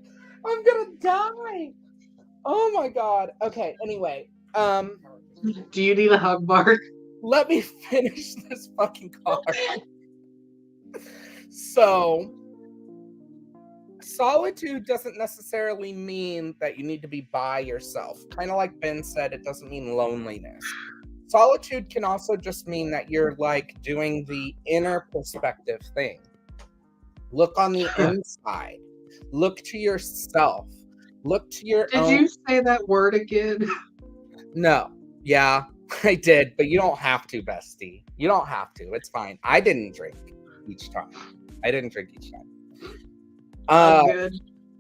C: I'm gonna die. Oh my God. Okay, anyway,
A: Do you need a hug, Mark?
C: let me finish this fucking card. So, solitude doesn't necessarily mean that you need to be by yourself. Kind of like Ben said, it doesn't mean loneliness. Solitude can also just mean that you're like doing the inner perspective thing. Look on the inside. Look to yourself. Look to your
A: Did
C: own.
A: you say that word again?
C: No. Yeah, I did, but you don't have to, bestie. You don't have to. It's fine. I didn't drink each time.
A: I'm good.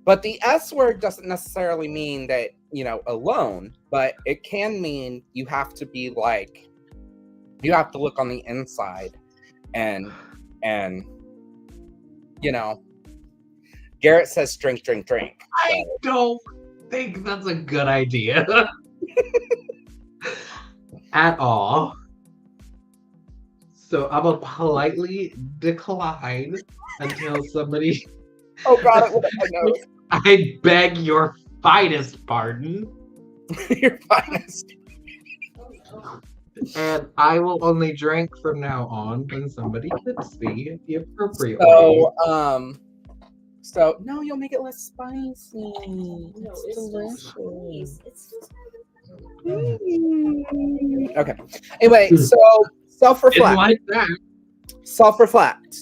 C: But the S word doesn't necessarily mean that, you know, alone, but it can mean you have to be like, you have to look on the inside and you know, Garrett says drink, drink, drink.
A: I don't think that's a good idea. At all. So I'm gonna politely decline until somebody.
C: Oh God, it went up my nose.
A: I beg your finest pardon.
C: Your finest.
A: And I will only drink from now on when somebody tips me at the appropriate way.
C: So no, you'll make it less spicy.
D: No, it's
C: delicious.
D: delicious. It's still
C: Okay. Anyway, so
A: Didn't
C: self-reflect.
A: like that.
C: Self-reflect.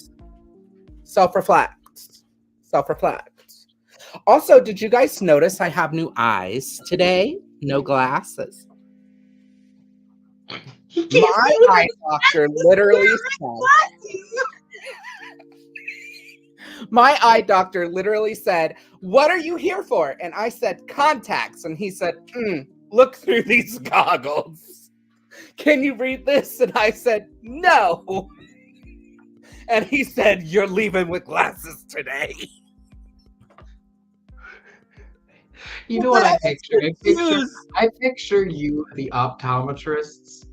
C: Self-reflect. Self-reflect. Also, did you guys notice I have new eyes today? No glasses. My eye doctor literally said. My eye doctor literally said, "What are you here for?" And I said, "Contacts." And he said, "Look through these goggles. Can you read this?" And I said, "No." And he said, "You're leaving with glasses today."
A: You know what I picture? I picture you, the optometrists,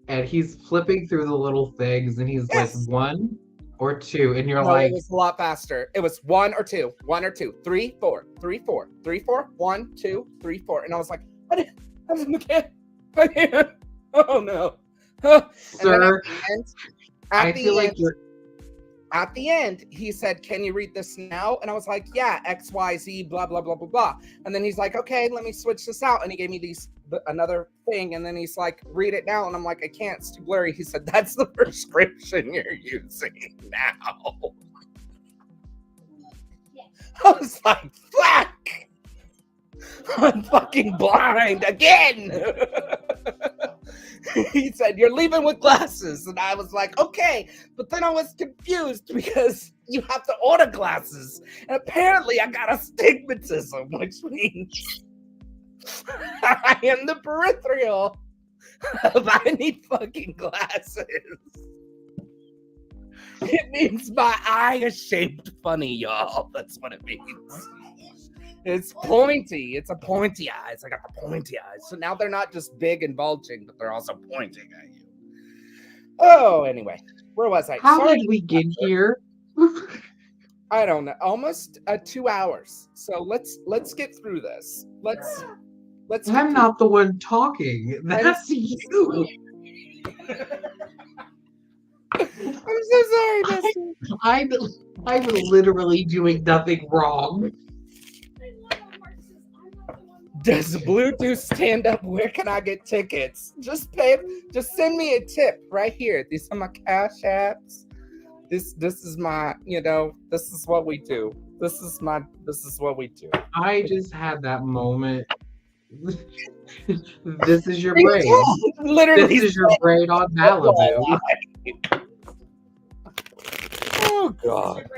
A: and he's flipping through the little things, and he's
C: Yes.
A: like 1 or 2, and you're
C: No,
A: like,
C: it was a lot faster. It was 1 or 2, 1 or 2, 3, 4, 3, 4, 3, 4, 1, 2, 3, 4. And I was like, I can't. Oh no.
A: "Sir, I
C: At the
A: feel like
C: end,
A: you're."
C: at the end, he said, "Can you read this now?" And I was like, "Yeah, XYZ, blah, blah, blah, blah, blah." And then he's like, "Okay, let me switch this out." And he gave me another thing. And then he's like, "Read it now." And I'm like, "I can't, it's too blurry." He said, "That's the prescription you're using now." I was like, fuck! I'm fucking blind again! He said, "You're leaving with glasses." And I was like, "Okay." But then I was confused because you have to order glasses. And apparently I got astigmatism, which means I am the peripheral of I need fucking glasses. It means my eye is shaped funny, y'all. That's what it means. It's pointy. It's a pointy eyes. I got the pointy eyes. So now they're not just big and bulging, but they're also pointing at you. Oh, anyway. Where was I?
A: How
C: Sorry.
A: did we get here?
C: I don't know. Almost 2 hours. So let's get through this. Let's get
A: I'm
C: through-
A: not the one talking. That's you.
C: I'm so sorry, Bessie.
A: I'm literally doing nothing wrong.
C: Does Blue do stand up? Where can I get tickets? Just send me a tip right here. These are my cash apps. This is my, this is what we do. This is what we do.
A: I just had that moment. This is your braid.
C: Literally,
A: This is your braid on Malibu.
C: Oh God.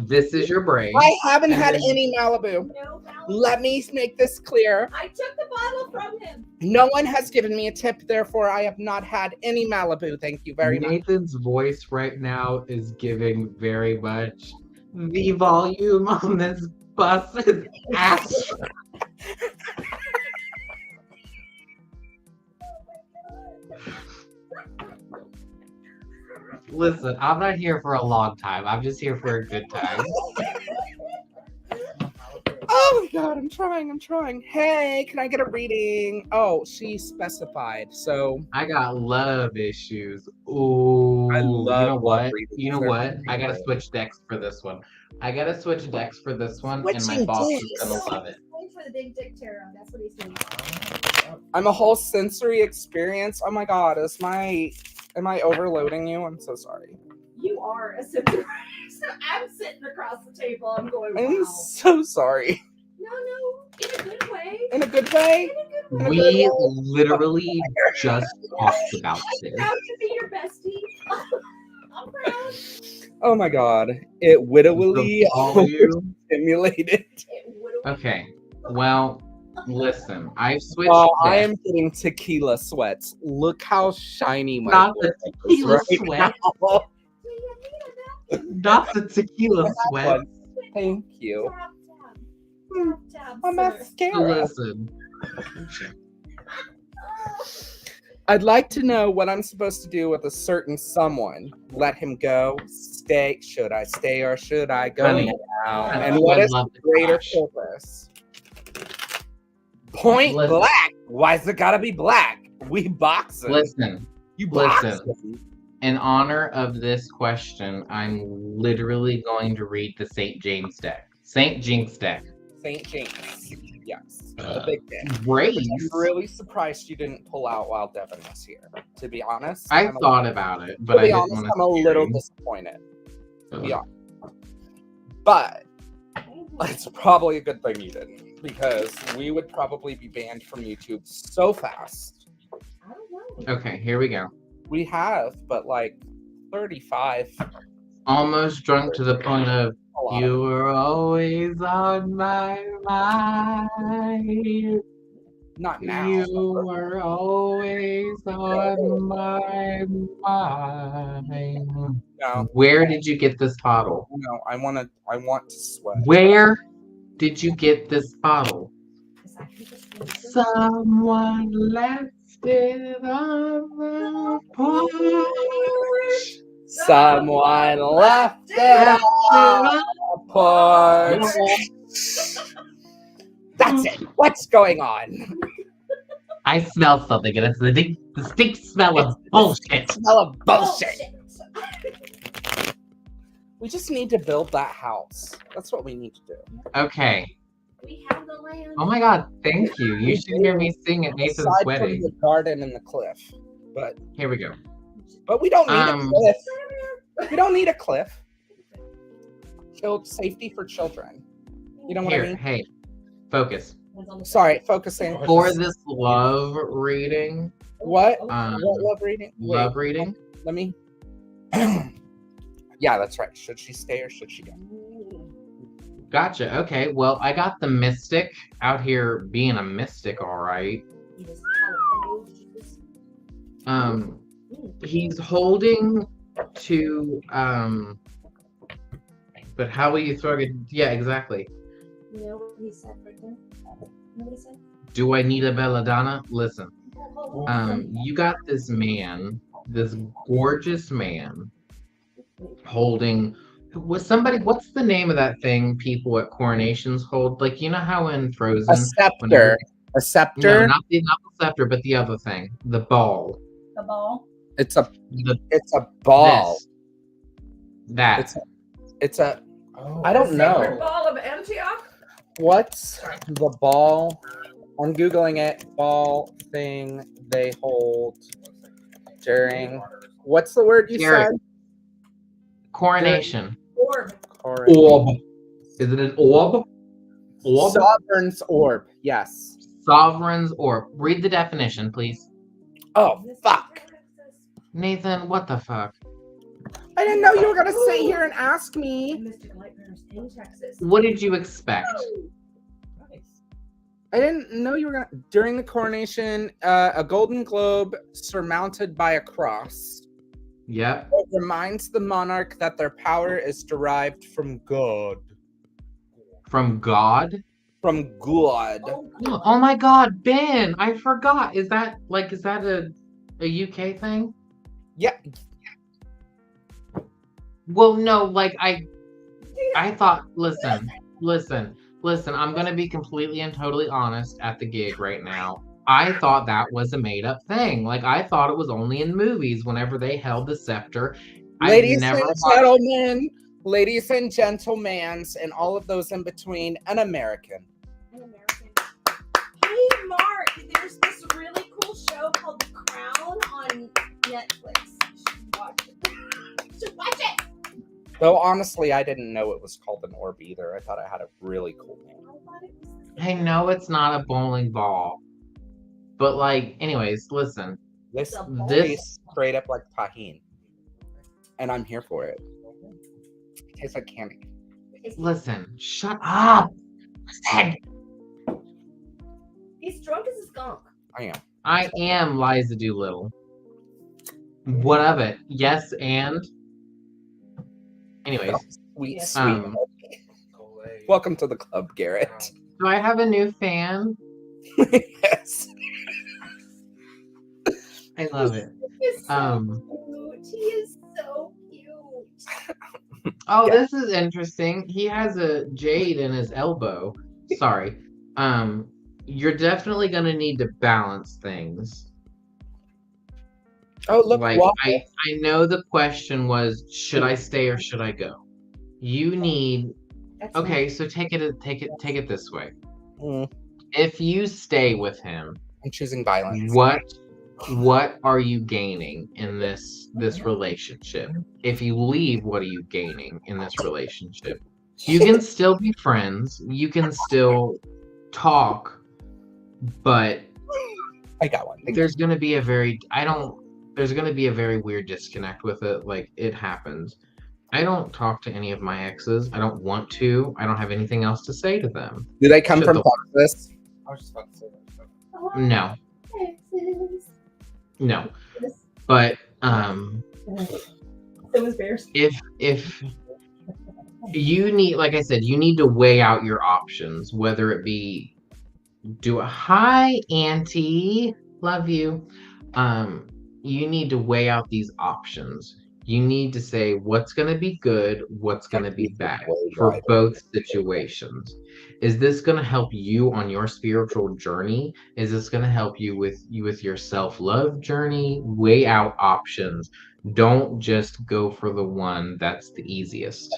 A: This is your braid.
C: I haven't had any Malibu.
D: No, Malibu.
C: Let me make this clear.
D: I took the bottle from him.
C: No one has given me a tip, therefore I have not had any Malibu. Thank you very much.
A: Nathan's voice right now is giving very much. The volume on this bus is ass. Listen, I'm not here for a long time. I'm just here for a good time.
C: Oh my God, I'm trying. Hey, can I get a reading? Oh, she specified, so.
A: I got love issues. Ooh,
C: I love
A: you know what?
C: readings.
A: You know
C: They're
A: what? I gotta
C: great.
A: switch decks for this one. And my boss
C: Switching
A: is gonna
C: dicks.
A: love it.
D: Wait for the big dick tarot. That's what he's doing.
C: I'm a whole sensory experience. Oh my God, am I overloading you? I'm so sorry.
D: You are a super. So I'm sitting across the table. I'm going, wow.
C: I'm so sorry.
D: No, in a good way.
C: In a good way?
D: In a good way.
A: We literally just talked about this.
D: Proud to be your bestie. I'm proud.
C: Oh my God. It wittily
A: The volume.
C: stimulated.
D: It would've-
A: Okay, well, listen, I've switched
C: I
A: decks.
C: am getting tequila sweats. Look how shiny my
A: Not the
C: forehead is
A: tequila
C: right
A: sweat.
C: now.
A: Not the tequila sweat.
C: Thank you.
D: Tap,
C: My
D: sir.
C: mascara.
A: Listen.
C: I'd like to know what I'm supposed to do with a certain someone. Let him go. Stay. Should I stay or should I go
A: Honey,
C: now?
A: I
C: And what
A: would
C: is the
A: love to
C: greater
A: crash.
C: purpose? Point
A: Listen.
C: black. Why's it gotta be black? We boxing.
A: Listen,
C: You
A: listen.
C: boxing.
A: in honor of this question, I'm literally going to read the St. James deck. St. Jinx deck.
C: St. James. Yes. The big day.
A: Race.
C: I'm really surprised you didn't pull out while Devin was here. To be honest,
A: I
C: I'm
A: thought about it, but
C: to
A: I
C: be
A: didn't
C: honest,
A: want
C: I'm a little disappointed. To be honest, but it's probably a good thing you didn't, because we would probably be banned from YouTube so fast.
D: I don't know.
A: Okay, here we go.
C: We have, but like 35.
A: Almost drunk to the point of
C: A lot
A: you were always on my mind.
C: Not now.
A: You were always on my mind.
C: No,
A: Where did you get this bottle?
C: no. I want to sweat.
A: Where did you get this bottle?
D: Is that just
A: Someone left it on the porch.
C: Someone left it on the porch. That's it. What's going on?
A: I smell something, and it's the distinct smell of bullshit.
C: Smell of bullshit.
D: Bullshit.
C: We just need to build that house. That's what we need to do.
A: Okay.
D: We have the land.
A: Oh my god, thank you. You should hear me sing at Nathan's
C: Aside from
A: wedding.
C: the garden and the cliff, but
A: Here we go.
C: we don't need a
A: Um,
C: cliff. We don't need a cliff. Safety for children. You know what I
A: Here,
C: mean?
A: hey, focus.
C: Sorry, focusing.
A: For this love reading,
C: What?
A: um,
C: What love reading? Wait,
A: love reading,
C: let me. Yeah, that's right. Should she stay or should she go?
A: gotcha. Okay, well, I got the mystic out here being a mystic, all right. He's holding to, but how will you throw it? Yeah, exactly.
D: You know what he said right there? You know what he said?
A: Do I need a belladonna? Listen, you got this man, this gorgeous man, holding. What's the name of that thing people at coronations hold? Like, you know how in Frozen,
C: A scepter.
A: whenever-
C: A scepter.
A: No, not the scepter, but the other thing, the ball.
D: The ball.
C: It's a
A: The
C: ball.
A: this. That.
C: It's a. I don't
I: Sacred
C: know.
I: Ball of Antioch?
C: What's the ball I'm Googling it. Ball thing they hold during. What's the word you
A: Garrett.
C: said?
A: Coronation.
D: Orb.
A: Orb. Is it an orb? Orb?
C: Sovereign's orb. Yes.
A: Sovereign's orb. Read the definition, please.
C: Oh, fuck.
A: Nathan, what the fuck?
C: I didn't know you were going to sit here and ask me.
D: Mystic Lightbearers in Texas.
A: What did you expect?
C: I didn't know you were going to. During the coronation, a golden globe surmounted by a cross.
A: Yep.
C: It reminds the monarch that their power is derived from God.
A: From God?
C: From God.
A: Oh my god, Ben! I forgot. Is that a UK thing?
C: Yeah.
A: Well, no, like I thought, listen, I'm gonna be completely and totally honest at the gig right now. I thought that was a made up thing. Like I thought it was only in movies whenever they held the scepter.
C: Ladies and gentlemen, and all of those in between, an American.
D: Hey, Mark, there's this really cool show called The Crown on Netflix. You should watch it. You should watch it!
C: Though honestly, I didn't know it was called an orb either. I thought it had a really cool name.
A: I know it's not a bowling ball. But like, anyways, listen.
C: This
A: This
C: tastes straight up like tahini. And I'm here for it. It tastes like candy.
A: listen, shut up. Listen.
D: He's drunk as a skunk.
C: I am.
A: I am Liza Doolittle. What of it? Yes, and anyways,
C: Sweet,
D: Yes.
C: sweet. Welcome to the club, Garrett.
A: do I have a new fan?
C: Yes.
A: I love it.
D: He's so
A: Um,
D: cute. He is so cute.
A: Oh,
C: Yeah.
A: this is interesting. He has a jade in his elbow. Sorry. You're definitely gonna need to balance things.
C: Oh, look,
A: Like
C: waffle.
A: I know the question was, should I stay or should I go? You need
D: That's
A: okay, so take it this way.
C: Mm,
A: If you stay with him,
C: I'm choosing violence.
A: what are you gaining in this relationship? If you leave, what are you gaining in this relationship? You can still be friends, you can still talk, but
C: I got one. Thank
A: there's gonna be a very weird disconnect with it. Like it happens. I don't talk to any of my exes. I don't want to. I don't have anything else to say to them.
C: you. Do they come
A: Shut
C: from
A: the-
C: Texas?
H: I was just about to say that.
D: Oh,
A: No,
D: Texas.
A: no. But
D: So was Bears.
A: if you need, like I said, you need to weigh out your options, whether it be hi auntie, love you. You need to weigh out these options. You need to say what's going to be good, what's going to be bad for both situations. Is this going to help you on your spiritual journey? Is this going to help you with your self-love journey? Weigh out options. Don't just go for the one that's the easiest.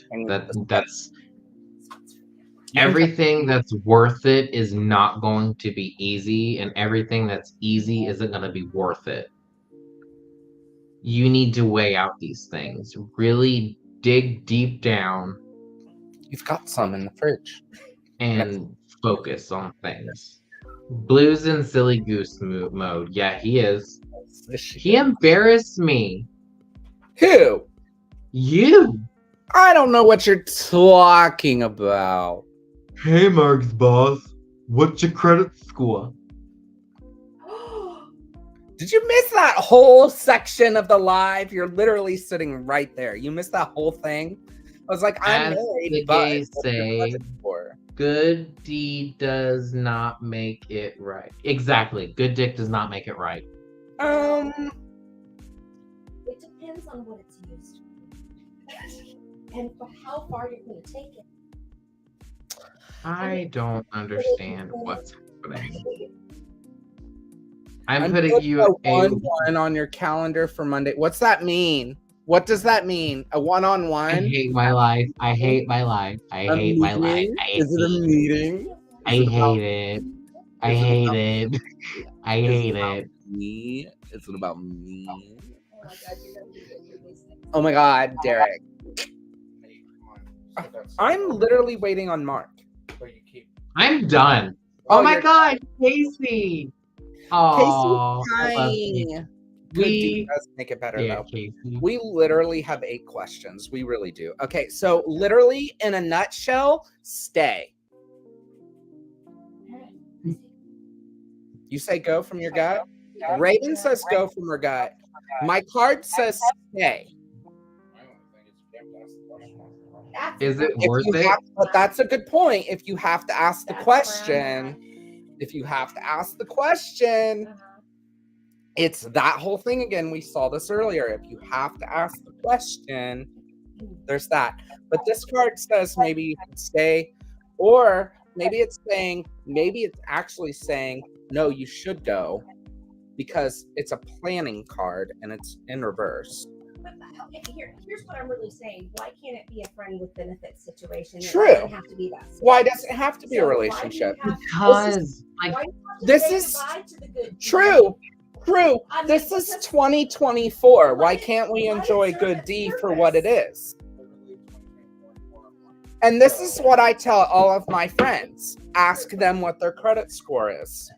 A: That's everything that's worth it is not going to be easy, and everything that's easy isn't going to be worth it. You need to weigh out these things. Really dig deep down
C: You've got some in the fridge.
A: and focus on things. Blue's in silly goose mode. Yeah, he is. He embarrassed me.
C: Who?
A: You.
C: I don't know what you're talking about.
A: Hey, Mark's boss. What's your credit score?
C: Did you miss that whole section of the live? You're literally sitting right there. You missed that whole thing. I was like, I'm
A: As
C: married,
A: the
C: but
A: gays
C: what's your
A: say,
C: credit score?
A: good deed does not make it right. Exactly. Good dick does not make it right.
D: It depends on what it's used and for how far you're going to take it.
A: I don't understand what's happening. I'm
C: putting
A: putting you
C: a
A: a
C: 1-1 on your calendar for Monday. What's that mean? What does that mean? A
A: I
C: one-on-one?
A: hate my life. I hate my life. I
C: A
A: hate my life.
C: meeting?
A: I
C: Is it a
A: hate,
C: meeting?
A: I hate it. I
C: Is it
A: hate
C: about
A: it. I
C: Is it
A: hate
C: about
A: it.
C: me? Is it about me?
D: Oh my god, you're gonna be good for these things.
C: Oh my God, Derek.
H: Hey, come on. So that's-
C: I'm literally waiting on Mark.
H: So you keep.
A: I'm done.
C: Oh,
A: Oh my
C: you're-
A: god, Casey. Oh,
C: Hi. Good D does make it better
A: yeah,
C: though.
A: Casey.
C: We literally have 8 questions. We really do. Okay, so literally in a nutshell, stay. You say go from your gut? Raven says go from her gut. My card says stay.
D: That's
A: Is it
C: If
A: worth
C: you
A: it?
C: have, but that's a good point. If you have to ask the
D: That's where I'm
C: question, if you have to ask the question, it's that whole thing again. We saw this earlier. If you have to ask the question, there's that. But this card says maybe you can stay, or maybe it's actually saying, no, you should go, because it's a planning card and it's in reverse.
D: But okay, here's what I'm really saying. Why can't it be a friend with benefits situation? It
C: True.
D: doesn't have to be that.
C: Why does it have to be a
D: So why do you
C: relationship?
D: have-
A: Because,
D: why
A: like,
D: do you have to
C: This
D: say
C: is
D: goodbye to the good
C: True. True.
D: I mean,
C: This is
D: because-
C: 2024. Why
D: Let it-
C: can't we
D: let it
C: enjoy
D: serve
C: good
D: its
C: D for what it
D: purpose.
C: is? And this is what I tell all of my friends. Ask them what their credit score is.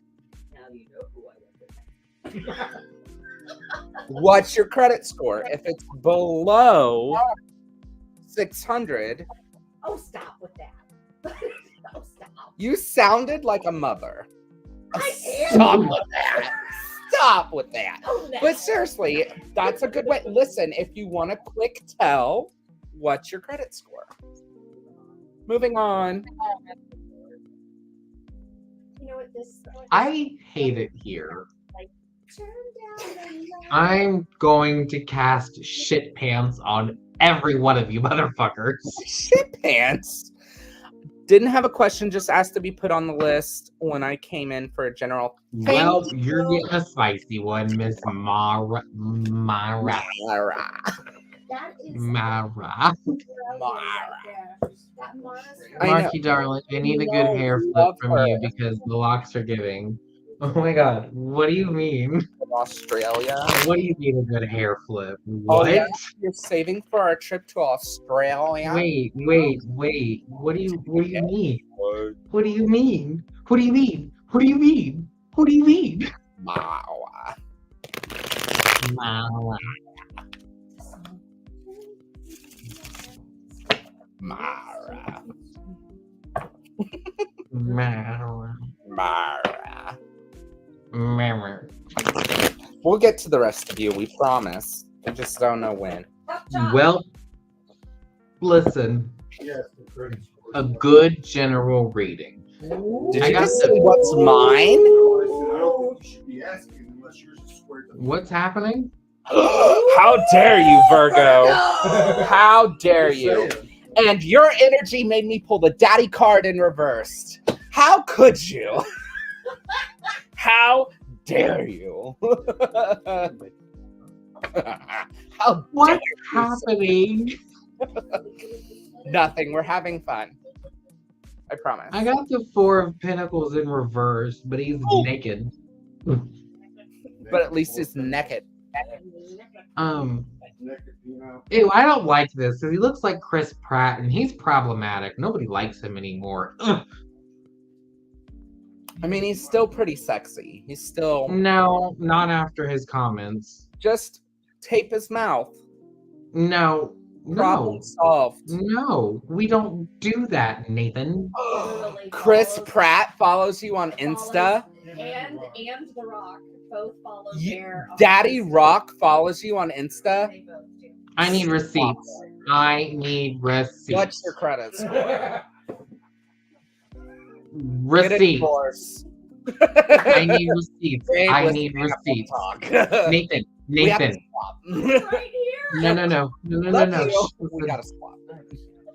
D: Now you know who I am.
C: What's your credit score? If it's below 600,
D: Oh, stop with that. Oh, stop.
C: you sounded like a mother.
D: I am.
C: Stop with that. Stop with that.
D: Oh, no.
C: But seriously, that's a good way. Listen, if you want a quick tell, what's your credit score? Moving on.
D: You know what this?
A: I hate it here.
D: Turn down the light.
A: I'm going to cast shit pants on every one of you motherfuckers.
C: Shit pants. Didn't have a question, just asked to be put on the list when I came in for a general.
A: Well,
C: Thank
A: you're
C: you.
A: getting a spicy one, Miss Mara.
C: Mara.
D: That is
A: Mara.
D: Mara. That Mara's
C: I know.
A: Marky, darling, I need a
C: No,
A: good hair flip
C: love
A: from
C: her.
A: you because the locks are giving. Oh my god, what do you mean?
C: Australia.
A: What do you mean a good hair flip?
C: Oh,
A: What?
C: yeah, you're saving for our trip to Australia.
A: Wait. What do you mean? What do you mean? What do you mean? What do you mean? What do you mean?
C: Wow.
A: Mara.
C: Mara.
A: Mara.
C: Mara.
A: Mara.
C: We'll get to the rest of you, we promise. We just don't know when.
D: Up top.
A: Well, listen,
H: Yes, the credit score.
A: a good general reading.
C: Did
A: I
C: you
A: got
C: just
A: the-
C: say what's mine?
H: Listen, I don't think you should be asking unless yours is squared up.
A: What's happening?
C: How dare you, Virgo?
D: Virgo!
C: How dare
H: Just
C: you?
H: saying.
C: And your energy made me pull the daddy card in reverse. How could you? How dare you? How
A: What's
C: dare you?
A: happening?
C: Nothing. We're having fun. I promise.
A: I got the Four of Pentacles in reverse, but he's
C: Oh.
A: naked.
C: But at least it's naked.
H: Naked, you know.
A: Ew, I don't like this because he looks like Chris Pratt and he's problematic. Nobody likes him anymore. Ugh.
C: I mean, he's still pretty sexy. He's still
A: No, not after his comments.
C: just tape his mouth.
A: No,
C: Problem
A: no,
C: solved.
A: no. We don't do that, Nathan.
D: Literally
C: Chris
D: follows-
C: Pratt follows you on Insta.
D: And The Rock both follow
C: You-
D: their
C: Daddy Rock follows you on Insta.
D: They both do.
A: I need receipts. I need receipts.
C: What's your credit score? Get a
A: Receipts.
C: divorce.
A: I need receipts.
C: Babe,
A: I
C: let's
A: need
C: have a
A: receipts.
C: talk.
A: Nathan.
C: We have to
A: Nathan.
C: swap.
D: Right here.
A: No.
C: Love you. We
A: Listen.
C: gotta swap.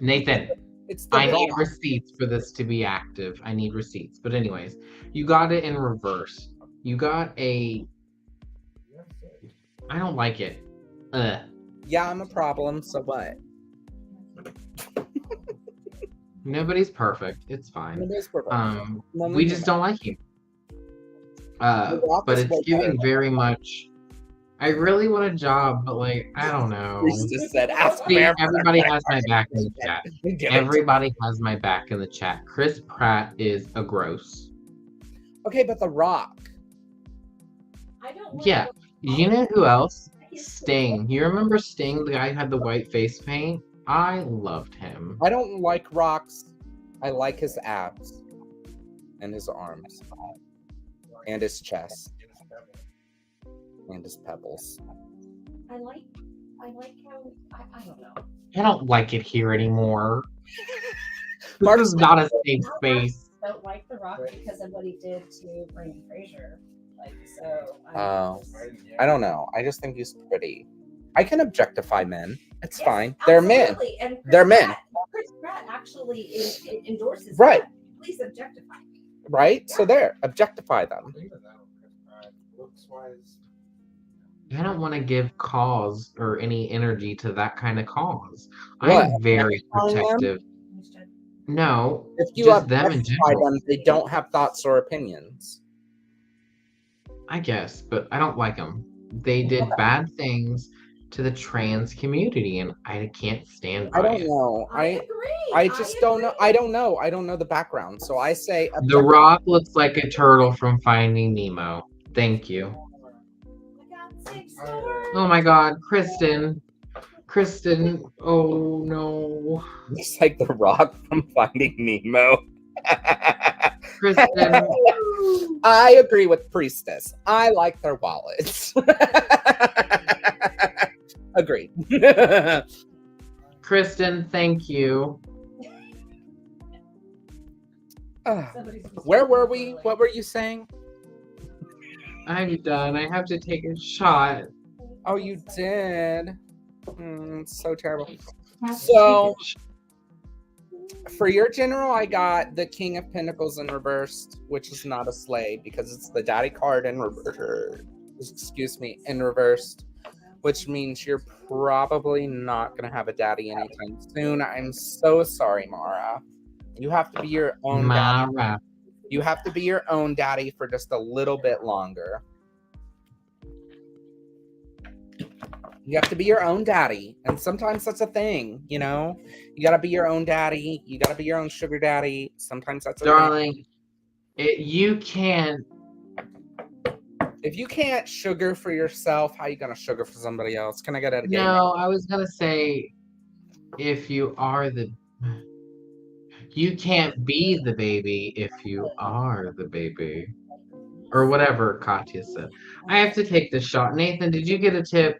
A: Nathan.
C: It's the
A: I need
C: Rock.
A: receipts for this to be active. I need receipts. But anyways, you got it in reverse. You got a. I don't like it. Ugh.
C: Yeah, I'm a problem. So what?
A: Nobody's perfect. It's fine.
C: It is perfect.
A: We just don't like you.
C: Rock
A: But
C: is
A: it's
C: way
A: giving
C: better.
A: very much. I really want a job, but like I don't know.
C: Priestess said, "Ask
A: See,
C: Bear."
A: everybody has my back in the chat.
C: Give it to-
A: Everybody has my back in the chat. Chris Pratt is a gross.
C: Okay, but The Rock.
D: I don't want
A: Yeah.
D: to-
A: You know who else? Sting. You remember Sting, the guy who had the white face paint? I loved him.
C: I don't like rocks. I like his abs and his arms and his chest and his pebbles.
D: I like how I don't know.
A: I don't like it here anymore. This is not a safe space.
D: Don't like The Rock because of what he did to Brendan Fraser. Like so.
C: I don't know. I just think he's pretty. I can objectify men. It's fine. They're men.
D: Absolutely. And Chris
C: They're men.
D: Chris Pratt actually endorses
C: Right.
D: that. Please objectify me.
C: Right? So there, objectify them.
A: I don't want to give cause or any energy to that kind of cause.
C: What?
A: I'm very
C: Objectifying them?
A: protective. No,
C: If you
A: just them in
C: objectify
A: general.
C: them, they don't have thoughts or opinions.
A: I guess, but I don't like them. They did bad things to the trans community, and I can't stand by
C: I don't
A: it.
C: know.
D: I agree.
C: I just don't know. I don't know. I don't know the background. So I say
A: The Rock looks like a turtle from Finding Nemo. Thank you.
D: I got 6 stores.
A: Oh my God, Kristen. Kristen. Oh no.
C: It's like the Rock from Finding Nemo.
A: Kristen.
C: I agree with Priestess. I like their wallets. Agreed.
A: Kristen, thank you.
C: Where were we? What were you saying?
A: I'm done. I have to take a shot.
C: Oh, you did. So terrible. So, for your general, I got the King of Pentacles in reversed, which is not a sleigh because it's the Daddy card in reversed. Excuse me, in reversed, which means you're probably not going to have a daddy anytime soon. I'm so sorry, Mara. You have to be your own daddy.
A: Mara.
C: You have to be your own daddy for just a little bit longer. You have to be your own daddy. And sometimes that's a thing, you know? You gotta be your own daddy. You gotta be your own sugar daddy. Sometimes that's a
A: Darling, you can't.
C: If you can't sugar for yourself, how you gonna sugar for somebody else? Can I get it again?
A: No, I was gonna say, if you are the. You can't be the baby if you are the baby. Or whatever Katya said. I have to take this shot. Nathan, did you get a tip?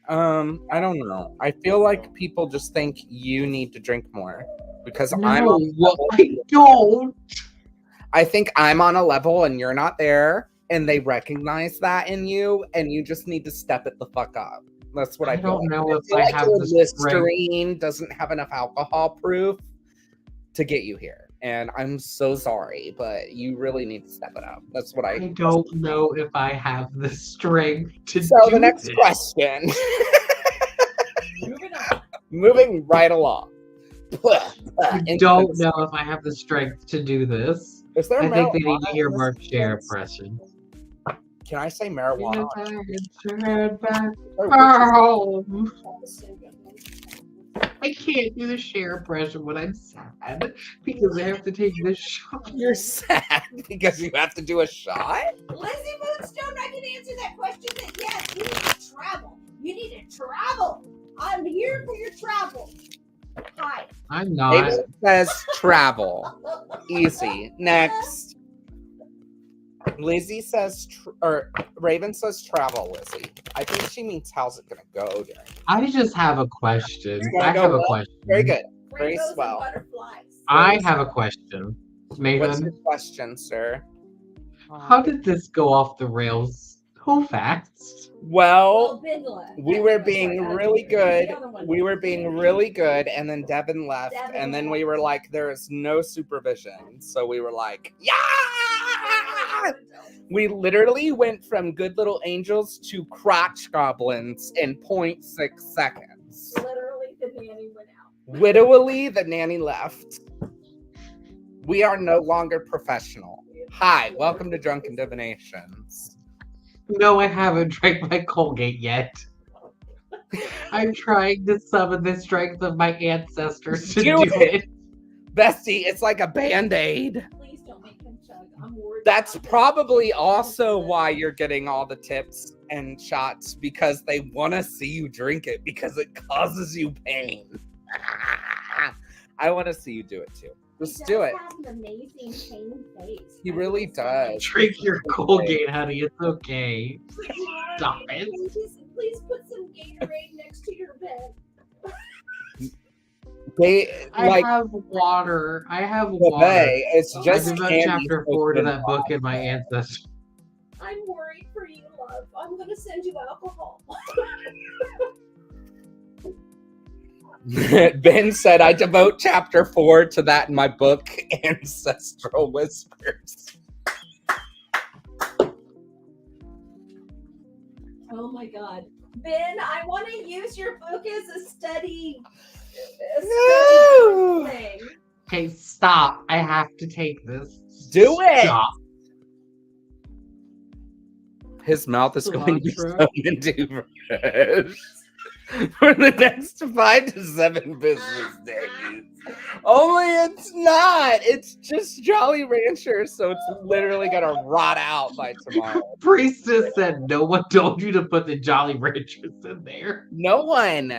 C: I don't know. I feel like people just think you need to drink more because
A: No,
C: I'm on
A: I don't.
C: I think I'm on a level and you're not there, and they recognize that in you, and you just need to step it the fuck up. That's what I feel.
A: don't
C: like.
A: know if
C: feel
A: I
C: like
A: have
C: your
A: the strength.
C: Listerine doesn't have enough alcohol proof to get you here. And I'm so sorry, but you really need to step it up. That's what
A: I don't know if I have the strength to
C: So
A: do
C: the next
A: this.
C: question.
D: Moving on.
C: Moving right along.
A: I don't know if I have the strength to do this.
C: Is there
A: I think they need
C: marijuana
A: to hear
C: in this
A: Mark share
C: instance?
A: impression.
C: Can I say marijuana?
A: Home. I can't do the share impression when I'm sad because I have to take this shot.
C: You're sad because you have to do a shot?
D: Lizzie Moonstone, I can answer that question that yes, you need to travel. You need to travel. I'm here for your travel. Hi.
A: I'm not.
C: David says travel. Easy. Next. Lizzie says, Raven says travel, Lizzie. I think she means how's it going to go during.
A: I just have a question.
C: It's gonna
A: I
C: go
A: have a
C: well.
A: question.
C: Very good. Very
D: Rainbows and
C: swell.
D: butterflies.
A: I have a question.
C: What's
A: Nathan,
C: your question, sir?
A: how did this go off the rails so fast?
C: Well,
D: Bindla.
C: we were being really good.
D: The other one.
C: We were being really good, and then Devin left,
D: Devin
C: and then
D: left.
C: we were like, there is no supervision. So we were like, yeah! We literally went from good little angels to crotch goblins in 0.6 seconds.
D: Literally, the nanny went out.
C: Literally, the nanny left. We are no longer professional. Hi, welcome to Drunken Divinations.
A: No, I haven't drank my Colgate yet. I'm trying to summon the strength of my ancestors to
C: Do
A: do it.
C: Bestie, it's like a band-aid.
D: Please don't make him chug. I'm worried.
C: That's
D: about him.
C: probably also why you're getting all the tips and shots, because they want to see you drink it because it causes you pain. I want to see you do it too. Just do it.
D: He does have an amazing pain face.
C: He really does.
A: Drink your Colgate, honey. It's okay. Stop it.
D: Please put some Gatorade next to your bed.
C: They
A: I
C: like
A: have water. I have
C: the
A: water.
C: bay. It's
A: I
C: just
A: devote
C: candy
A: chapter
C: soaked
A: 4 to
C: in
A: that book in my ancestors.
D: I'm worried for you, love. I'm gonna send you alcohol.
C: Ben said, I devote chapter 4 to that in my book, Ancestral Whispers.
D: Oh my god. Ben, I want to use your book as a study
C: No.
D: thing.
A: Okay, stop. I have to take this.
C: Do it.
A: Stop.
C: His mouth is going to be
A: Cilantro.
C: sewn into red for the next 5 to 7 business days. Only it's not. It's just Jolly Rancher, so it's literally gonna rot out by tomorrow.
A: Priestess said no one told you to put the Jolly Ranchers in there.
C: No one,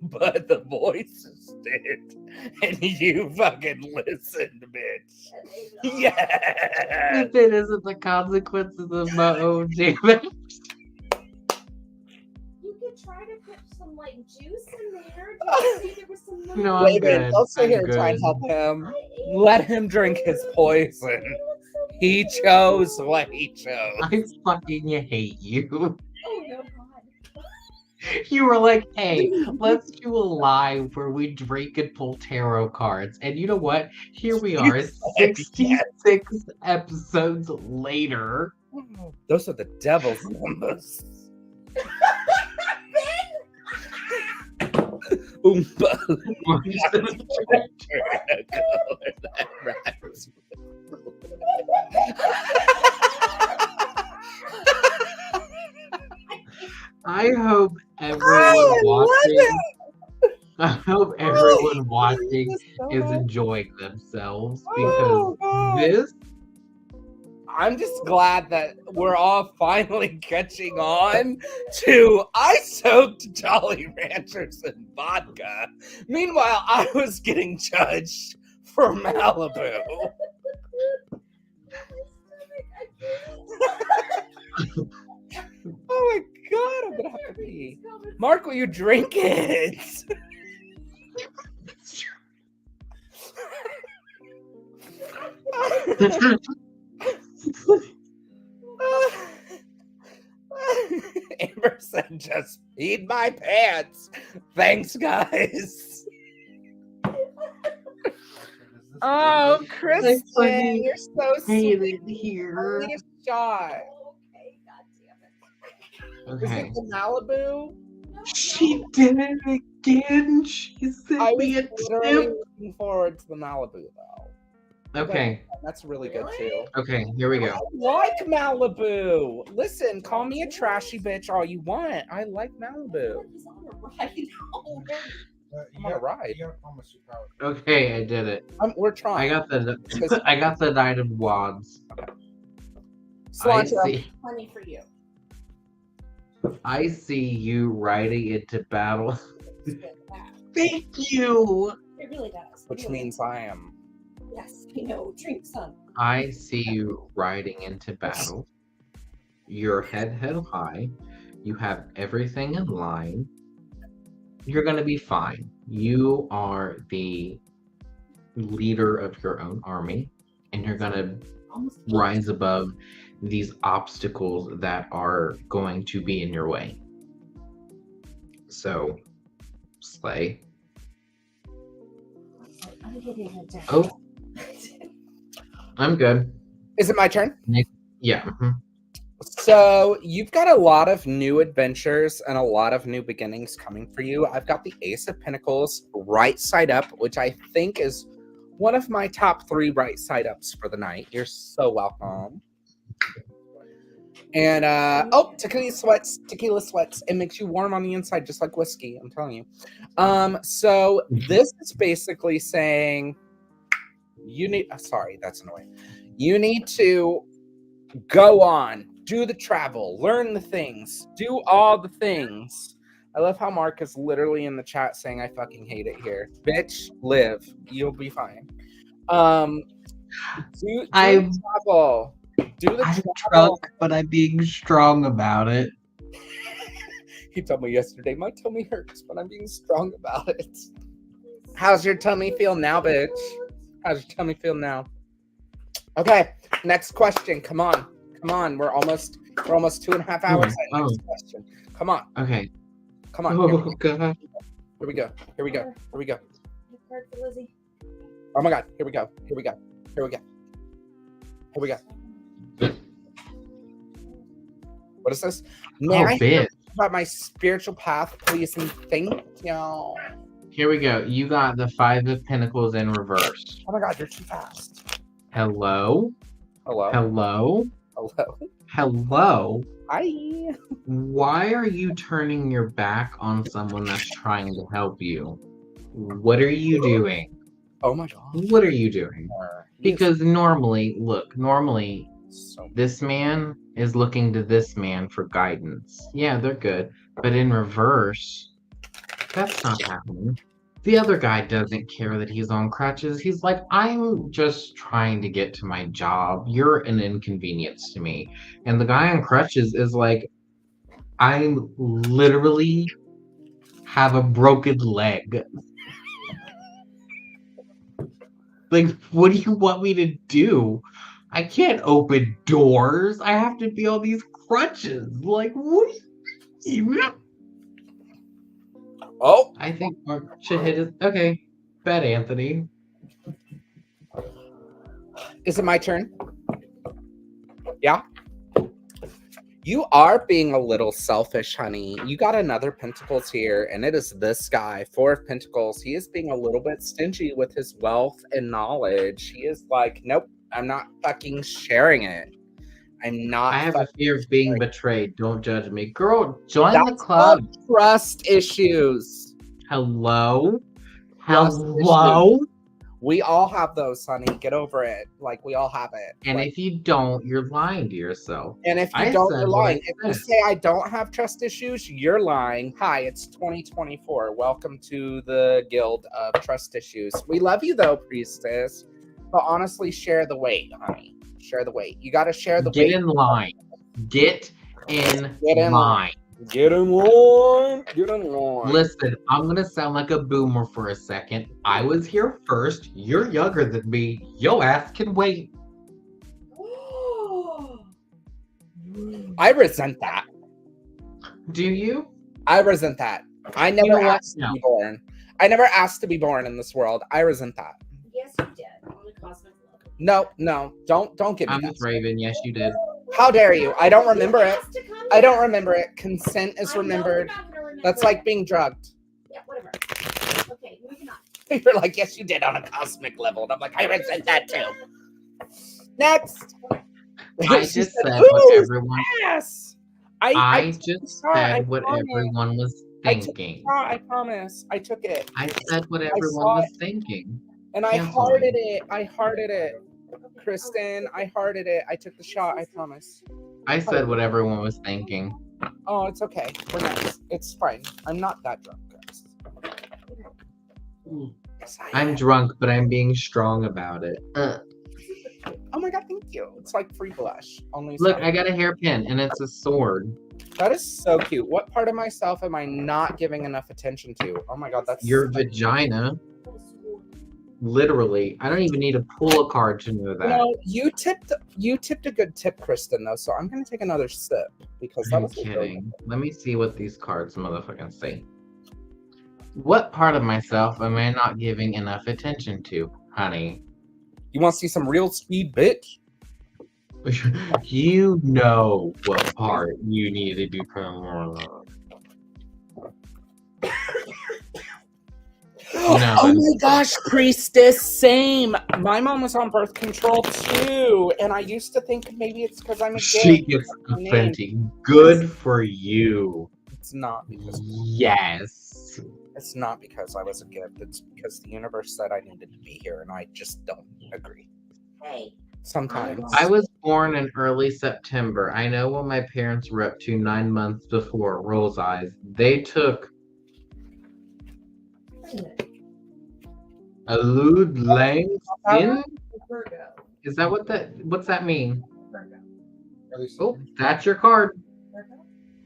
C: but the voices did, and you fucking listened, bitch. Yeah.
A: If it isn't the consequences of my own damage.
D: You could try to put some like juice in there. Did you see there was some
A: No, I'm
C: Wait,
A: good.
C: let's sit
A: I'm
C: here and try and
A: good.
C: help him.
D: I ate
C: Let him drink his poison. He chose what he chose.
A: I fucking hate you.
D: Oh no, God.
A: You were like, hey, let's do a live where we drink and pull tarot cards. And you know what? Here we are, 66 episodes later.
C: Those are the devil's numbers. Oompa.
A: I hope everyone watching. I hope everyone watching is enjoying themselves because this.
C: I'm just glad that we're all finally catching on to I soaked Jolly Ranchers in vodka. Meanwhile, I was getting judged for Malibu. Oh my god, I'm gonna have to pee. Mark, will you drink it? Amber said, just peed my pants. Thanks, guys. Oh, Kristen,
A: fucking
C: you're so
A: hate
C: sweet.
A: it here.
C: I need a shot.
D: Okay, goddamn it.
C: Was
A: Okay.
C: it the Malibu?
A: She did it again. She
C: I
A: sent
C: was
A: me a
C: literally
A: tip.
C: looking forward to the Malibu, though.
A: Okay.
C: That's really good,
D: Really?
C: too.
A: Okay. Here we go.
C: I like Malibu. Listen, call me a trashy bitch all you want. I like Malibu.
D: He's on a ride. Oh,
C: I'm on a ride.
H: You gotta promise your power.
A: Okay, I did it.
C: We're trying.
A: I got the Knight of Wands. I
C: Cilantro.
A: see.
D: funny for you.
A: I see you riding into battle.
D: It's good. Yeah,
A: Thank you.
D: it really does.
C: Which
D: Really
C: means
D: does.
C: I am.
D: Yes, I know. Drink some.
A: I see you riding into battle. Your head held high. You have everything in line. You're going to be fine. You are the leader of your own army, and you're going to
D: Almost
A: rise above these obstacles that are going to be in your way. So, slay.
D: I'm getting it down.
A: Oh, I'm good.
C: Is it my turn?
A: Yeah. mhm.
C: So you've got a lot of new adventures and a lot of new beginnings coming for you. I've got the Ace of Pentacles right side up, which I think is one of my top 3 right side ups for the night. You're so welcome. And tequila sweats. It makes you warm on the inside, just like whiskey. I'm telling you. So this is basically saying you need. Sorry, that's annoying. You need to go on, do the travel, learn the things, do all the things. I love how Mark is literally in the chat saying, "I fucking hate it here, bitch. Live, you'll be fine." Do the travel. Do the
A: I'm
C: travel.
A: drunk, but I'm being strong about it.
C: He told me yesterday, my tummy hurts, but I'm being strong about it. How's your tummy feel now, bitch? How's your tummy feel now? Okay, next question. Come on. We're almost 2.5 hours. Next question. Come on.
A: Okay.
C: Come on.
A: Oh god.
C: Here we go.
D: Your card for Lizzie.
C: Oh my god. Here we go. What is this? May I hear about my spiritual path, please, and thank you.
A: Here we go. You got the 5 of Pentacles in reverse.
C: Oh my god, you're too fast.
A: Hello?
C: Hello?
A: Hello?
C: Hello?
A: Hello?
C: Hi.
A: Why are you turning your back on someone that's trying to help you? What are you doing?
C: Oh my god.
A: What are you doing? Because normally,
C: So
A: this man is looking to this man for guidance. Yeah, they're good. But in reverse, that's not happening. The other guy doesn't care that he's on crutches. He's like, I'm just trying to get to my job. You're an inconvenience to me. And the guy on crutches is like, I literally have a broken leg. Like, what do you want me to do? I can't open doors. I have to be on these crutches. Like, what do you...
C: Oh,
A: I think Mark should hit his... Okay. Bet, Anthony.
C: is it my turn? Yeah. You are being a little selfish, honey. You got another Pentacles here, and it is this guy, 4 of Pentacles. He is being a little bit stingy with his wealth and knowledge. He is like, nope, I'm not fucking sharing it. I'm not.
A: I have a fear of being betrayed. Don't judge me. Girl, join the
C: That's
A: club.
C: called trust issues.
A: Hello?
C: Trust
A: Hello?
C: issues. We all have those, honey. Get over it. Like, we all have it.
A: And
C: like,
A: if you don't, you're lying to yourself.
C: And if you
A: I
C: don't,
A: said
C: you're
A: what I
C: lying. If you
A: said.
C: say I don't have trust issues, you're lying. Hi, it's 2024. Welcome to the Guild of Trust Issues. We love you though, Priestess. But honestly, share the weight, honey. Share the weight. You got to share the weight.
A: Get in line. Get in line.
C: Get in line. Get in line.
A: Listen, I'm going to sound like a boomer for a second. I was here first. You're younger than me. Yo ass can wait.
C: I resent that.
A: Do you?
C: I resent that. I never
A: You know what?
C: asked to be born. I never asked to be born in this world. I resent that.
D: Yes, you did. On the cosmic level.
C: No, don't give me
A: I'm
C: that.
A: with Raven. Yes, you did.
C: How dare you? I don't remember
D: You
C: it.
D: asked to come
C: I don't
D: here.
C: remember it. Consent is
D: I know
C: remembered.
D: you're not gonna remember
C: That's
D: it.
C: like being drugged.
D: Yeah, whatever. Okay, moving on.
C: You're like, yes, you did on a cosmic level. And I'm like, I resent that too. Next.
A: I
C: She
A: just
C: said,
A: said what
C: "Ooh,
A: everyone...
C: yes.
A: I just
C: I
A: said what
C: promise.
A: everyone was
C: I took
A: thinking.
C: I promise. I took it.
A: I said what
C: saw
A: everyone was thinking.
C: And I
A: Cancel
C: hearted
A: me.
C: it. I hearted it. Kristen, I hearted it. I took the shot. I promise.
A: I said what everyone was thinking.
C: Oh, it's okay. We're nice. It's fine. I'm not that drunk, guys. Yes, I
A: I'm
C: am.
A: drunk, but I'm being strong about it.
C: Oh my god, thank you. It's like free blush. Only
A: Look,
C: self.
A: I got a hairpin, and it's a sword.
C: That is so cute. What part of myself am I not giving enough attention to? Oh my god, that's
A: Your vagina. Literally. I don't even need to pull a card to know that.
C: No, you tipped a good tip, Kristen, though, so I'm gonna take another sip because that
A: I'm
C: was really
A: kidding. Let me see what these cards motherfucking say. What part of myself am I not giving enough attention to, honey?
C: You want to see some real speed, bitch?
A: You know what part you need to be putting more on.
C: Oh my gosh, priestess, same. My mom was on birth control too, and I used to think maybe it's because I'm a
A: She
C: gay.
A: gets plenty. Good for you.
C: It's not because
A: Yes.
C: it's not because I was a gift. It's because the universe said I needed to be here, and I just don't agree.
D: Hey,
C: Sometimes.
A: I was born in early September. I know what my parents were up to 9 months before. Rolls eyes. They took
D: wait a minute.
A: a lewd lang in.
D: Virgo.
A: Is that what's that mean?
D: Virgo.
A: Oh, that's your card.
D: Virgo.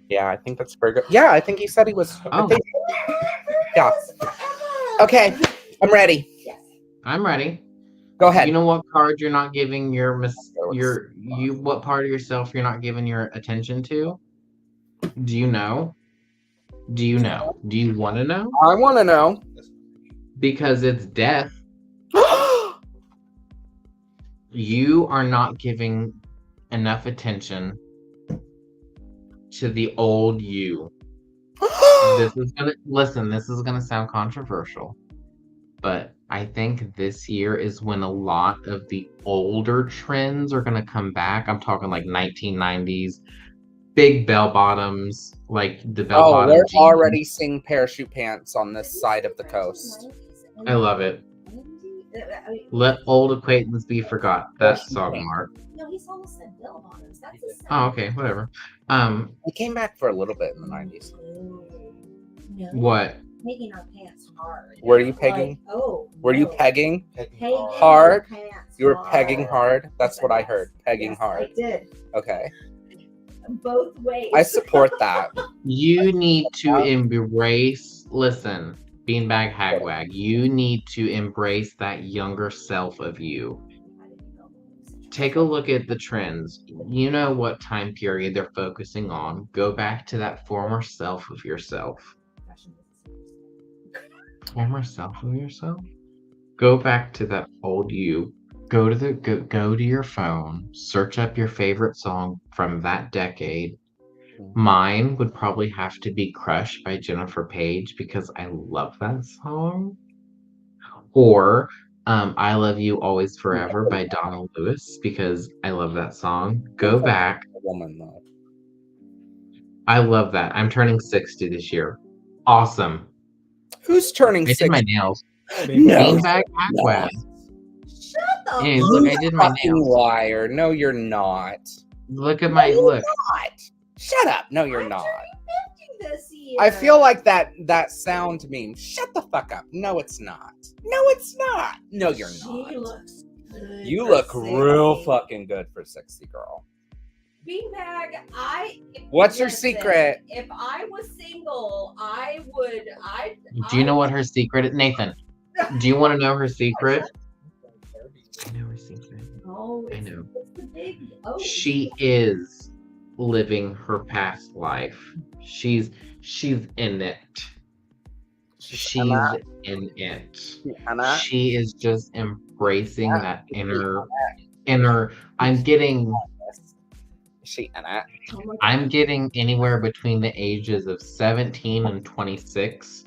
C: Yeah, I think that's Virgo. Yeah, I think he said he was.
A: Oh.
C: I think, yeah. Okay, I'm ready.
D: Yes.
A: I'm ready.
C: Go ahead.
A: You know what card you're not giving what part of yourself you're not giving your attention to? Do you know? Do you know? Do you want to know?
C: I want to know.
A: Because it's death. You are not giving enough attention to the old you. This is gonna sound controversial, but I think this year is when a lot of the older trends are gonna come back. I'm talking like 1990s, big bell bottoms, like the bell bottom
C: we're
A: jeans.
C: already seeing parachute pants on this side of the coast.
A: I love it. Let old acquaintance be forgot. That song, Mark.
D: No, he's almost said bell bottoms. That's a
A: Oh, okay, whatever.
C: It came back for a little bit in the 90s.
D: No,
A: What?
D: making our pants hard.
C: Were you pegging?
D: Like,
C: Were you
D: no.
C: pegging?
D: Pegging
C: Hard?
D: our pants
C: You were pegging hard? That's what I heard. Pegging
D: Yes,
C: hard.
D: I did.
C: Okay.
D: Both ways.
C: I support that.
A: You need to embrace, listen, Beanbag Hagwag, you need to embrace that younger self of you. Take a look at the trends. You know what time period they're focusing on. Go back to that former self of yourself. Former self of yourself? Go back to that old you. Go to your phone, search up your favorite song from that decade. Mine would probably have to be Crush by Jennifer Page because I love that song. Or I Love You Always Forever by Donna Lewis because I love that song. Go back.
C: Woman, though.
A: I love that. I'm turning 60 this year. Awesome.
C: Who's turning
A: I did
C: 60?
A: my nails.
C: No.
A: Beanbag Hagwag.
D: Shut the
A: Hey,
D: fuck
A: look,
D: up.
A: I did my
C: Fucking
A: nails.
C: liar. No, you're not.
A: Look at my look.
C: Not. Shut up. No, you're not.
D: This year.
C: I feel like that sound meme. Shut the fuck up. No, it's not. No, it's not. No, you're not.
D: She looks good.
C: You
D: for
C: look
D: 60.
C: real fucking good for 60, girl.
D: Beanbag,
C: What's your
D: listen,
C: secret?
D: If I was single, I would.
A: Do you know what her secret is? Nathan, do you want to know her secret? I know her secret.
D: Oh,
A: I know.
D: It's the big. Oh,
A: She is living her past life. She's in it. She's in it.
C: Anna?
A: She is just embracing that inner. I'm getting
C: Anna?
D: oh my
A: I'm getting anywhere between the ages of 17 and 26.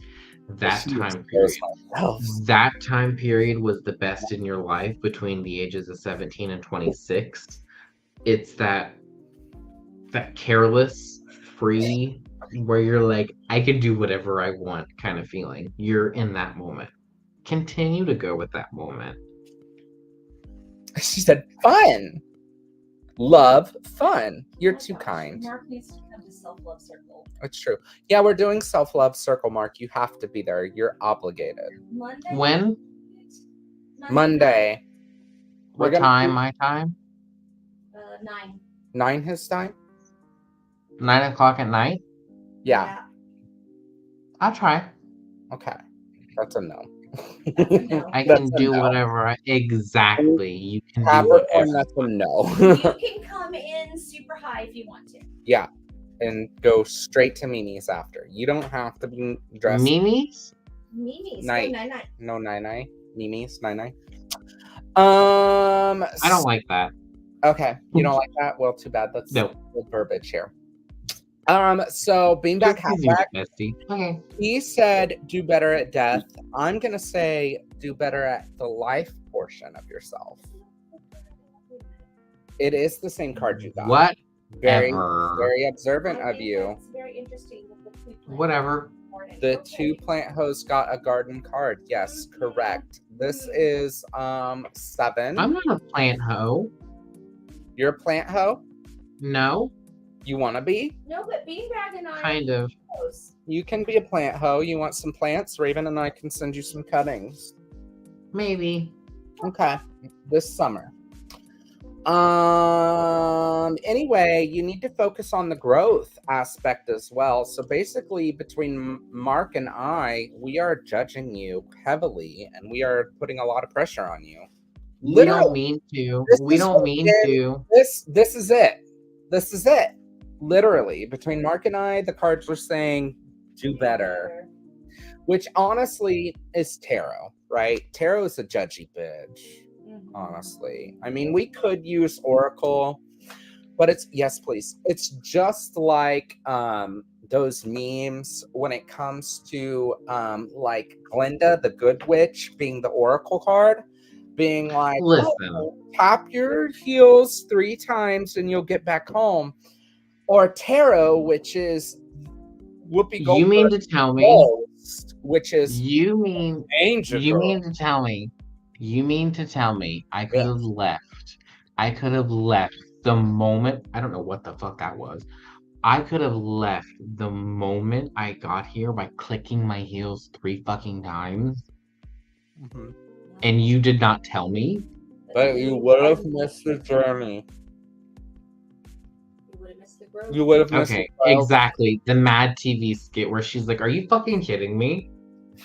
A: That
C: She
A: time
C: exposed
A: period.
C: herself.
A: That time period was the best in your life between the ages of 17 and 26. It's that careless, free, where you're like, I can do whatever I want kind of feeling. You're in that moment. Continue to go with that moment.
C: She said, fun. Love, fun. You're too kind.
D: Mark needs to come to self-love circle.
C: It's true. Yeah, we're doing self-love circle, Mark. You have to be there. You're obligated.
D: Monday.
A: When?
C: Monday.
A: What
C: gonna
A: time?
C: do-
A: My time?
D: 9.
C: 9 his time?
A: 9 o'clock at night?
C: Yeah.
A: I'll try.
C: Okay. That's a no.
D: No.
A: I
C: That's
A: can
C: a
A: do
C: no.
A: whatever exactly. You can do
C: Capricorn,
A: whatever.
C: that's a no.
D: You can come in super high if you want to.
C: Yeah. And go straight to Mimi's after. You don't have to be dressed.
A: Mimi's?
D: Mimi's.
C: Night.
D: Night.
C: No, nine. Mimi's, nine.
A: I don't like that.
C: Okay. You don't like that? Well, too bad. That's
A: No.
C: the verbiage here. So Beanbag
A: Just 'cause you're
C: Hatback,
A: bestie. Okay.
C: he said do better at death. I'm gonna say do better at the life portion of yourself. It is the same card you got.
A: Whatever.
C: Very observant of you.
D: That's very interesting with the two plants.
A: Whatever.
C: The two plant host got a garden card. Yes, correct. This is 7.
A: I'm not a plant hoe.
C: You're a plant hoe?
A: No,
C: You want to be?
D: No, but Beanbag and I
A: kind of.
D: are close.
C: You can be a plant hoe. You want some plants? Raven and I can send you some cuttings.
A: Maybe.
C: Okay. This summer. Anyway, you need to focus on the growth aspect as well. So basically, between Mark and I, we are judging you heavily and we are putting a lot of pressure on you.
A: We don't mean to. We don't mean to.
C: This is it. This is it. Literally, between Mark and I, the cards were saying do better. Which honestly is tarot, right? Tarot is a judgy bitch. Honestly, I mean, we could use Oracle, but it's yes, please. It's just like those memes when it comes to like Glinda, the Good Witch, being the Oracle card, being like,
A: Listen.
C: oh, tap your heels 3 times and you'll get back home, or Tarot, which is Whoopi Goldberg.
A: You mean to tell me?
C: Ghost, which is
A: You mean?
C: Angel.
A: You
C: Girl.
A: mean to tell me? You mean to tell me I could have left? I could have left the moment. I don't know what the fuck that was. I could have left the moment I got here by clicking my heels 3 fucking times, and you did not tell me.
C: But you would have missed the journey.
D: You would have missed the growth.
C: You would have missed
A: Okay,
C: the growth.
A: exactly. The Mad TV skit where she's like, "Are you fucking kidding me?"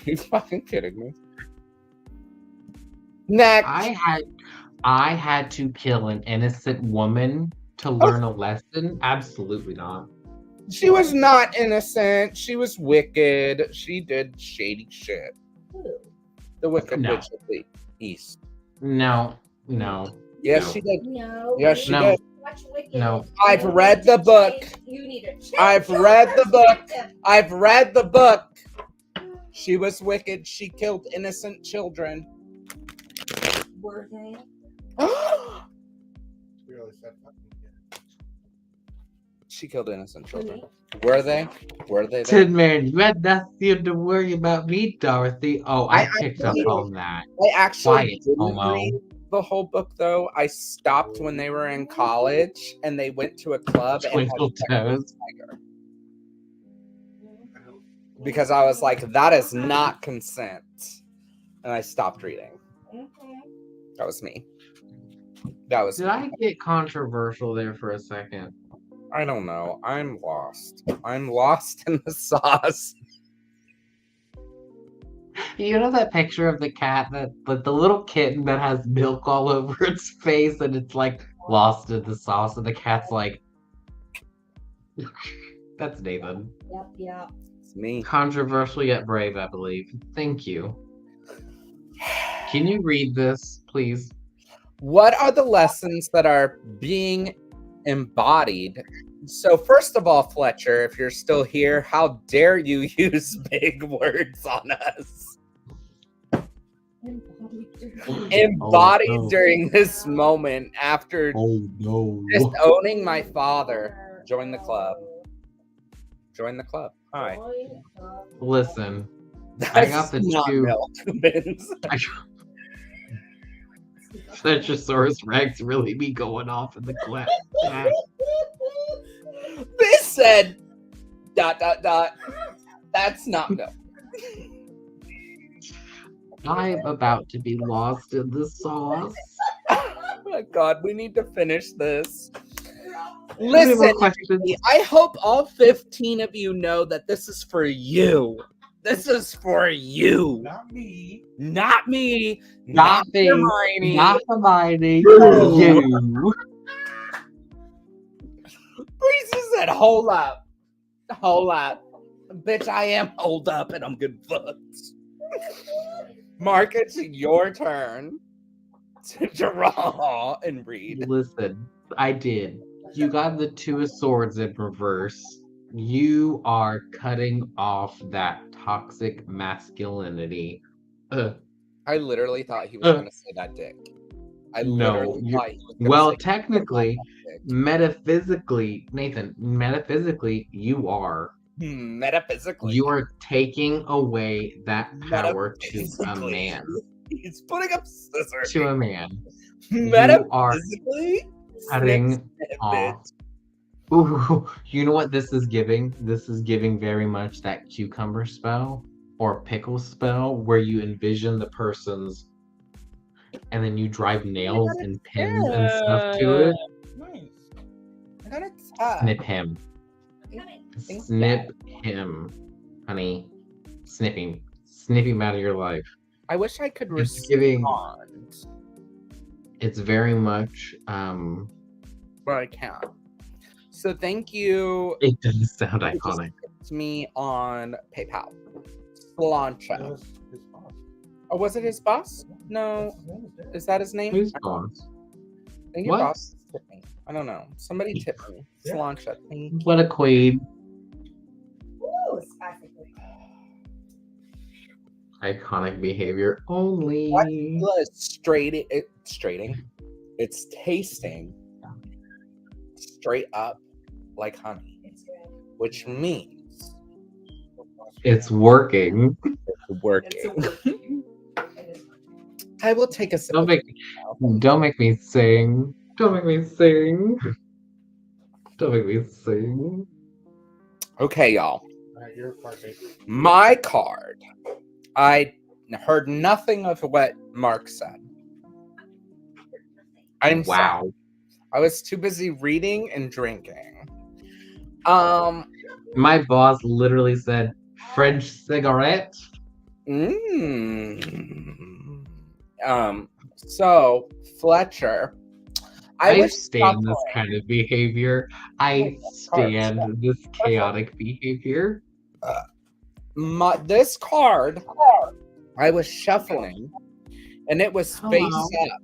C: You fucking kidding me? Next.
A: I had to kill an innocent woman to learn a lesson. Absolutely not.
C: She was not innocent. She was wicked. She did shady shit.
D: Who?
C: The Wicked
A: No.
C: Witch of the East.
A: No.
C: Yes,
A: No.
C: she did.
D: No.
C: Yes, she
A: No.
C: did.
D: Watch Wicked.
A: No.
C: I've
D: You
C: read
D: need
C: the
D: to
C: book.
D: change- You need to change
C: I've
D: your
C: read the book.
D: perspective.
C: I've read the book. She was wicked. She killed innocent children.
D: Were they?
C: She killed innocent children. Were they? Were they? There?
A: Tin Man, you had nothing to worry about me, Dorothy. Oh, I picked up on that.
C: I actually
A: Quiet,
C: didn't
A: homo.
C: read the whole book though. I stopped when they were in college and they went to a club and had
A: Twinkle
C: sex with
A: toes.
C: a tiger. Because I was like, that is not consent. And I stopped reading. That was me. That was
A: Did I get controversial there for a second?
C: I don't know. I'm lost. I'm lost in the sauce.
A: You know that picture of the cat the little kitten that has milk all over its face and it's like lost in the sauce and the cat's like that's Nathan.
D: Yep.
C: It's me.
A: Controversial yet brave, I believe. Thank you. Can you read this, please?
C: What are the lessons that are being embodied? So first of all, Fletcher, if you're still here, how dare you use big words on us? Embodied
A: no.
C: during this moment after
A: Oh no.
C: disowning my father. Join the club. Join the club. Hi.
A: Listen, I got the
C: not
A: two.
C: milk, Vince.
A: Pletrosaurus Rex really be going off in the class.
C: This said ... That's not milk.
A: I'm about to be lost in the sauce.
C: Oh my god, we need to finish this.
A: Any more
C: Listen,
A: questions?
C: I hope all 15 of you know that this is for you. This is for you.
H: Not me.
C: Not me.
A: Not me.
C: Hermione.
A: Not Hermione. You.
C: Breezy said, hold up. Hold up. Bitch, I am hold up and I'm good fucked. Mark, it's your turn to draw and read.
A: Listen, I did. You got the 2 of swords in reverse. You are cutting off that toxic masculinity.
C: I literally thought he was
A: Uh,
C: going to say that dick. I
A: no,
C: literally
A: you
C: thought he was going to
A: well,
C: say
A: technically,
C: dick.
A: metaphysically, Nathan, metaphysically, you are.
C: Metaphysically.
A: You are taking away that power to a
C: Metaphysically.
A: man.
C: He's putting up scissors.
A: To a man.
C: Metaphysically?
A: Cutting
C: Snip,
A: off.
C: bitch.
A: Ooh, you know what this is giving? This is giving very much that cucumber spell or pickle spell where you envision the person's and then you drive nails and pins and stuff to it.
C: Nice. I got it tough.
A: Snip him.
C: Thank
A: Snip him, honey. Snip him. Snip him out of your life.
C: I wish I could
A: It's
C: respond.
A: giving. It's very much.
C: But I can't. So thank you.
A: It doesn't sound
C: You just
A: iconic.
C: tipped me on PayPal. Slancha. Oh, was it his boss? No. Is that his name?
A: Who's boss?
C: I think your
A: What?
C: boss tipped me. I don't know. Somebody tipped me. Slancha. Thank you.
A: What a queen.
D: Ooh, spicy cookie.
A: Iconic behavior only.
C: What is straighting? It's tasting straight up like honey,
D: It's good.
C: which means
A: It's working.
C: it's working.
D: It is.
C: I will take a sip.
A: Don't make me sing. Don't make me sing. Don't make me sing.
C: Okay, y'all.
H: Alright, your part, baby.
C: My card. I heard nothing of what Mark said. I'm
A: Wow.
C: sorry. I was too busy reading and drinking.
A: My boss literally said French cigarette.
C: So Fletcher,
A: I
C: was
A: stand this
C: shuffling.
A: kind of behavior. I stand this chaotic behavior.
C: This card, I was shuffling, and it was face
A: Hello.
C: up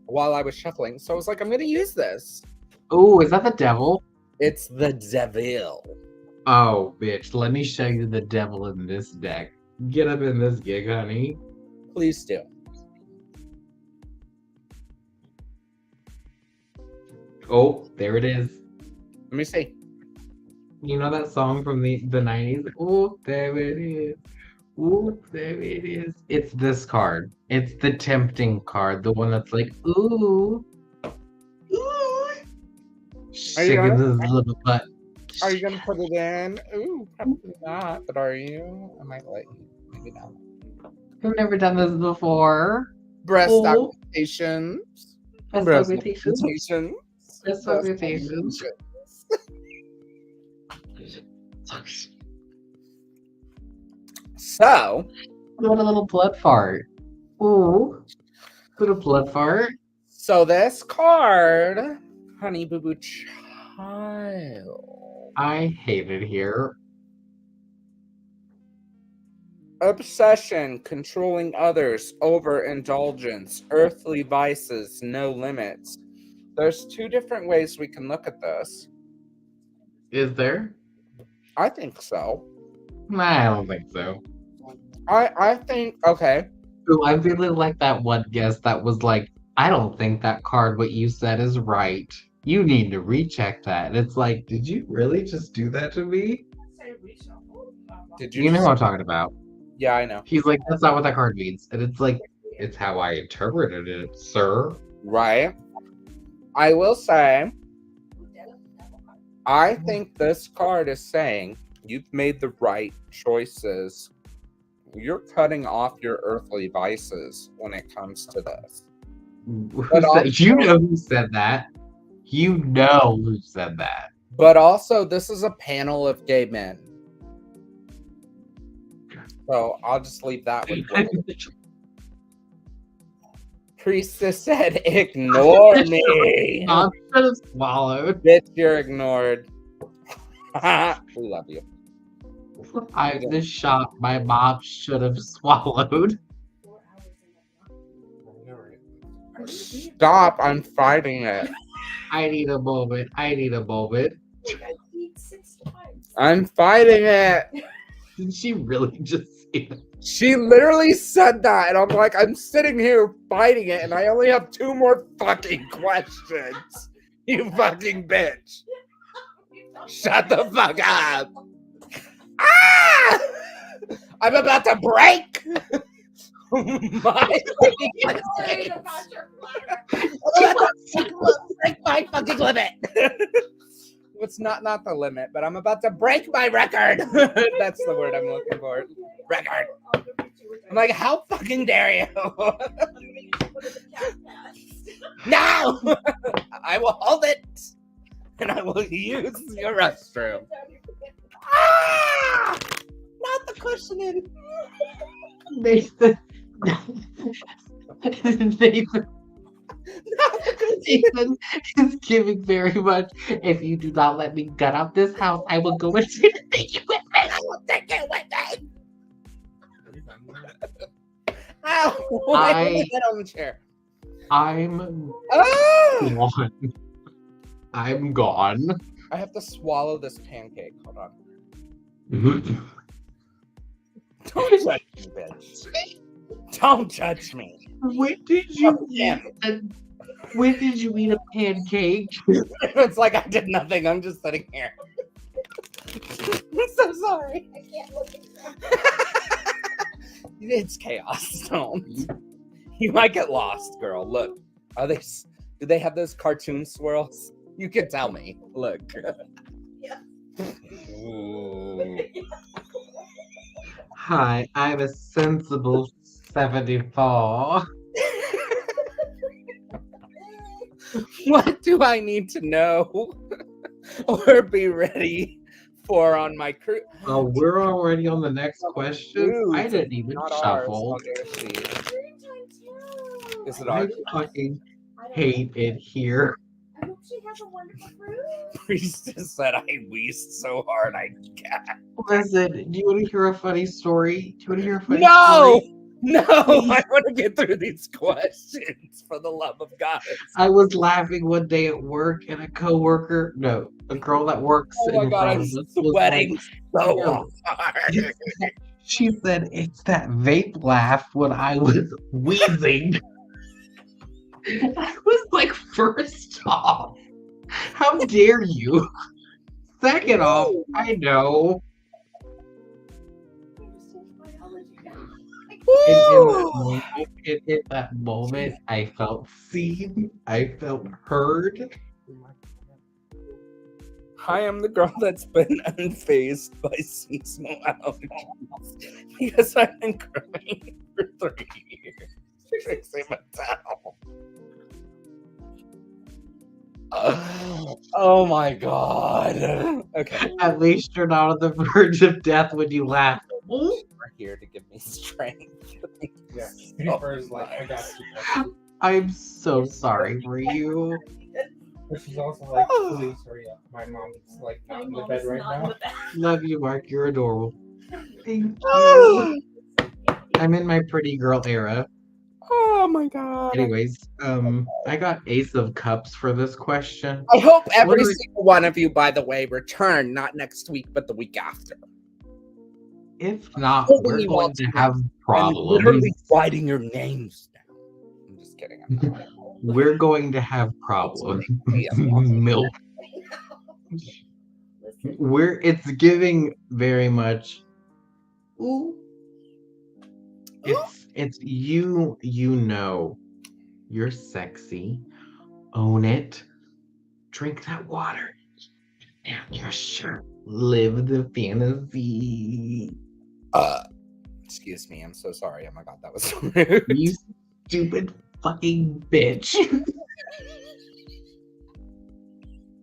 C: while I was shuffling. So I was like, I'm gonna use this.
A: Oh, is that the devil?
C: It's the devil.
A: Oh, bitch. Let me show you the devil in this deck. Get up in this gig, honey.
C: Please do.
A: Oh, there it is.
C: Let me see.
A: You know that song from the 90s? Oh, there it is. Oh, there it is. It's this card. It's the tempting card. The one that's like, ooh. Ooh. Shaking
C: gonna-
A: his little butt.
C: Are you gonna put it in? Ooh, probably not. But are you? I might let you. Maybe not.
A: I've never done this before.
C: Breast
A: Oh.
C: augmentations.
A: Breast
C: Breast
A: augmentations.
C: augmentations.
A: Breast
C: Breast
A: augmentations.
C: So,
A: What a little blood fart. Ooh. What a blood fart.
C: so this card, Honey Boo Boo Child.
A: I hate it here.
C: Obsession, controlling others, overindulgence, earthly vices, no limits. There's two different ways we can look at this.
A: Is there?
C: I think so.
A: I don't think so.
C: I think, okay.
A: Ooh, I really like that one guest that was like, I don't think that card, what you said is right. You need to recheck that. And it's like, did you really just do that to me?
C: Did
A: You know
C: just-
A: what I'm talking about.
C: Yeah, I know.
A: He's like, that's not what that card means. And it's like, it's how I interpreted it, sir.
C: Right? I will say, I think this card is saying you've made the right choices. You're cutting off your earthly vices when it comes to this.
A: Who
C: But
A: said, you know who said that. You know who said that.
C: But also, this is a panel of gay men. So I'll just leave that with you. Priestess said, ignore me.
A: I'm gonna swallowed.
C: Bitch, you're ignored. We love you.
A: The shot my mom should have swallowed.
C: Stop, I'm fighting it.
A: I need a moment. I need a moment.
D: I eat 6 times.
C: I'm fighting it.
A: Did she really just say that?
C: She literally said that, and I'm like, I'm sitting here fighting it, and I only have 2 more fucking questions. You fucking bitch. Shut the fuck up. Ah! I'm about to break my
D: Worried about your bladder.
C: break my fucking limit. It's not the limit, but I'm about to break my record. That's the word I'm looking for. Record. I'm like, how fucking dare you? No! I will hold it, and I will use your restroom. Ah! Not the cushioning.
A: Nathan. Nathan. Nathan is giving very much. If you do not let me gut out this house, I will go and take you with me.
C: I will take it with me. Ow! Why did I get on the chair?
A: I'm
C: Ah!
A: gone. I'm gone.
C: I have to swallow this pancake. Hold on. Don't judge me, bitch. Don't judge me.
A: When did you
C: Yeah.
A: When did you eat a pancake?
C: It's like I did nothing. I'm just sitting here. I'm so sorry.
D: I can't look at them.
C: It's chaos. Don't. You might get lost, girl. Look. Do they have those cartoon swirls? You can tell me. Look.
D: Yeah.
C: Ooh.
A: Hi, I'm a sensible 74.
C: What do I need to know or be ready for on my cruise?
A: Oh, we're already on the next question. I didn't even
C: Not ours.
A: shuffle.
C: Okay, let's see. Is it
A: I
C: ours?
A: fucking hate it here.
D: I hope she has a wonderful cruise.
C: Priestess said I wheezed so hard I can't.
A: Listen, do you want to hear a funny story? Do you want to hear a funny
C: No!
A: story?
C: No! I want to get through these questions for the love of God.
A: I was laughing one day at work, and a girl that works
C: Oh my
A: in
C: God,
A: front
C: I'm
A: of us was
C: sweating
A: like,
C: so
A: "No."
C: hard.
A: She said, "It's that vape laugh when I was wheezing." I was like, first off, how dare you? Second off, I know. In that moment, I felt seen. I felt heard.
C: I am the girl that's been unfazed by seasonal allergies because I've been growing for 3 years. Trixie Mattel. Oh my God. Okay.
A: At least you're not on the verge of death when you laugh.
C: We're here to give me strength.
E: Yeah.
C: Oh,
E: First, like, I got you.
A: I'm so sorry for you.
E: But she's also like, please hurry up. My mom's like not in the bed right now.
A: Love you, Mark. You're adorable. Thank you. I'm in my pretty girl era.
C: Oh my God.
A: Anyways, I got Ace of Cups for this question.
C: I hope every
A: What are-
C: single one of you, by the way, return not next week, but the week after.
A: If not,
C: Holding
A: we're
C: you
A: going
C: all
A: to
C: together
A: have
C: And
A: problems.
C: literally writing your names down. I'm just kidding. I'm not.
A: We're going to have problems.
C: Yeah.
A: Milk. It's giving very much. Ooh. It's you know. You're sexy. Own it. Drink that water. And you're sure. Live the fantasy.
C: Excuse me. I'm so sorry. Oh my God, that was so rude.
A: You stupid fucking bitch.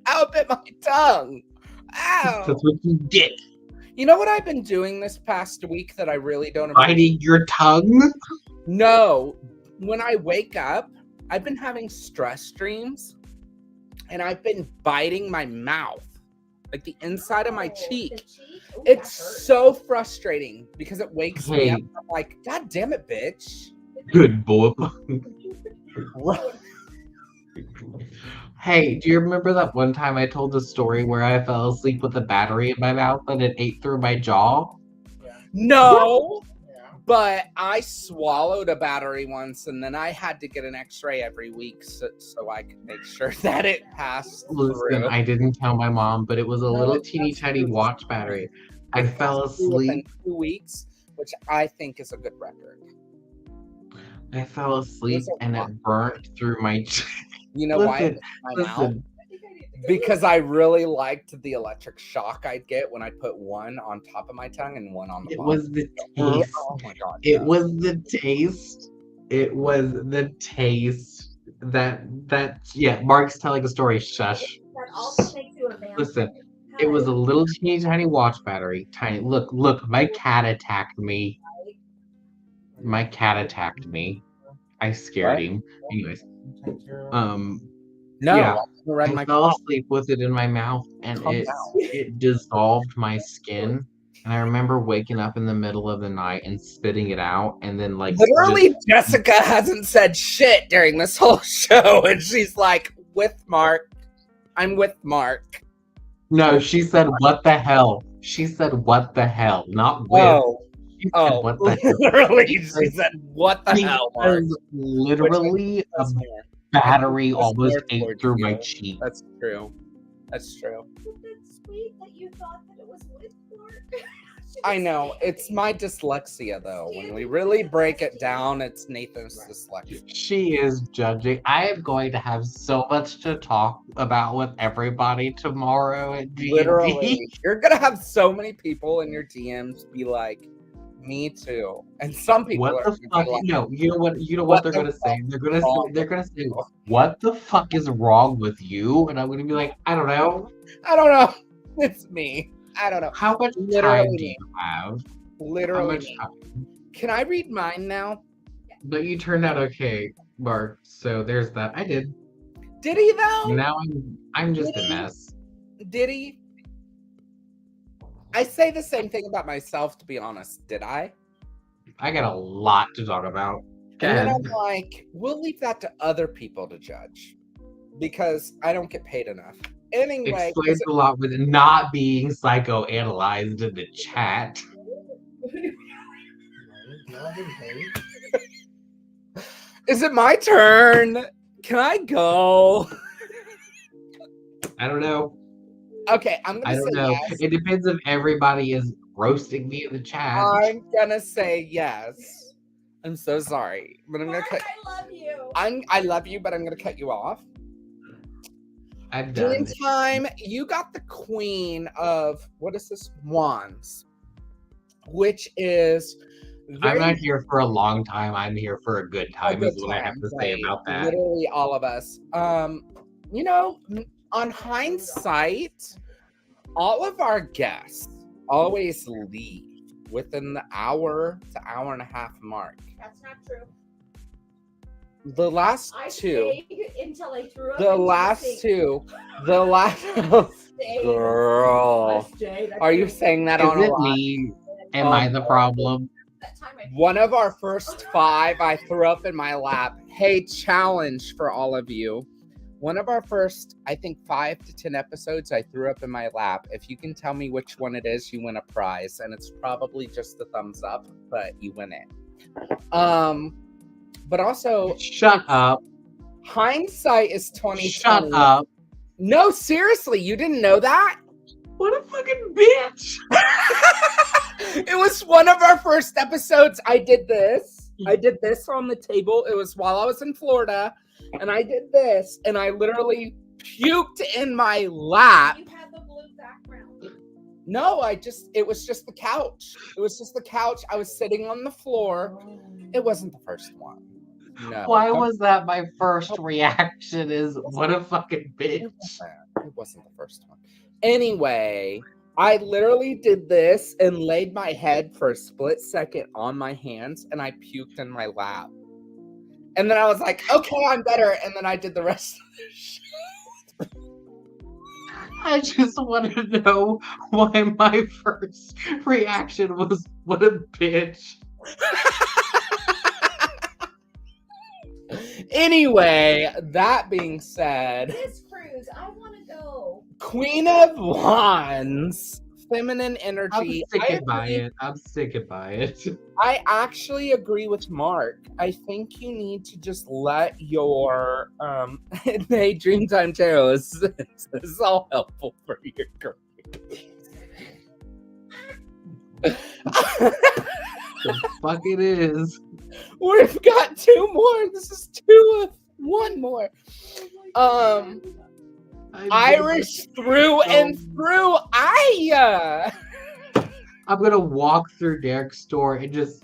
C: Ow, bit my tongue. Ow.
A: That's what you did.
C: You know what I've been doing this past week that I really don't
A: Biting your tongue?
C: No. When I wake up, I've been having stress dreams and I've been biting my mouth, like the inside of my cheek. It's so frustrating because it wakes me up. I'm like, God damn it, bitch.
A: Good boy. Hey, do you remember that one time I told the story where I fell asleep with a battery in my mouth and it ate through my jaw?
C: No, but I swallowed a battery once, and then I had to get an X-ray every week so I could make sure that it passed
A: Listen,
C: through.
A: I didn't tell my mom, but it was a
C: No,
A: little
C: it
A: teeny
C: passed
A: tiny
C: through.
A: watch battery. I
C: It
A: fell
C: passed through within
A: asleep.
C: 2 weeks, which I think is a good record.
A: I fell asleep
C: Those are
A: and
C: fun.
A: it burnt through my.
C: You know why it
A: Listen,
C: was my mouth?
A: listen.
C: Because I really liked the electric shock I'd get when I put one on top of my tongue and one on the
A: It
C: bottom.
A: was the
C: Oh
A: taste.
C: my god!
A: It
C: no.
A: was the taste. It was the taste. Yeah, Mark's telling a story. Shush.
D: That also makes you a vampire.
A: Listen, it was a little teeny tiny watch battery. Tiny. Look, my cat attacked me. My cat attacked me. I scared
C: What?
A: him. Anyways,
C: No,
A: yeah,
C: I read
A: I
C: my
A: fell
C: cough.
A: asleep with it in my mouth, and
C: Calm
A: it
C: down.
A: it dissolved my skin. And I remember waking up in the middle of the night and spitting it out, and then like
C: Literally,
A: just
C: Jessica hasn't said shit during this whole show, and she's like, "With Mark, I'm with Mark."
A: no. She said, "What the hell?" She said, "What the hell?" Not with.
C: Oh,
A: She said,
C: oh,
A: "What the hell?"
C: literally, she said, "What the hell, Mark?"
A: Because literally a
C: That's more.
A: battery
C: That's
A: almost
C: more
A: ate
C: towards
A: through my
C: you.
A: cheek.
C: That's true. That's true.
D: Isn't it sweet that you thought that it was with Mark?
C: I know. It's my dyslexia, though. When we really break it down, it's Nathan's dyslexia.
A: She is judging. I am going to have so much to talk about with everybody tomorrow at D&D.
C: Literally, you're gonna have so many people in your DMs be like, "Me too," and some people
A: What
C: are
A: the
C: gonna
A: fuck?
C: be like,
A: No, you know what? You know
C: "What
A: what they're
C: the
A: gonna say?
C: wrong
A: They're gonna say, "What the fuck is wrong with you?" And I'm gonna be like, I don't know.
C: I don't know. It's me. I don't know.
A: How much time
C: Literally
A: do you have? How
C: Literally.
A: much
C: me.
A: time?
C: Can I read mine now?
A: But you turned out okay, Mark. So there's that. I did.
C: Did he though?
A: Now I'm just
C: Did
A: a
C: he?
A: mess.
C: Did he? I say the same thing about myself, to be honest. Did I?
A: I got a lot to talk about. Go
C: And then
A: ahead.
C: I'm like, we'll leave that to other people to judge because I don't get paid enough. Anyway,
A: Explains a lot with not being psychoanalyzed in the chat.
C: is it my turn? Can I go?
A: I don't know.
C: Okay, I'm
A: I
C: gonna
A: don't
C: say
A: know.
C: yes.
A: It depends if everybody is roasting me in the chat.
C: I'm gonna say yes. I'm so sorry, but I'm gonna
D: Mark,
C: cut.
D: I love you.
C: I love you, but I'm gonna cut you off.
A: I'm done.
C: Meantime, you got the Queen of what is this? Wands, which is
B: I'm
C: very
B: not here for a long time. I'm here for a good
C: a
B: time,
C: good
B: is what I have
C: time,
B: to say
C: right?
B: about that.
C: Literally all of us. You know, on hindsight, all of our guests always leave within the hour to hour and a half mark.
D: That's not true.
C: The last
D: I
C: two,
D: stayed until I threw up.
C: the
D: into
C: last
D: sink.
C: two, the last
D: Stayed.
C: girl.
D: I stayed. I
C: Are you
D: stayed.
C: saying that
B: Is
C: on a
B: it
C: lie?
B: me? Am I the problem?
D: That time I-
C: One of our first 5, I threw up in my lap. Hey, challenge for all of you. One of our first, I think 5 to 10 episodes, I threw up in my lap. If you can tell me which one it is, you win a prize. And it's probably just the thumbs up, but you win it. But also,
B: Shut up.
C: hindsight is 2020.
B: Shut up.
C: No, seriously, you didn't know that?
B: What a fucking bitch.
C: It was one of our first episodes. I did this on the table. It was while I was in Florida, and I did this, and I literally puked in my lap.
D: You had the blue background.
C: No, it was just the couch. It was just the couch. I was sitting on the floor. It wasn't the first one. No.
B: Why was that my first reaction? Is what a fucking bitch.
C: It wasn't the first one. Anyway, I literally did this and laid my head for a split second on my hands, and I puked in my lap. And then I was like, okay, I'm better. And then I did the rest of the show.
B: I just want to know why my first reaction was what a bitch.
C: Anyway, that being said,
D: This cruise. I want to go.
C: Queen of Wands, feminine
A: I'm
C: energy.
A: sticking by it. I'm sticking by it.
C: I actually agree with Mark. I think you need to just let your hey, Dreamtime Tarot is all helpful for your career.
A: The fuck it is.
C: We've got 2 more. This is 2 of 1 more. Irish through and through.
A: I'm gonna walk through Derek's store and just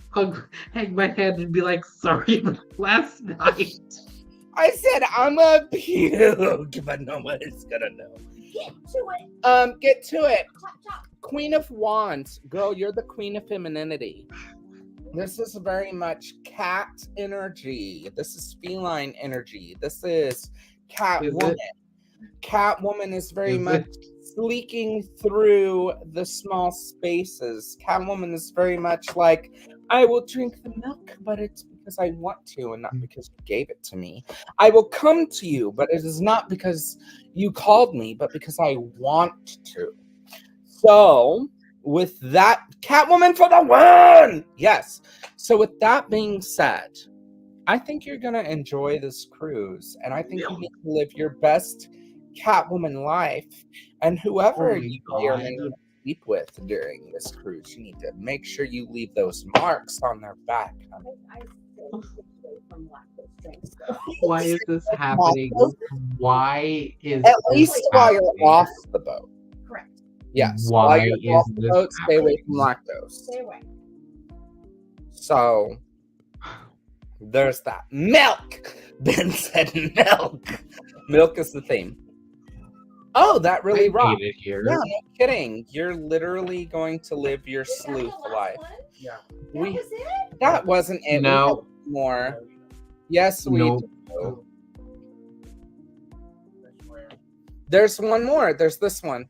A: hang my head and be like, sorry about last night.
C: I said I'm a puke, but no one is gonna know.
D: Get to it.
C: Get to it.
D: Chop, chop.
C: Queen of Wands. Girl, you're the queen of femininity. This is very much cat energy. This is feline energy. This is Catwoman. Catwoman is very much sleeking through the small spaces. Catwoman is very much like, I will drink the milk, but it's because I want to and not because you gave it to me. I will come to you, but it is not because you called me, but because I want to. So, with that, Catwoman for the win! Yes. So, with that being said, I think you're going to enjoy this cruise, and I think you need to live your best Catwoman life, and whoever you may or may not sleep with during this cruise, you need to make sure you leave those marks on their back.
A: Why is this happening? Why is
C: At least
A: this
C: while you're
A: happening?
C: off the boat.
D: Correct.
C: Yes.
A: Why
C: while you're
A: is
C: off the
A: this
C: boat, stay away
A: happening?
C: from lactose.
D: Stay away.
C: So there's that. Milk. Ben said milk. Milk is the theme. Oh, that really
A: I
C: rocks.
A: hate it here.
C: Yeah, no kidding. You're literally going to live your
D: Is that
C: sleuth
D: the last
C: life.
D: one?
H: Yeah.
D: That
C: We-
D: was it?
C: That wasn't it.
A: No.
C: We have more. Yes, we
A: No.
C: do. There's one more. There's this one.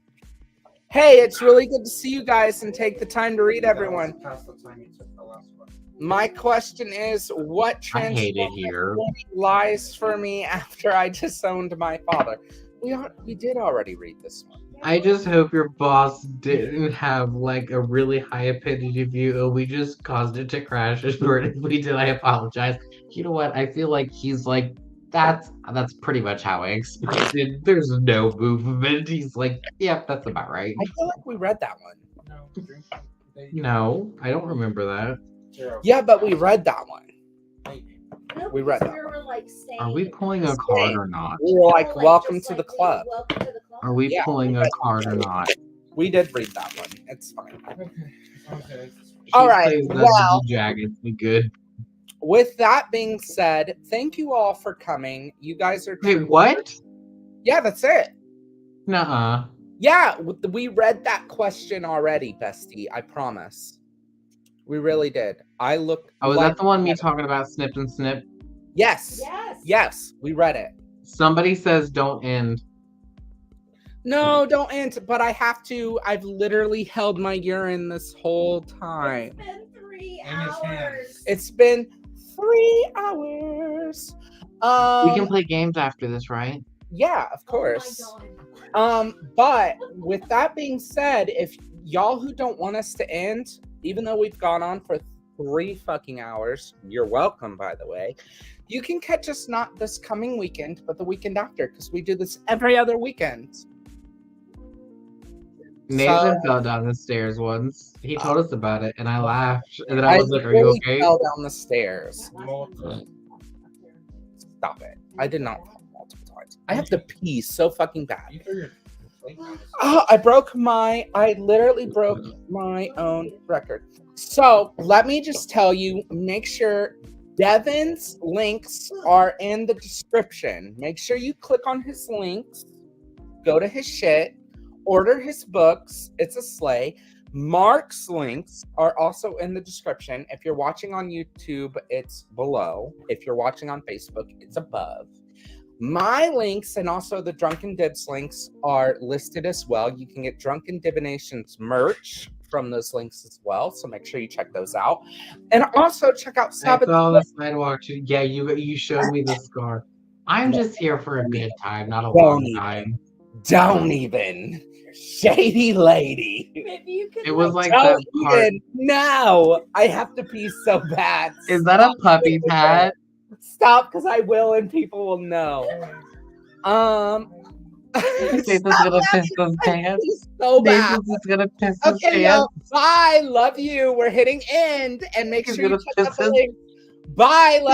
C: Hey, it's really good to see you guys and take the time to read everyone.
H: Past the time you took the last one.
C: My question is, what
A: I hate it
C: transformative
A: here.
C: lies for me after I disowned my father? We did already read this one.
A: I just hope your boss didn't have like a really high opinion of you and we just caused it to crash. And if we did, I apologize. You know what? I feel like he's like, that's pretty much how I expected. There's no movement. He's like, yep, that's about right.
C: I feel like we read that one.
A: No, I don't remember that.
C: Yeah, but we read that one.
D: No,
C: We read
D: because
C: that
D: we were like saying.
A: Are we pulling a card or not?
C: We were like,
D: Oh,
C: welcome
D: just
C: to
D: like
C: the club.
D: Welcome to the club.
A: Are we
C: Yeah,
A: pulling
C: we
A: a
C: read
A: card or not?
C: We did read that one. It's fine.
H: Okay.
C: All right,
A: She plays
C: well-
A: the Jagged. We good.
C: With that being said, thank you all for coming. You guys are
A: Wait,
C: true-
A: what?
C: Yeah, that's it.
A: Nuh-uh.
C: Yeah, we read that question already, bestie. I promise. We really did. I look.
A: Oh, is
C: like-
A: that the one me talking about snip and snip?
C: Yes.
D: Yes.
C: Yes, we read it.
A: Somebody says don't end.
C: No, don't end. But I have to. I've literally held my urine this whole time.
D: It's been 3
H: In his hands.
D: hours.
C: It's been 3 hours.
A: We can play games after this, right?
C: Yeah, of
D: Oh my
C: course.
D: God.
C: But with that being said, if y'all who don't want us to end, even though we've gone on for 3 fucking hours, you're welcome, by the way. You can catch us not this coming weekend, but the weekend after, because we do this every other weekend.
A: Nathan fell down the stairs once. He told us about it, and I laughed. And then I
C: I
A: was like, "Are you
C: literally
A: okay?"
C: fell down the stairs.
D: That last one.
C: Stop it. I did not fall multiple times. I have to pee so fucking bad.
H: You figured.
C: Oh, I literally broke my own record. So let me just tell you, make sure Devin's links are in the description. Make sure you click on his links, go to his shit, order his books. It's a sleigh. Mark's links are also in the description. If you're watching on YouTube, it's below. If you're watching on Facebook, it's above. My links and also the Drunken Divs links are listed as well. You can get Drunken Divinations merch from those links as well. So make sure you check those out. And also check out
A: I
C: Sabbath.
A: saw on the sidewalk. Yeah, you showed me the scar. I'm just here for a good time, not a
C: Don't
A: long
C: even.
A: time.
C: Don't even. Shady lady.
D: Maybe you could.
A: It was like that
C: Don't
A: part.
C: even. No. I have to pee so bad.
A: Is that a puppy pat?
C: Stop, because I will and people will know.
A: Nathan's gonna piss his pants.
C: He's so bad.
A: Nathan's is gonna piss his
C: Okay, y'all.
A: pants.
C: Bye. Love you. We're hitting end. And make
A: He's
C: sure you
A: gonna
C: check out
A: piss
C: the
A: his-
C: link. Bye. Love